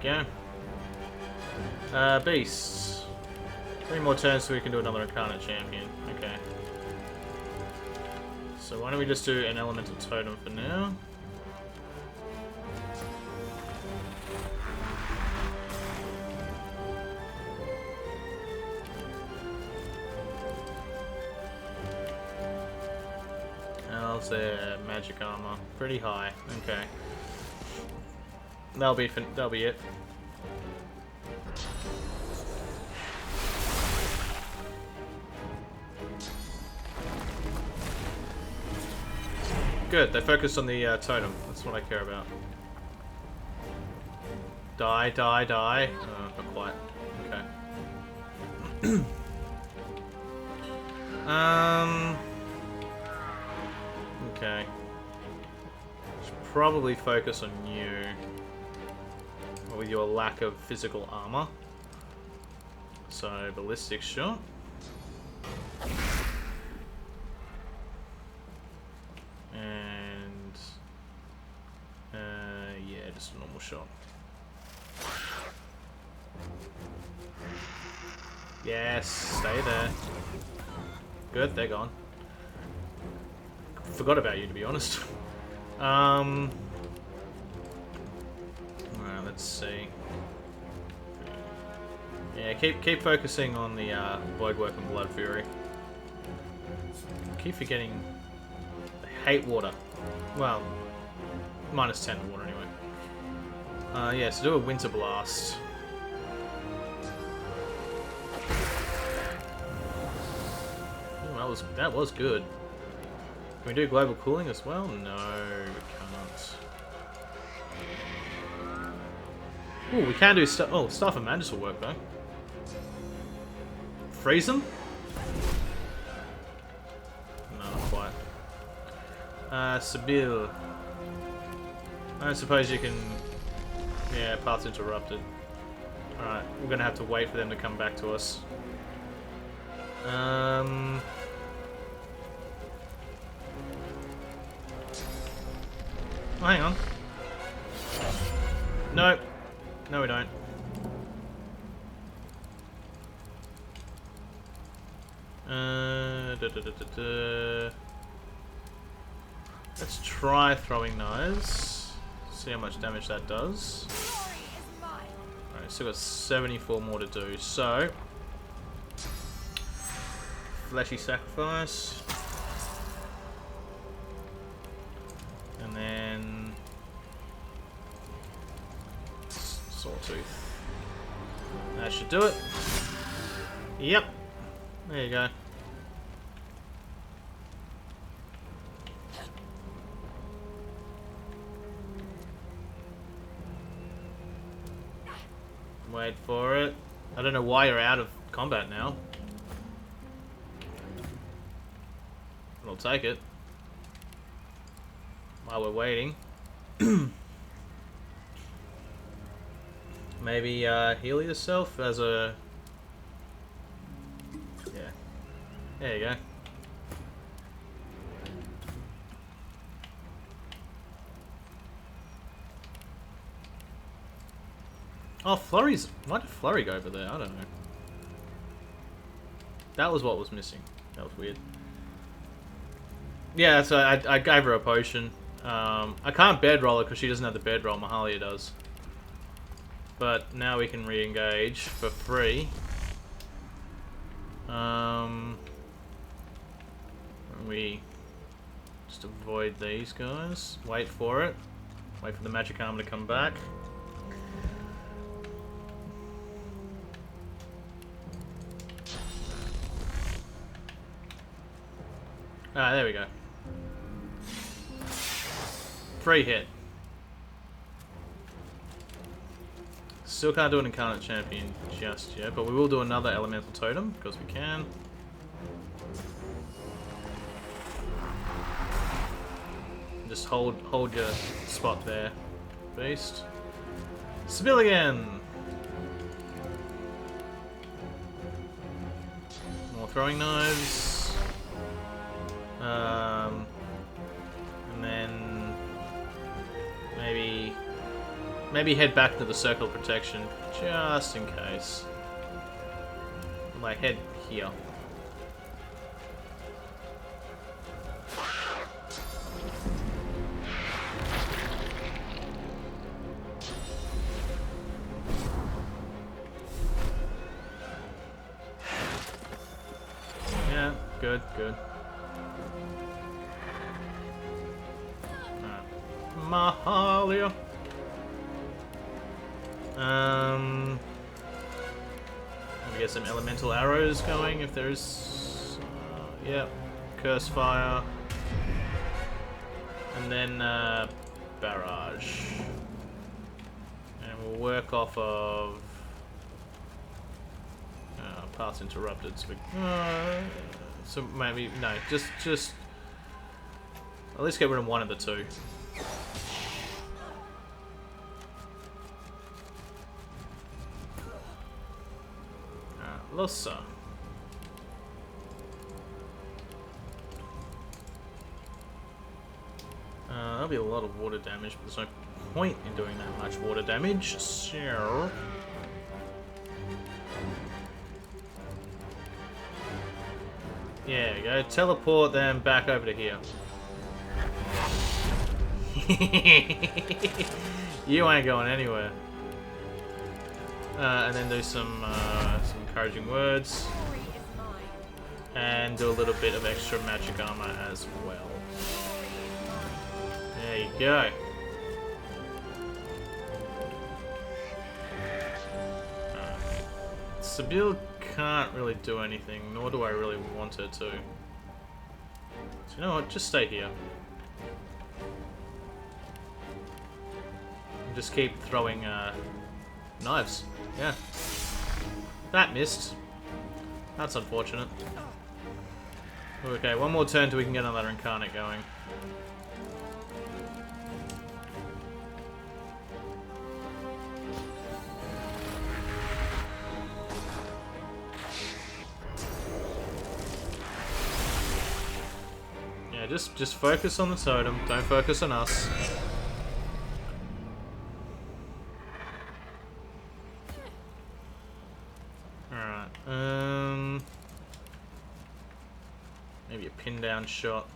[SPEAKER 1] go. Beasts. 3 more turns so we can do another Incarnate Champion. Okay. So why don't we just do an Elemental Totem for now? How's their magic armor? Pretty high. Okay. That'll be it. Good, they focused on the totem. That's what I care about. Die, die, die. Not quite. Okay. Okay. Should probably focus on you. With your lack of physical armor. So, ballistic shot. And... yeah, just a normal shot. Yes, stay there. Good, they're gone. Forgot about you, to be honest. Alright, let's see. Yeah, keep focusing on the Voidwoken Blood Fury. Keep forgetting. I hate water. Well, minus 10 water anyway. Yeah, so do a Winter Blast. Ooh, that was good. Can we do global cooling as well? No, we can't. Ooh, we can do stuff. Oh, Staff of Magus will work though. Freeze them? No, not quite. Sibyl. I suppose you can... Yeah, path's interrupted. Alright, we're gonna have to wait for them to come back to us. Oh, hang on. Nope. No, we don't. Let's try throwing knives. See how much damage that does. Alright, still got 74 more to do. So, fleshy sacrifice. And then Sawtooth. That should do it. Yep. There you go. Wait for it. I don't know why you're out of combat now. I'll take it. While we're waiting. Maybe heal yourself as a... Yeah. There you go. Oh, Flurry's... Why did Flurry go over there? I don't know. That was what was missing. That was weird. Yeah, so I gave her a potion. I can't bedroll her because she doesn't have the bedroll. Mahalia does. But now we can re-engage for free. We just avoid these guys. Wait for it. Wait for the magic armor to come back. Ah, there we go. Free hit. Still can't do an Incarnate Champion just yet, but we will do another Elemental Totem, because we can. Just hold your spot there, Beast. Spill again! More throwing knives. And then maybe head back to the circle of protection just in case. Like head here. Yeah, good, good. Mahalia. Let me get some elemental arrows going if there's. Yep. Curse fire. And then barrage. And we'll work off of paths interrupted. So maybe no, just at least get rid of one of the two. Losa. That'll be a lot of water damage, but there's no point in doing that much water damage, so... Yeah, go teleport them back over to here. You ain't going anywhere. And then do some encouraging words. And do a little bit of extra magic armor as well. There you go. Sabine can't really do anything, nor do I really want her to. So you know what, just stay here. And just keep throwing knives. Yeah. That missed. That's unfortunate. Okay, one more turn till we can get another incarnate going. Yeah, just focus on the totem, don't focus on us. Maybe a pin down shot.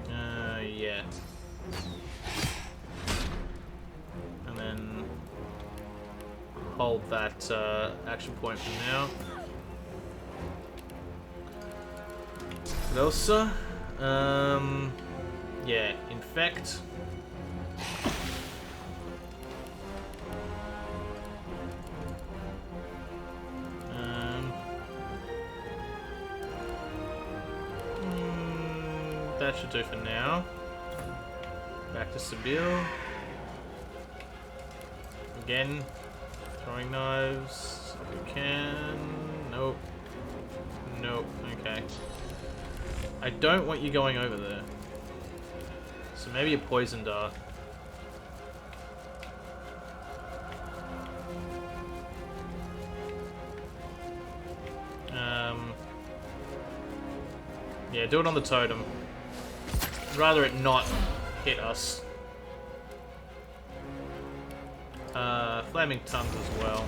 [SPEAKER 1] Yeah. And then hold that action point for now. What else, sir? Yeah, infect. That should do for now. Back to Sibyl. Again, throwing knives if we can. Nope. Nope. Okay. I don't want you going over there. So maybe a poison dart. Yeah, do it on the totem. I'd rather it not hit us. Flaming tongues as well.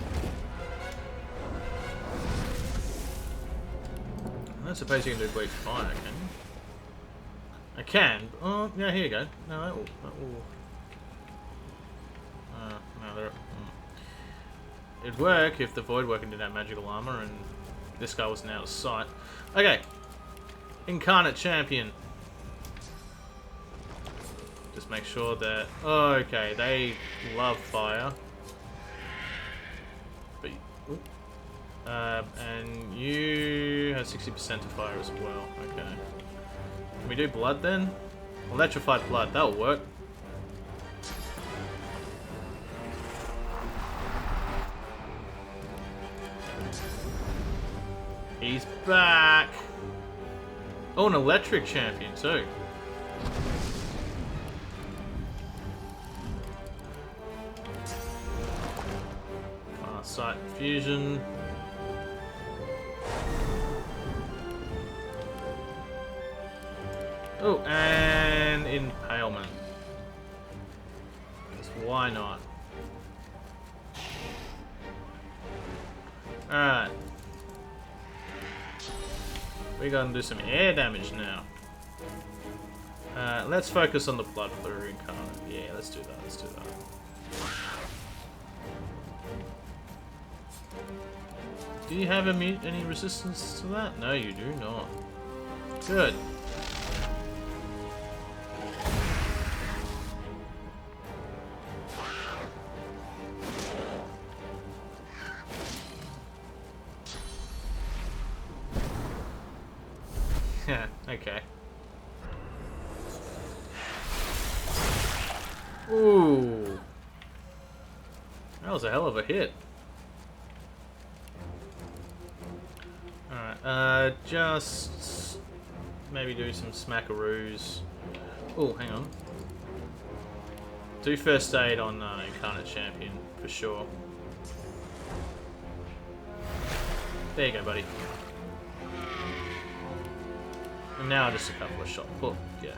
[SPEAKER 1] I don't suppose you can do bleach fire, can you? I can. Oh, yeah, here you go. No, that will. No, there. It'd work if the Voidwoken didn't have magical armor and this guy wasn't out of sight. Okay. Incarnate Champion. Just make sure that... Oh, okay, they love fire. But... and you have 60% to fire as well. Okay. Can we do blood then? Electrified blood, that'll work. He's back! Oh, an electric champion too. Sight fusion. Oh, and impalement. Because why not? Alright. We're gonna do some air damage now. Let's focus on the blood for incarnate. Yeah, let's do that. Let's do that. Do you have any resistance to that? No, you do not. Good. Yeah, okay. Ooh. That was a hell of a hit. Alright, just maybe do some smackaroos. Oh, hang on. Do first aid on Incarnate Champion, for sure. There you go, buddy. And now just a couple of shots. Oh, yeah.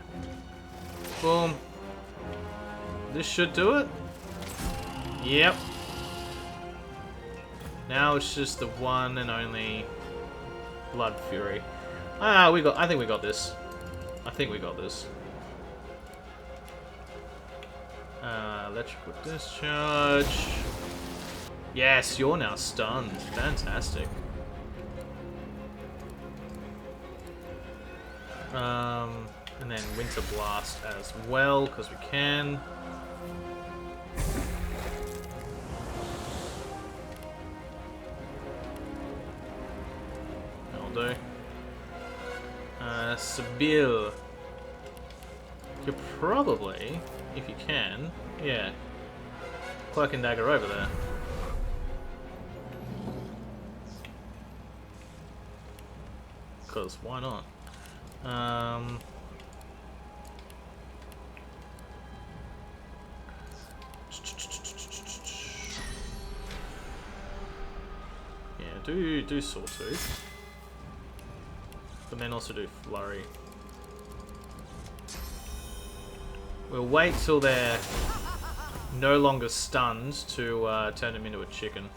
[SPEAKER 1] Boom. This should do it. Yep. Now it's just the one and only Blood Fury. Ah, I think we got this. I think we got this. Electrical discharge. Yes, you're now stunned. Fantastic. And then Winter Blast as well, because we can. That'll do. Sibyl. You probably, if you can, yeah. Cloak and Dagger over there. Because why not? Yeah, do Sawtooth. But then also do Flurry. We'll wait till they're no longer stunned to turn them into a chicken.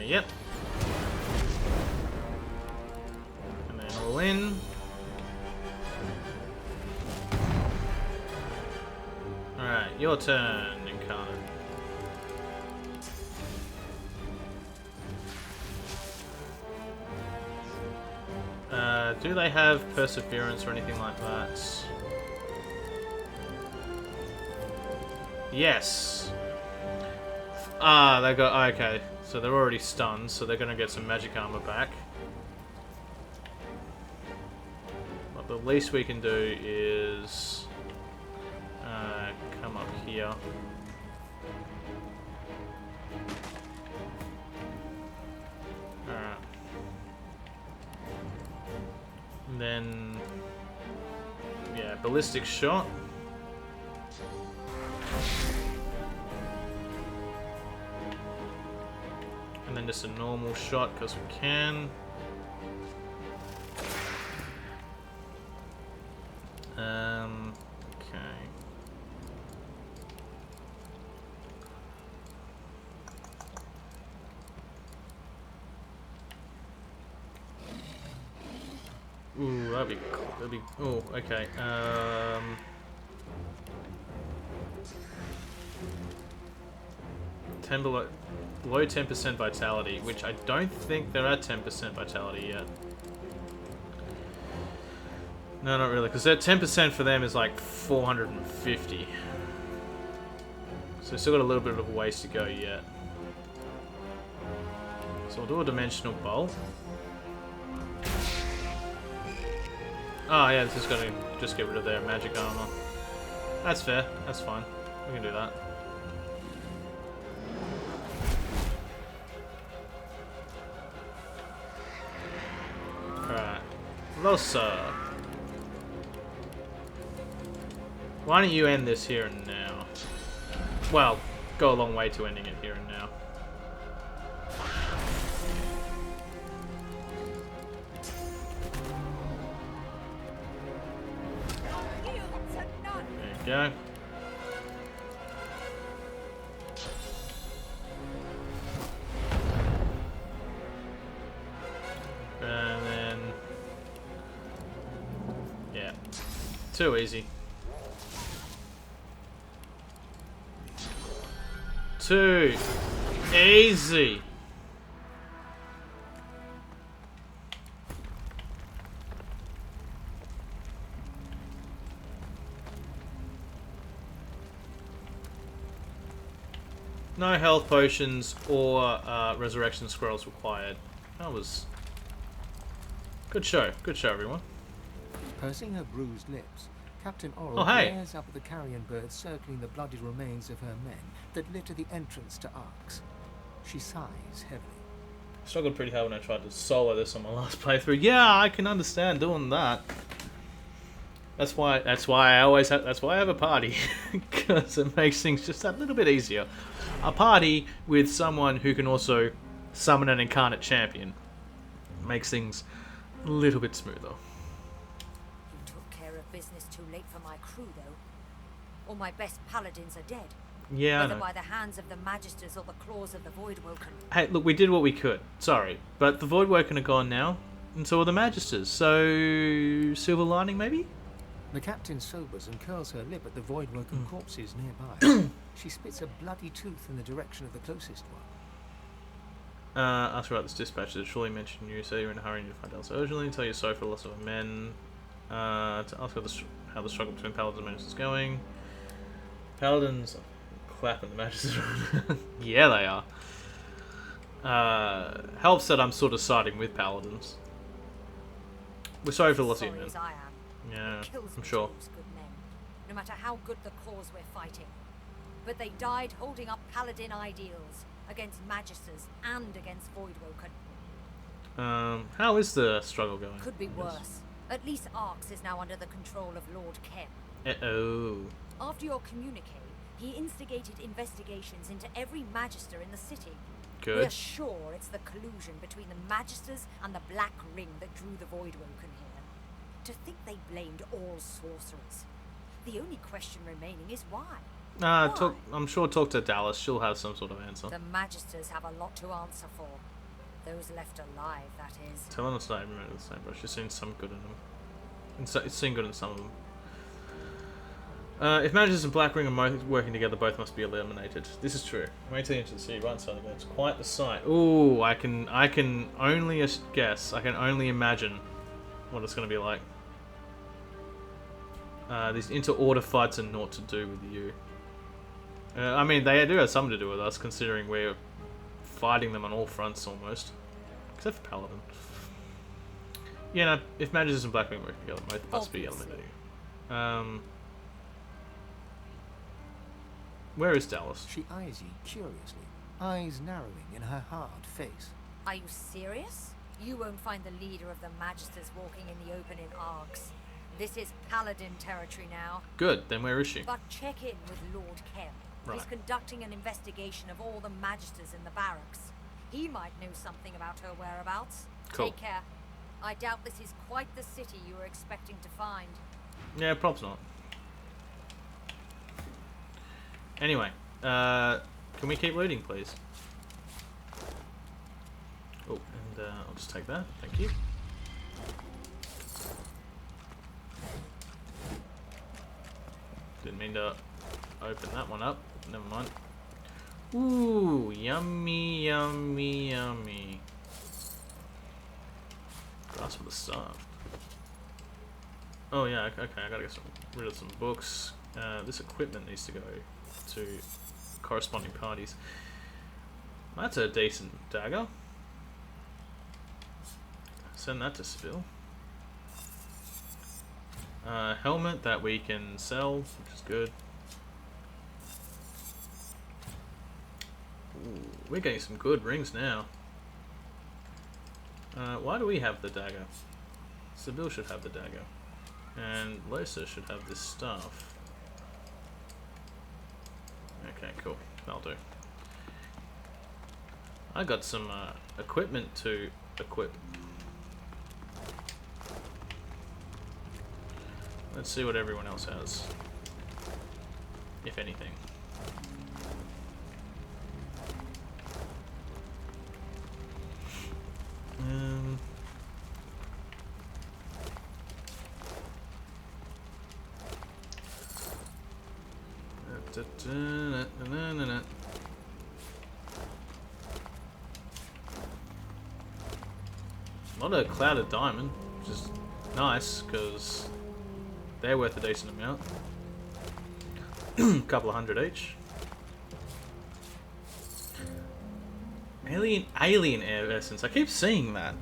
[SPEAKER 1] Yep. And then all in. Your turn, Incarnate. Do they have perseverance or anything like that? Yes. Ah, they got okay. So they're already stunned, so they're gonna get some magic armor back. But the least we can do is come up here. Alright. And then yeah, ballistic shot. And then just a normal shot because we can. Okay. Ooh, that'd be. Oh, okay. Below 10% vitality, which I don't think they're at 10% vitality yet. No, not really, because that 10% for them is like 450. So we've still got a little bit of a ways to go yet. So we'll do a dimensional bolt. Oh yeah, this is gonna just get rid of their magic armor. That's fair, that's fine. We can do that. Alright. Losa. Why don't you end this here and now? Well, go a long way to ending it here and now. There you go. And then... yeah. Too easy. Too easy. No health potions or resurrection scrolls required. That was... good show. Good show, everyone.
[SPEAKER 8] Pursing her bruised lips, Captain Oral
[SPEAKER 1] Oh, hey.
[SPEAKER 8] glares up at the carrion birds circling the bloody remains of her men that litter the entrance to Arx. She sighs heavily.
[SPEAKER 1] Struggled pretty hard when I tried to solo this on my last playthrough. Yeah, I can understand doing that. That's why I have a party, because it makes things just a little bit easier. A party with someone who can also summon an incarnate champion makes things a little bit smoother.
[SPEAKER 15] You took care of business too late for my crew, though. All my best paladins are dead.
[SPEAKER 1] Yeah, I
[SPEAKER 15] Whether
[SPEAKER 1] know.
[SPEAKER 15] by the hands of the Magisters or the claws of the Voidwoken.
[SPEAKER 1] Hey, look, we did what we could. Sorry, but the Voidwoken are gone now, and so are the Magisters. So, silver lining, maybe?
[SPEAKER 8] The captain sobers and curls her lip at the Voidwoken corpses nearby. She spits a bloody tooth in the direction of the closest one.
[SPEAKER 1] Ask her about this dispatch that surely mentioned you, so you're in a hurry to find out so urgently, tell you sorry for the loss of men, to ask her how the struggle between Paladins and Magisters is going. Paladins are clapping the Magisters around. Yeah, they are. Helps that I'm sort of siding with Paladins. We're sorry for the loss of your men.
[SPEAKER 15] As I am.
[SPEAKER 1] Yeah,
[SPEAKER 15] It kills
[SPEAKER 1] I'm
[SPEAKER 15] me
[SPEAKER 1] sure.
[SPEAKER 15] to lose good men, no matter how good the cause we're fighting. But they died holding up Paladin ideals against Magisters and against Voidwoken.
[SPEAKER 1] How is the struggle going?
[SPEAKER 15] Could be worse. At least Arx is now under the control of Lord Kem.
[SPEAKER 1] Uh-oh.
[SPEAKER 15] After your communique, he instigated investigations into every Magister in the city.
[SPEAKER 1] Good.
[SPEAKER 15] We're sure it's the collusion between the Magisters and the Black Ring that drew the Voidwoken here. To think they blamed all sorcerers. The only question remaining is why? Why?
[SPEAKER 1] I'm sure talk to Dallas. She'll have some sort of answer.
[SPEAKER 15] The Magisters have a lot to answer for. Those left alive, that is.
[SPEAKER 1] Tell them it's not even the same, but she's seen some good in them. It's seen good in some of them. If Magus and Black Ring are working together, both must be eliminated. This is true. Wait till you enter the city, right inside the gates. Quite the sight. Ooh, I can only guess. I can only imagine what it's going to be like. These inter-order fights are naught to do with you. I mean, they do have something to do with us, considering we're fighting them on all fronts almost, except for Paladin. Yeah, no, if Magus and Black Ring work together, both must be eliminated. Where is Dallas?
[SPEAKER 8] She eyes you curiously, eyes narrowing in her hard face.
[SPEAKER 15] Are you serious? You won't find the leader of the Magisters walking in the open in Arx. This is Paladin territory now.
[SPEAKER 1] Good, then where is she?
[SPEAKER 15] But check in with Lord Kemp.
[SPEAKER 1] Right.
[SPEAKER 15] He's conducting an investigation of all the Magisters in the barracks. He might know something about her whereabouts.
[SPEAKER 1] Cool.
[SPEAKER 15] Take care. I doubt this is quite the city you were expecting to find.
[SPEAKER 1] Yeah, probably not. Anyway, can we keep looting, please? Oh, and I'll just take that. Thank you. Didn't mean to open that one up. Never mind. Ooh, yummy, yummy, yummy. Grass for the staff. Oh yeah, okay, I gotta get rid of some books. This equipment needs to go to corresponding parties. That's a decent dagger. Send that to Spill. Helmet that we can sell, which is good. Ooh, we're getting some good rings now. Why do we have the dagger? Sibyl should have the dagger. And Losa should have this staff. Okay, cool. That'll do. I got some equipment to equip. Let's see what everyone else has. If anything. Not a clouded diamond, which is nice because they're worth a decent amount. Couple of hundred each. Alien air essence. I keep seeing that.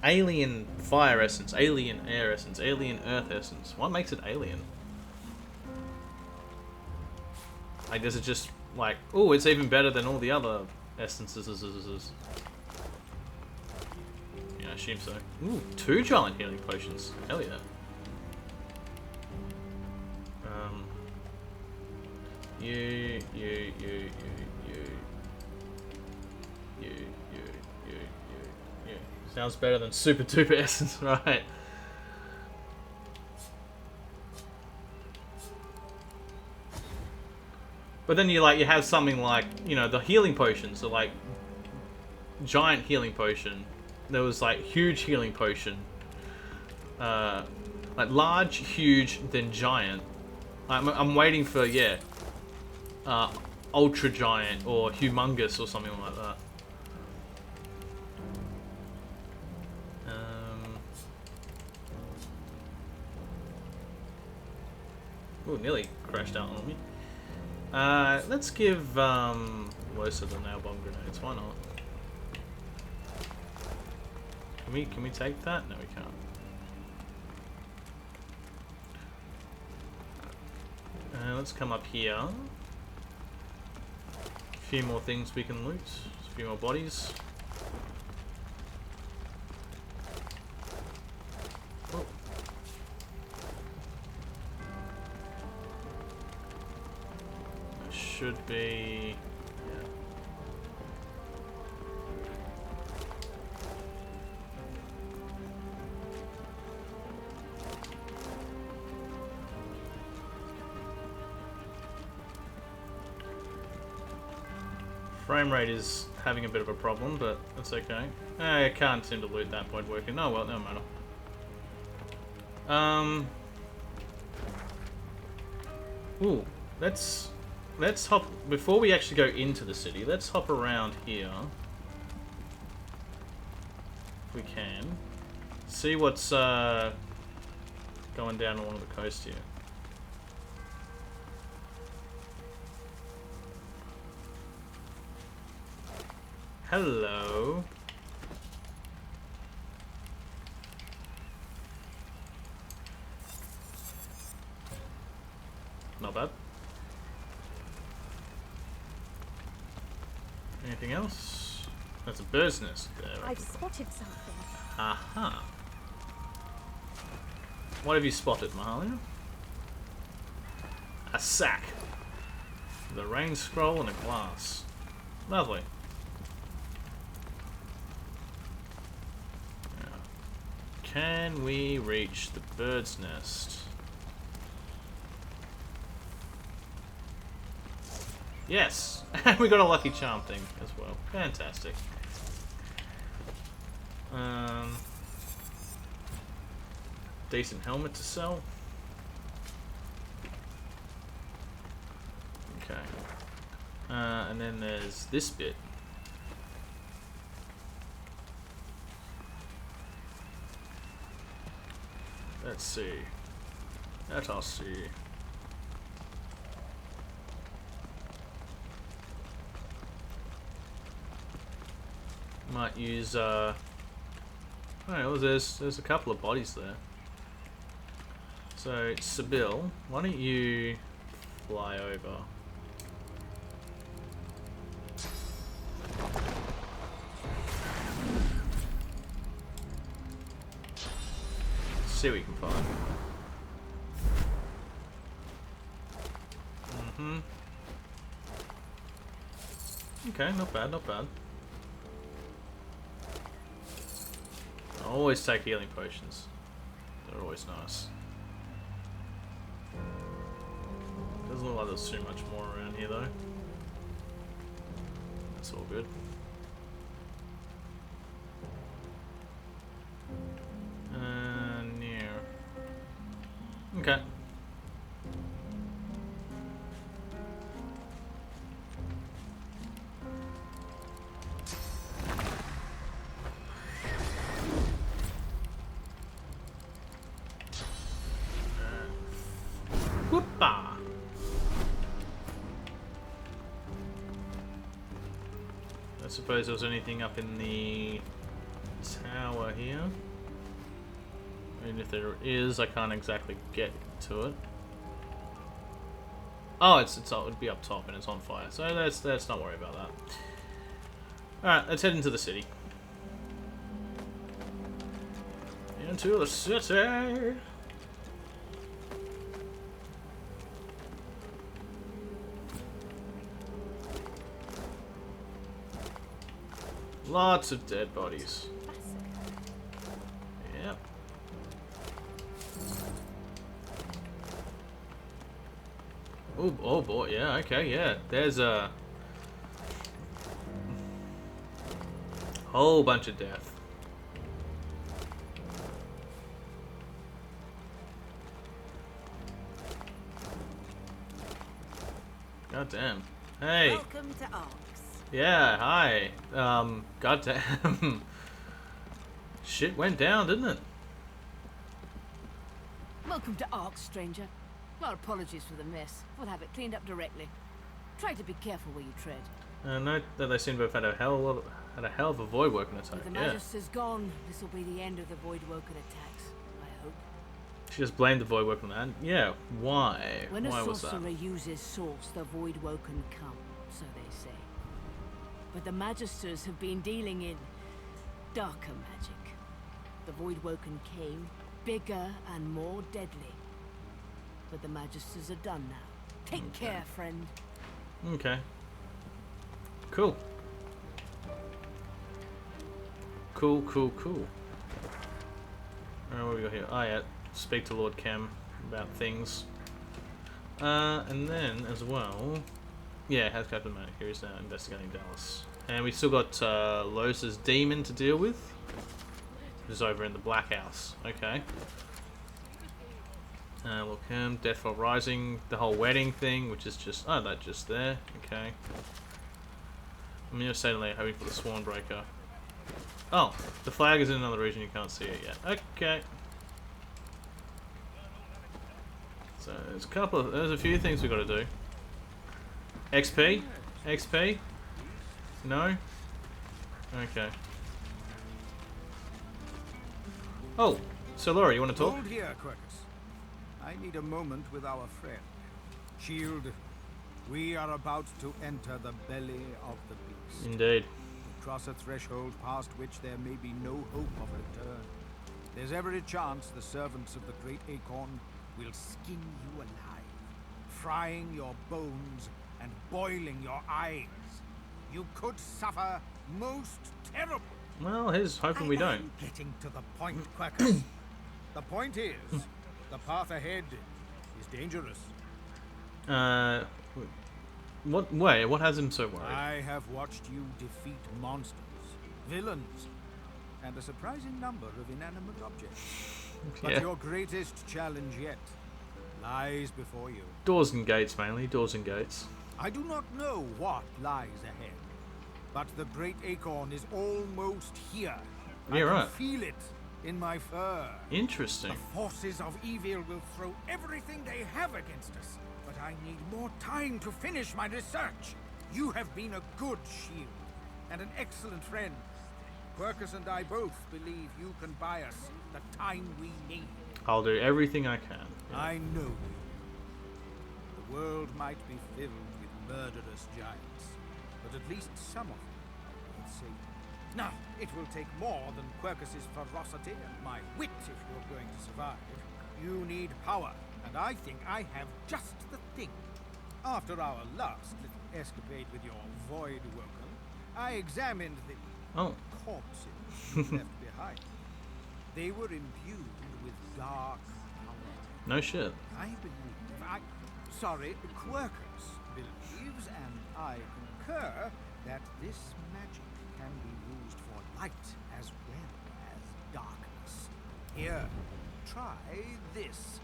[SPEAKER 1] Alien fire essence, alien air essence, alien earth essence. What makes it alien? Like, does it just like, oh, it's even better than all the other essences? Yeah, I assume so. Ooh, 2 giant healing potions. Hell yeah. You. Sounds better than super duper essence, right? But then you have something like, you know, the healing potions are like giant healing potion. There was like huge healing potion. Like large, huge, then giant. I'm waiting for, yeah, ultra giant or humongous or something like that. Ooh, nearly crashed out on me. Let's give Losa the nail bomb grenades. Why not? Can we take that? No, we can't. Let's come up here. A few more things we can loot. A few more bodies. Oh. Should be, yeah. Frame rate is having a bit of a problem, but that's okay. I can't seem to loot that Voidwoken. Oh well, no matter. Ooh, let's hop before we actually go into the city. Let's hop around here, if we can. See what's going down along the coast here. Hello. Not bad. Anything else? That's a bird's nest there.
[SPEAKER 10] I've spotted something.
[SPEAKER 1] Aha. What have you spotted, Mahalia? A sack. The rain scroll and a glass. Lovely. Now, can we reach the bird's nest? Yes! We got a lucky charm thing as well. Fantastic. Decent helmet to sell. Okay. And then there's this bit. Let's see. Let us see. Might use oh, there's a couple of bodies there. So Sibyl, why don't you fly over? See what we can find. Okay, not bad, not bad. I always take healing potions. They're always nice. Doesn't look like there's too much more around here though. That's all good. Near. Okay. Whoopah! I suppose there was anything up in the tower here. And if there is, I can't exactly get to it. Oh, it would be up top and it's on fire, so let's not worry about that. Alright, let's head into the city. Into the city! Lots of dead bodies. Yep. Oh boy, yeah, okay, yeah. There's a whole bunch of death. God damn. Hey.
[SPEAKER 15] Welcome to Arx.
[SPEAKER 1] Yeah, hi. Goddamn. Shit went down, didn't it?
[SPEAKER 6] Welcome to Ark, stranger. Our apologies for the mess. We'll have it cleaned up directly. Try to be careful where you tread.
[SPEAKER 1] Note that they seem to have had a hell of a Voidwoken attack.
[SPEAKER 6] With the Magister's gone, this will be the end of the Voidwoken attacks, I hope.
[SPEAKER 1] She just blamed the Voidwoken on that. Yeah, why?
[SPEAKER 6] When
[SPEAKER 1] why
[SPEAKER 6] a
[SPEAKER 1] was that?
[SPEAKER 6] sorcerer uses Source, the Voidwoken come, so they say. But the Magisters have been dealing in darker magic. The Voidwoken came, bigger and more deadly. But the Magisters are done now. Take care, friend.
[SPEAKER 1] Okay. Cool. Cool. What have we got here? Oh yeah, speak to Lord Cam about things. And then as well, yeah, has Captain Manic. Here he's now investigating Dallas. And we still got Los's demon to deal with. Who's over in the Black House. Okay. Welcome, Death for Rising, the whole wedding thing, which is just, oh, that just there, okay. I'm gonna say hoping for the Swornbreaker. Oh, the flag is in another region, you can't see it yet. Okay. So there's a few things we gotta do. XP? XP? No? Okay. Oh, so Laura, you wanna talk?
[SPEAKER 16] Hold here, Quercus. I need a moment with our friend. Shield, we are about to enter the belly of the beast.
[SPEAKER 1] Indeed.
[SPEAKER 16] We cross a threshold past which there may be no hope of return. There's every chance the servants of the great Acorn will skin you alive, frying your bones and boiling your eyes. You could suffer most terrible.
[SPEAKER 1] Well, here's hoping we don't.
[SPEAKER 16] Getting to the point, Quercus. The point is, the path ahead is dangerous.
[SPEAKER 1] What has him so worried?
[SPEAKER 16] I have watched you defeat monsters, villains, and a surprising number of inanimate objects. But
[SPEAKER 1] Yeah.
[SPEAKER 16] your greatest challenge yet lies before you.
[SPEAKER 1] Doors and gates, mainly. Doors and gates.
[SPEAKER 16] I do not know what lies ahead, but the great Acorn is almost here.
[SPEAKER 1] Yeah,
[SPEAKER 16] I can
[SPEAKER 1] right.
[SPEAKER 16] feel it in my fur.
[SPEAKER 1] Interesting.
[SPEAKER 16] The forces of evil will throw everything they have against us, but I need more time to finish my research. You have been a good shield and an excellent friend. Quercus and I both believe you can buy us the time we need.
[SPEAKER 1] I'll do everything I can. Yeah.
[SPEAKER 16] I know you. The world might be filled with murderous giants, but at least some of them are worth saving. Now, it will take more than Quercus's ferocity and my wit if you're going to survive. You need power, and I think I have just the thing. After our last little escapade with your Voidwoken, I examined the corpses you left behind. They were imbued with dark power.
[SPEAKER 1] No shit.
[SPEAKER 16] Quercus believes, and I concur, that this magic can be used for light as well as darkness. Here, try this.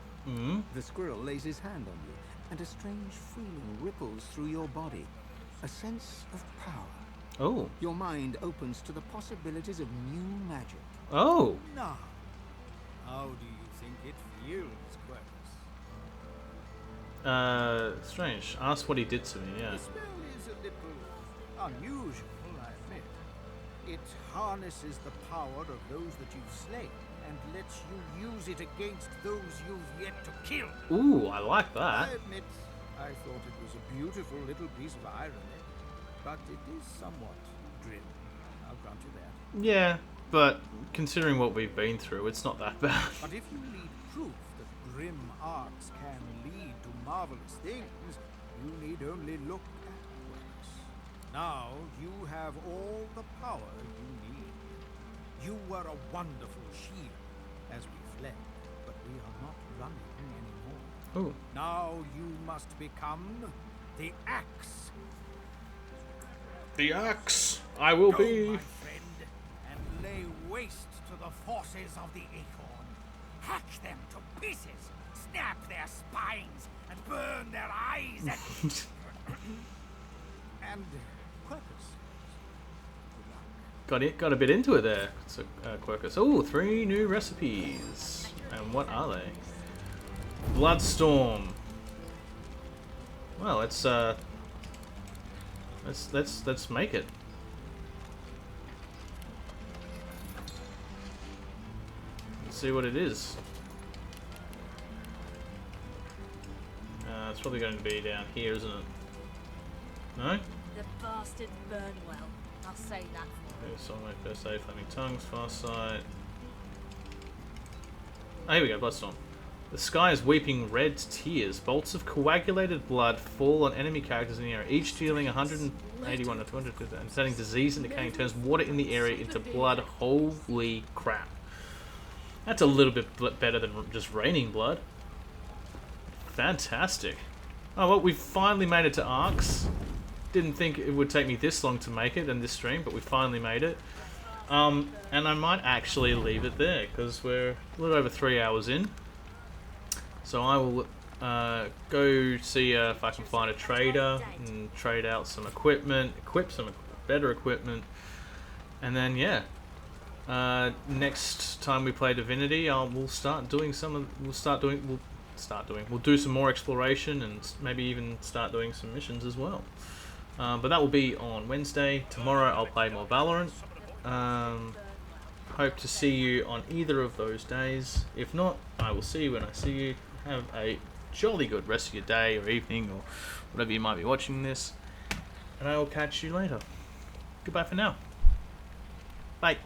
[SPEAKER 4] The squirrel lays his hand on you, and a strange feeling ripples through your body. A sense of power.
[SPEAKER 1] Oh.
[SPEAKER 4] Your mind opens to the possibilities of new magic.
[SPEAKER 1] Oh.
[SPEAKER 16] Now, how do you think it feels, Quercus?
[SPEAKER 1] Strange. Ask what he did to me, yeah.
[SPEAKER 16] The spell is a little unusual, I admit. It harnesses the power of those that you've slain and lets you use it against those you've yet to kill.
[SPEAKER 1] Ooh, I like that.
[SPEAKER 16] I admit, I thought it was a beautiful little piece of irony, but it is somewhat grim. I'll grant you that.
[SPEAKER 1] Yeah, but considering what we've been through, it's not that bad.
[SPEAKER 16] But if you need proof that grim arts can lead to marvelous things, you need only look at Quercus. Now you have all the power you need. You were a wonderful shield as we fled, but we are not running anymore.
[SPEAKER 1] Oh.
[SPEAKER 16] Now you must become the Axe.
[SPEAKER 1] The Axe. I will be.
[SPEAKER 16] My friend, and lay waste to the forces of the Acorn. Hack them to pieces, snap their spines, and burn their eyes. And Quercus.
[SPEAKER 1] Got a bit into it there. So, Quercus. Oh, 3 new recipes. And what are they? Bloodstorm. Well, let's make it. Let's see what it is. It's probably going to be down here, isn't it? No?
[SPEAKER 14] The bastards burn well. I'll say that for him.
[SPEAKER 1] Soulmate, First Aid, Flaming Tongues, Farsight. Oh, here we go, Bloodstorm. The sky is weeping red tears. Bolts of coagulated blood fall on enemy characters in the area, each dealing 181 or 250, and setting disease and decaying turns water in the area into blood. Holy crap. That's a little bit better than just raining blood. Fantastic. Oh, well, we've finally made it to Arcs. Didn't think it would take me this long to make it in this stream, but we finally made it. And I might actually leave it there, because we're a little over 3 hours in. So I will go see if I can find a trader and trade out some equipment, equip some better equipment, and then yeah. Next time we play Divinity, we'll do some more exploration and maybe even start doing some missions as well. But that will be on Wednesday. Tomorrow I'll play more Valorant. Hope to see you on either of those days. If not, I will see you when I see you. Have a jolly good rest of your day or evening or whatever you might be watching this. And I will catch you later. Goodbye for now. Bye.